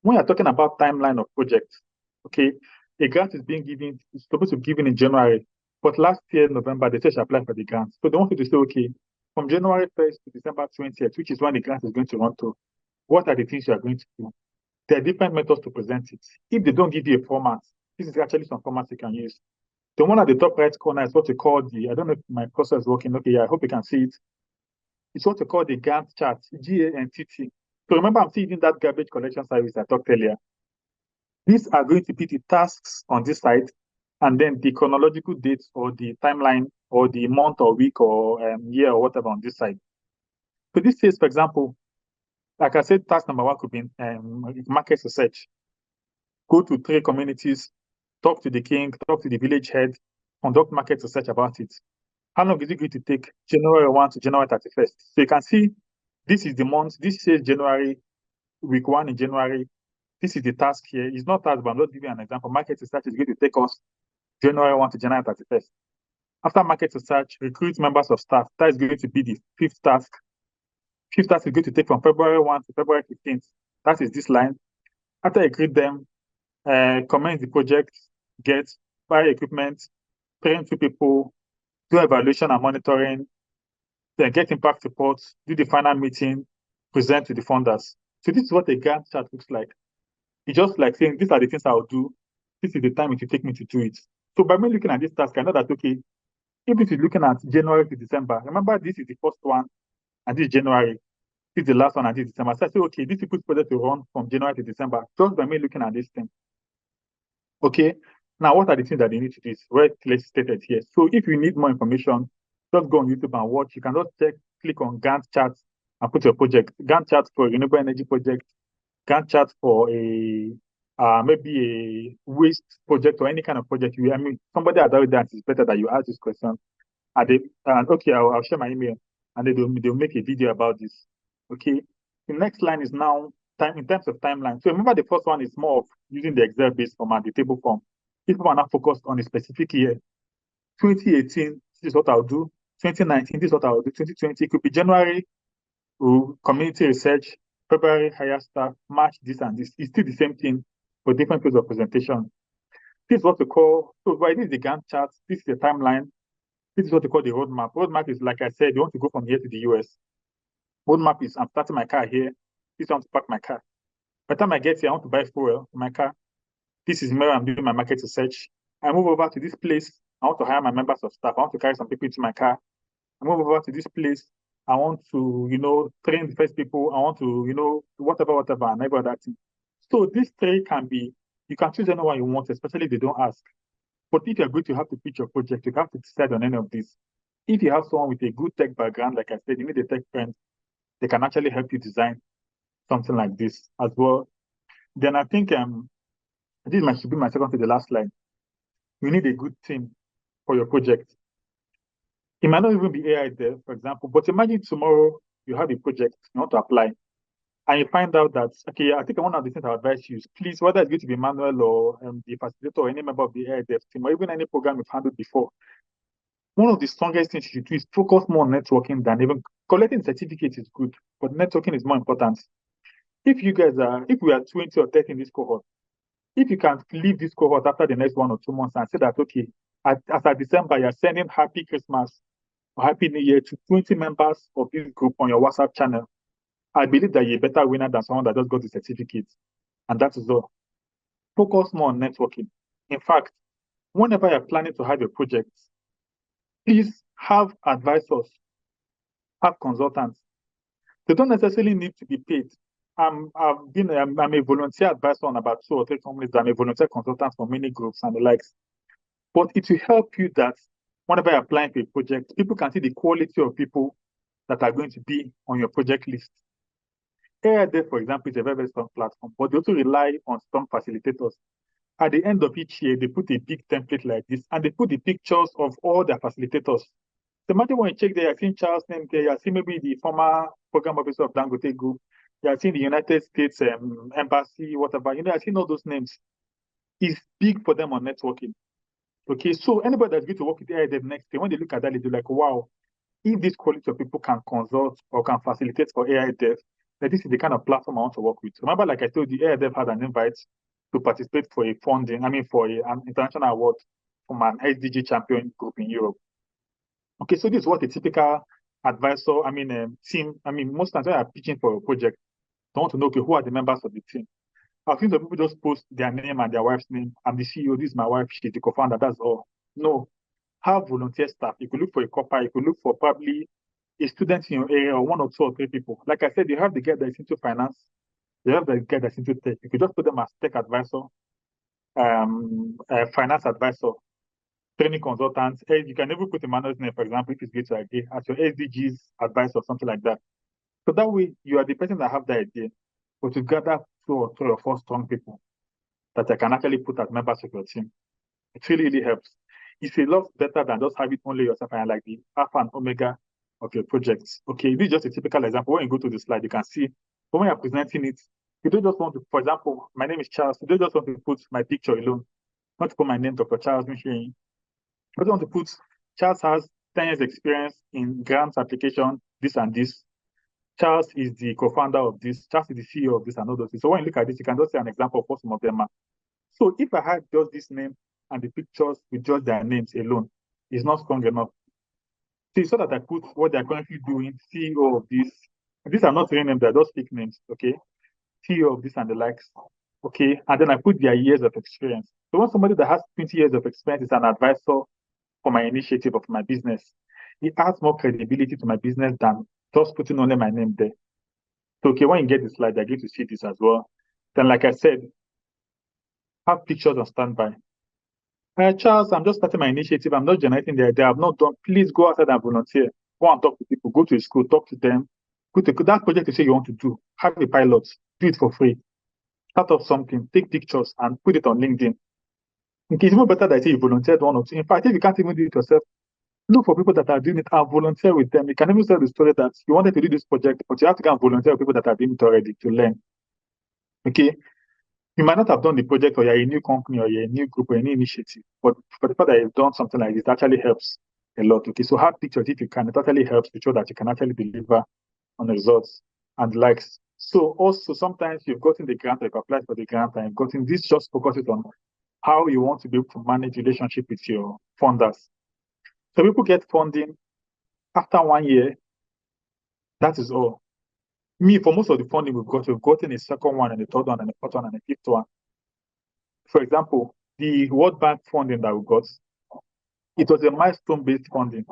when you're talking about timeline of projects, okay, a grant is being given, it's supposed to be given in January, but last year, November, they said she applied for the grant. So they want you to say, okay, from January 1st to December 20th, which is when the grant is going to run to, what are the things you are going to do? There are different methods to present it. If they don't give you a format, this is actually some formats you can use. The one at the top right corner is what you call the, I don't know if my cursor is working. Okay, yeah, I hope you can see it. It's what you call the Gantt chart, GANTT. So remember, I'm still using that garbage collection service I talked earlier. These are going to be the tasks on this side, and then the chronological dates or the timeline or the month or week or year or whatever on this side. So this says, for example, like I said, task number one could be market research. Go to 3 communities, talk to the king, talk to the village head, conduct market research about it. How long is it going to take? January 1 to January 31st. So you can see this is the month. This says January, week 1 in January. This is the task here. It's not task, but I'm just giving you an example. Market research is going to take us January 1 to January 31st. After market research, recruit members of staff. That is going to be the 5th task. 5th task is going to take from February 1 to February 15th. That is this line. After I recruit them, commence the project, buy equipment, train 2 people, do evaluation and monitoring, then get impact reports, do the final meeting, present to the funders. So this is what a Gantt chart looks like. It's just like saying, these are the things I'll do. This is the time it will take me to do it. So by me looking at this task, I know that, okay, if this is looking at January to December, remember this is the first one, and this is January. This is the last one, and this is December. So I say, okay, this is good project to run from January to December, just by me looking at this thing. Okay, now what are the things that they need to do? It's very clearly stated here. So if you need more information, just go on YouTube and watch. You can just click on Gantt charts and put your project. Gantt charts for a renewable energy project, Gantt charts for a maybe a waste project or any kind of project. I mean, somebody had already answered. It's better that you ask this question. And okay, I'll share my email, and they'll make a video about this. Okay. The next line is now time in terms of timeline. So remember, the first one is more of using the Excel-based format, the table form. If people are not focused on a specific year, 2018, this is what I'll do. 2019, this is what I'll do. 2020, it could be January, community research, February, higher staff, March, this and this. It's still the same thing, but different ways of presentation. This is what we call, so why this is the Gantt chart, this is the timeline, this is what we call the roadmap. Roadmap is, like I said, you want to go from here to the US. Roadmap is, I'm starting my car here. This one to park my car. By the time I get here, I want to buy fuel for my car. This is where I'm doing my market research. I move over to this place. I want to hire my members of staff. I want to carry some people into my car. I move over to this place. I want to, train the first people. I want to, whatever, and every other thing. So these 3 can be, you can choose anyone you want, especially if they don't ask. But if you're going to have to pitch your project, you have to decide on any of these. If you have someone with a good tech background, like I said, you need a tech friend, they can actually help you design something like this as well. Then I think this should be my second to the last slide. You need a good team for your project. It might not even be AI there, for example, but imagine tomorrow you have a project, you want to apply, and you find out that, okay, I think one of the things I advise you is, please, whether it's going to be manual or the facilitator or any member of the AI dev team, or even any program you've handled before, one of the strongest things you should do is focus more on networking than even collecting certificates is good, but networking is more important. If we are 20 or 30 in this cohort, if you can leave this cohort after the next 1 or 2 months and say that, okay, as of December, you're sending Happy Christmas or Happy New Year to 20 members of this group on your WhatsApp channel, I believe that you're a better winner than someone that just got the certificate. And that is all. Focus more on networking. In fact, whenever you're planning to have a project, please have advisors, have consultants. They don't necessarily need to be paid. I'm a volunteer advisor on about 2 or 3 companies. I'm a volunteer consultant for many groups and the likes. But it will help you that whenever you're applying for a project, people can see the quality of people that are going to be on your project list. AI, for example, is a very, very strong platform, but they also rely on strong facilitators. at the end of each year, they put a big template like this, and they put the pictures of all their facilitators. So imagine when you check there, you're seeing Charles' name there, you're seeing maybe the former program officer of Dangote Group, you're seeing the United States embassy, whatever. You're seeing all those names. It's big for them on networking. Okay, so anybody that's going to work with AI the next day, when they look at that, they're like, wow, if this quality of people can consult or can facilitate for AI dev, then this is the kind of platform I want to work with. Remember, like I told you, AI dev had an invite to participate for a funding, for an international award from an SDG champion group in Europe. Okay, so this is what a typical advisor, team, most times when I'm pitching for a project, I want to know, okay, who are the members of the team? I've seen some people just post their name and their wife's name. I'm the CEO, this is my wife, she's the co-founder, that's all. No, have volunteer staff. You could look for a copper, you could look for probably a student in your area, or 1 or 2 or 3 people. Like I said, you have the guy that's into finance, you have the guy that's into tech. You could just put them as tech advisor, finance advisor, training consultants. You can even put Emmanuel's name, for example, if it's good to idea, as your SDGs advisor or something like that. So that way, you are the person that have the idea, but you gather 2 or 3 or 4 strong people that I can actually put as members of your team. It really, really helps. It's a lot better than just having only yourself and like the alpha and omega of your projects. Okay, this is just a typical example. When you go to the slide, you can see when you're presenting it, you don't just want to, for example, my name is Charles. You don't just want to put my picture alone, not to put my name, Dr. Charles Michel. I don't want to put Charles has 10 years experience in grants application, this and this. Charles is the co-founder of this. Charles is the CEO of this and all those things. So when you look at this, you can just see an example of what some of them are. So if I had just this name and the pictures with just their names alone, it's not strong enough. See, so that I put what they're currently doing, CEO of this. These are not real names, they're just fake names, okay? CEO of this and the likes, okay? And then I put their years of experience. So when somebody that has 20 years of experience is an advisor for my initiative of my business, it adds more credibility to my business than just putting only my name there. So, okay, when you get the slide, I get to see this as well. Then, like I said, have pictures on standby. Charles, I'm just starting my initiative. I'm not generating the idea. I've not done. Please go outside and volunteer. Go and talk to people. Go to a school. Talk to them. That project you say you want to do. Have a pilot. Do it for free. Start up something. Take pictures and put it on LinkedIn. It's even better that you volunteered 1 or 2. In fact, if you can't even do it yourself, look for people that are doing it and volunteer with them. You can even tell the story that you wanted to do this project, but you have to go and volunteer with people that are doing it already to learn. Okay? You might not have done the project, or you're a new company, or you're a new group, or a new initiative, but for the fact that you've done something like this, it actually helps a lot. Okay, so have pictures if you can. It actually helps to show that you can actually deliver on the results and likes. So also sometimes you've gotten the grant, or you've applied for the grant, and you've gotten this. Just focuses on how you want to be able to manage relationship with your funders. So people get funding after 1 year. That is all. Me, for most of the funding we've gotten a second one, and a third one, and a fourth one, and a fifth one. For example, the World Bank funding that we got, it was a milestone-based funding.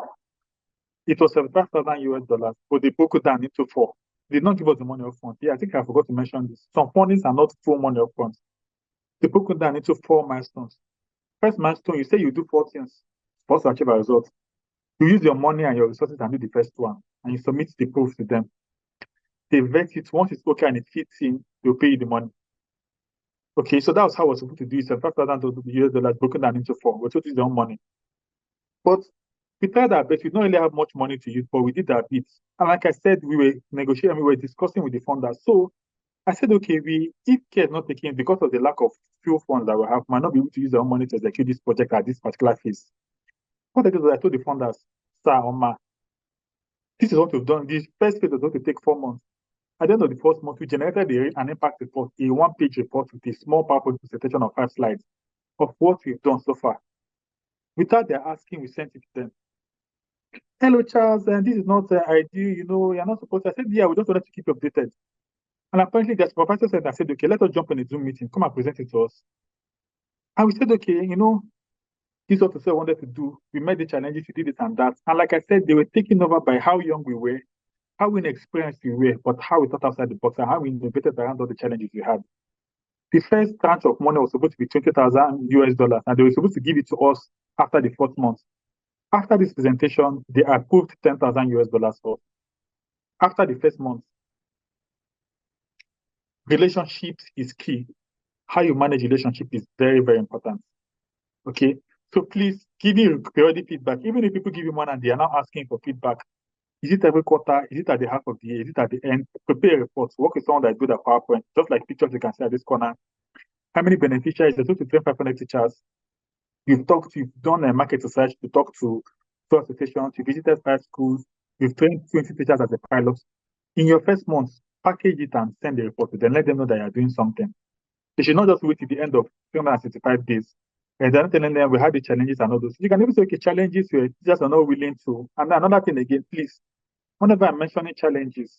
It was $75,000, but they broke it down into 4. They did not give us the money up front. Yeah, I think I forgot to mention this. Some fundings are not full money up front. They broke it down into 4 milestones. First milestone, you say you do 4 things for us to achieve a result. You use your money and your resources and do the first one, and you submit the proof to them. They vet it. Once it's okay and it fits in, they'll pay you the money. Okay, so that was how I was supposed to do it. $5,000 broken down into 4. We're supposed to use our own money. But we tried our best. We don't really have much money to use, but we did our bit. And like I said, we were negotiating, we were discussing with the funders. So I said, okay, if care is not taken because of the lack of few funds that we have, might not be able to use our own money to execute this project at this particular phase. What I did was I told the funders, sir, Oma, this is what we've done. This first phase is going to take 4 months. At the end of the first month, we generated an impact report, a 1-page report with a small PowerPoint presentation of 5 slides of what we've done so far. Without their asking, we sent it to them. Hello, Charles, and this is not ideal, you're not supposed to. I said, yeah, we just wanted to keep you updated. And apparently, the supervisor said, I said, okay, let us jump in a Zoom meeting, come and present it to us. And we said, okay, this is what we wanted to do. We met the challenges, we did it and that. And like I said, they were taken over by how young we were, how inexperienced we were, but how we thought outside the box and how we innovated around all the challenges we had. The first tranche of money was supposed to be $20,000, and they were supposed to give it to us after the 4th month. After this presentation, they approved $10,000 for us. After the first month, relationships is key. how you manage relationship is very, very important. Okay. So please give you periodic feedback. Even if people give you money and they are not asking for feedback, is it every quarter? Is it at the half of the year? Is it at the end? Prepare a report. Work with someone that is good at PowerPoint, just like pictures you can see at this corner. How many beneficiaries? You're supposed to train 500 teachers. You've done a market research, you talked to two associations, you visited 5 schools, you've trained 20 teachers as a pilot. In your first month, package it and send the report to them. Let them know that you're doing something. They should not just wait till the end of 365 days. And they're not telling them we had the challenges and all those. You can even say, okay, challenges where teachers are not willing to. And another thing again, please, whenever I'm mentioning challenges,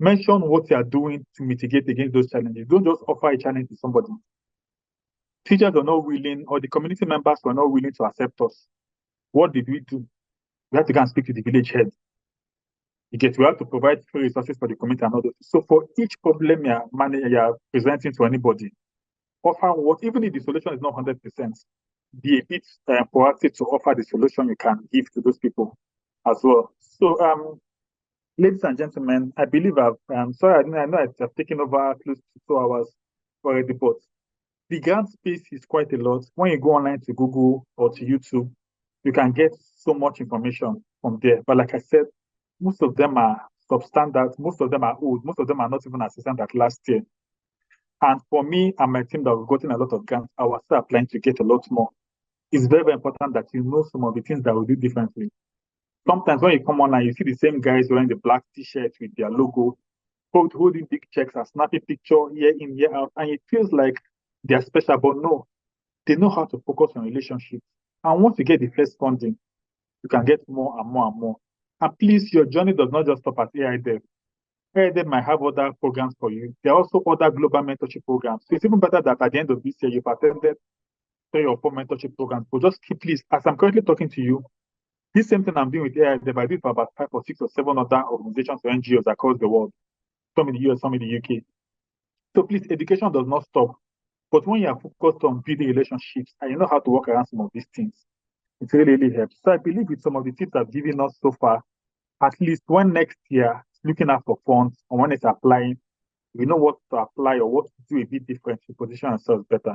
mention what you are doing to mitigate against those challenges. Don't just offer a challenge to somebody. Teachers are not willing, or the community members were not willing to accept us. What did we do? We had to go and speak to the village head. We have to provide free resources for the community and all those. So for each problem you're presenting to anybody, offer what, even if the solution is not 100%, be a bit proactive to offer the solution you can give to those people as well. So, ladies and gentlemen, I believe sorry, I know I've taken over close to 2 hours already, but the grant space is quite a lot. When you go online to Google or to YouTube, you can get so much information from there. But like I said, most of them are substandard, most of them are old, most of them are not even assistant at last year. And for me and my team that we've gotten a lot of grants, I was still applying to get a lot more. It's very, very important that you know some of the things that we do differently. Sometimes when you come online, you see the same guys wearing the black t-shirts with their logo, holding big checks and snapping picture year in, year out, and it feels like they're special, but no, they know how to focus on relationships. And once you get the first funding, you can get more and more and more. And please, your journey does not just stop at AIDEV. AIDEV might have other programs for you. There are also other global mentorship programs. So it's even better that at the end of this year, you've attended 3 or 4 mentorship programs. But just keep, please, as I'm currently talking to you, this same thing I'm doing with AIDEV, I do it for about 5 or 6 or 7 other organizations or NGOs across the world, some in the US, some in the UK. So please, education does not stop. But when you are focused on building relationships and you know how to work around some of these things, it really, really helps. So I believe with some of the tips I've given us so far, at least when next year looking out for funds or when it's applying, we know what to apply or what to do a bit different to position ourselves better.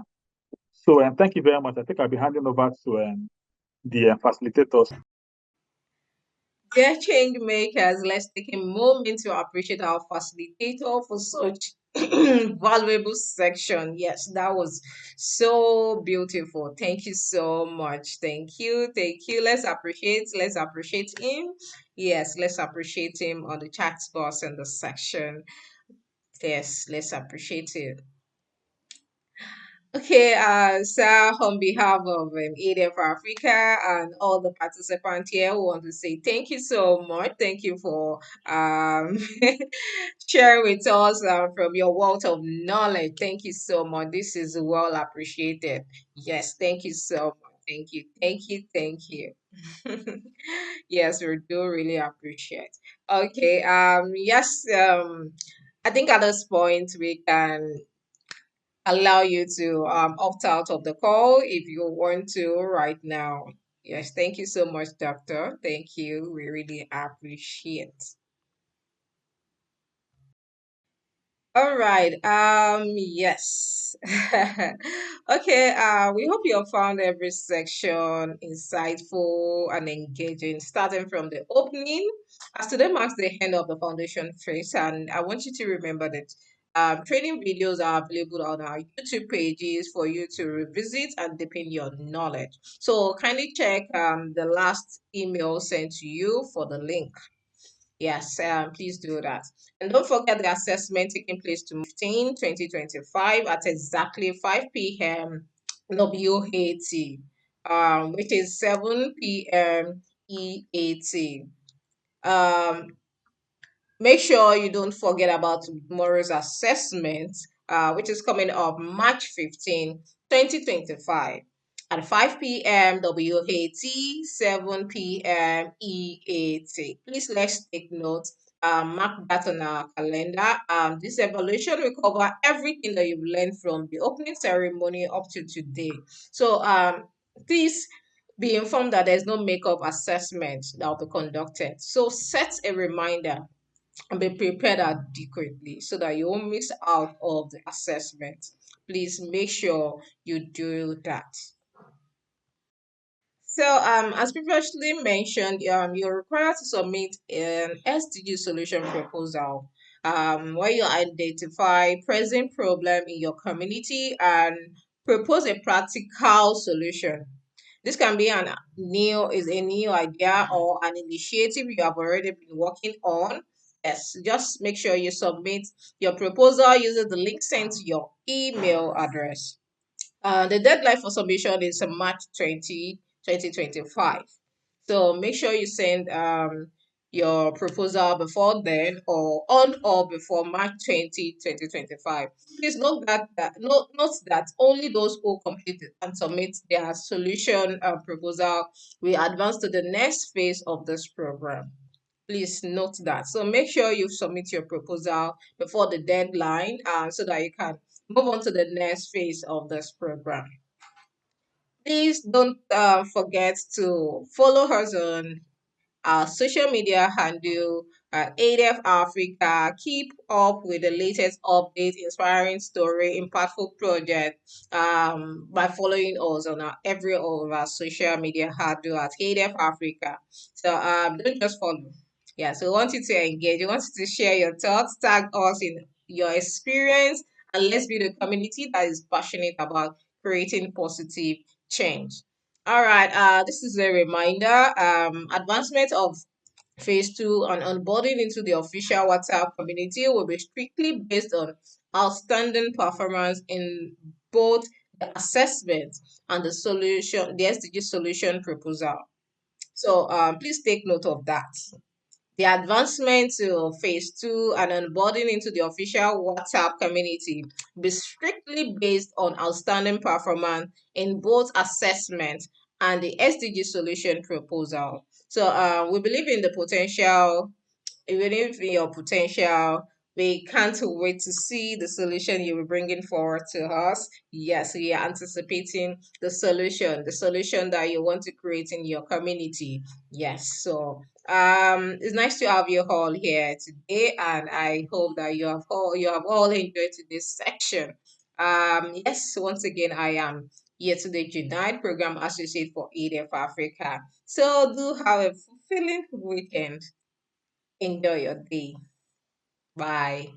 So thank you very much. I think I'll be handing over to the facilitators. Dear change makers, let's take a moment to appreciate our facilitator for such valuable section. Yes, that was so beautiful. Thank you so much. Thank you. Thank you. Let's appreciate him. Yes, let's appreciate him on the chat box and the section. Yes, let's appreciate it. Okay, so on behalf of ADF for Africa and all the participants here, we want to say thank you so much. Thank you for sharing with us from your wealth of knowledge. Thank you so much. This is well appreciated. Yes, thank you so much. Thank you, thank you, thank you. Yes, we do really appreciate. Okay, yes, I think at this point we can allow you to opt out of the call if you want to right now. Yes, thank you so much, Doctor. Thank you. We really appreciate. All right. Yes. Okay. We hope you have found every section insightful and engaging, starting from the opening. As today marks the end of the foundation phase, and I want you to remember that training videos are available on our YouTube pages for you to revisit and deepen your knowledge. So kindly check the last email sent to you for the link. Yes, please do that. And don't forget the assessment taking place tomorrow, 2025 at exactly 5 p.m. WAT, which is 7 p.m. EAT. Um, Make sure you don't forget about tomorrow's assessment, which is coming up March 15, 2025 at 5 p.m. WAT, 7 p.m. EAT. Please let's take note. Mark that on our calendar. This evaluation will cover everything that you've learned from the opening ceremony up to today. So please be informed that there's no makeup assessment that will be conducted. So set a reminder and be prepared adequately so that you won't miss out of the assessment. Please make sure you do that. So, as previously mentioned, you're required to submit an SDG solution proposal, where you identify present problem in your community and propose a practical solution. This can be a new idea or an initiative you have already been working on. Yes, just make sure you submit your proposal using the link sent to your email address. The deadline for submission is March 2025. So make sure you send your proposal before then or on or before March 20, 2025. Please note that only those who complete it and submit their solution proposal will advance to the next phase of this program. Please note that. So make sure you submit your proposal before the deadline so that you can move on to the next phase of this program. Please don't forget to follow us on our social media handle at ADF Africa. Keep up with the latest updates, inspiring story, impactful project by following us on every of our social media handle at ADF Africa. So don't just follow. Yeah, so we want you to engage. We want you to share your thoughts, tag us in your experience, and let's build a community that is passionate about creating positive change. All right, this is a reminder. Advancement of phase two and onboarding into the official WhatsApp community will be strictly based on outstanding performance in both the assessment and the SDG solution proposal. So please take note of that. The advancement to phase two and onboarding into the official WhatsApp community will be strictly based on outstanding performance in both assessment and the SDG solution proposal. So we believe in the potential even if in your potential, we can't wait to see the solution you will bringing forward to us. Yes, we are anticipating the solution that you want to create in your community. Yes, so it's nice to have you all here today, and I hope that you have all enjoyed today's section. Yes, once again, I am here today, Junide, Program Associate for EDF Africa. So do have a fulfilling weekend. Enjoy your day. Bye.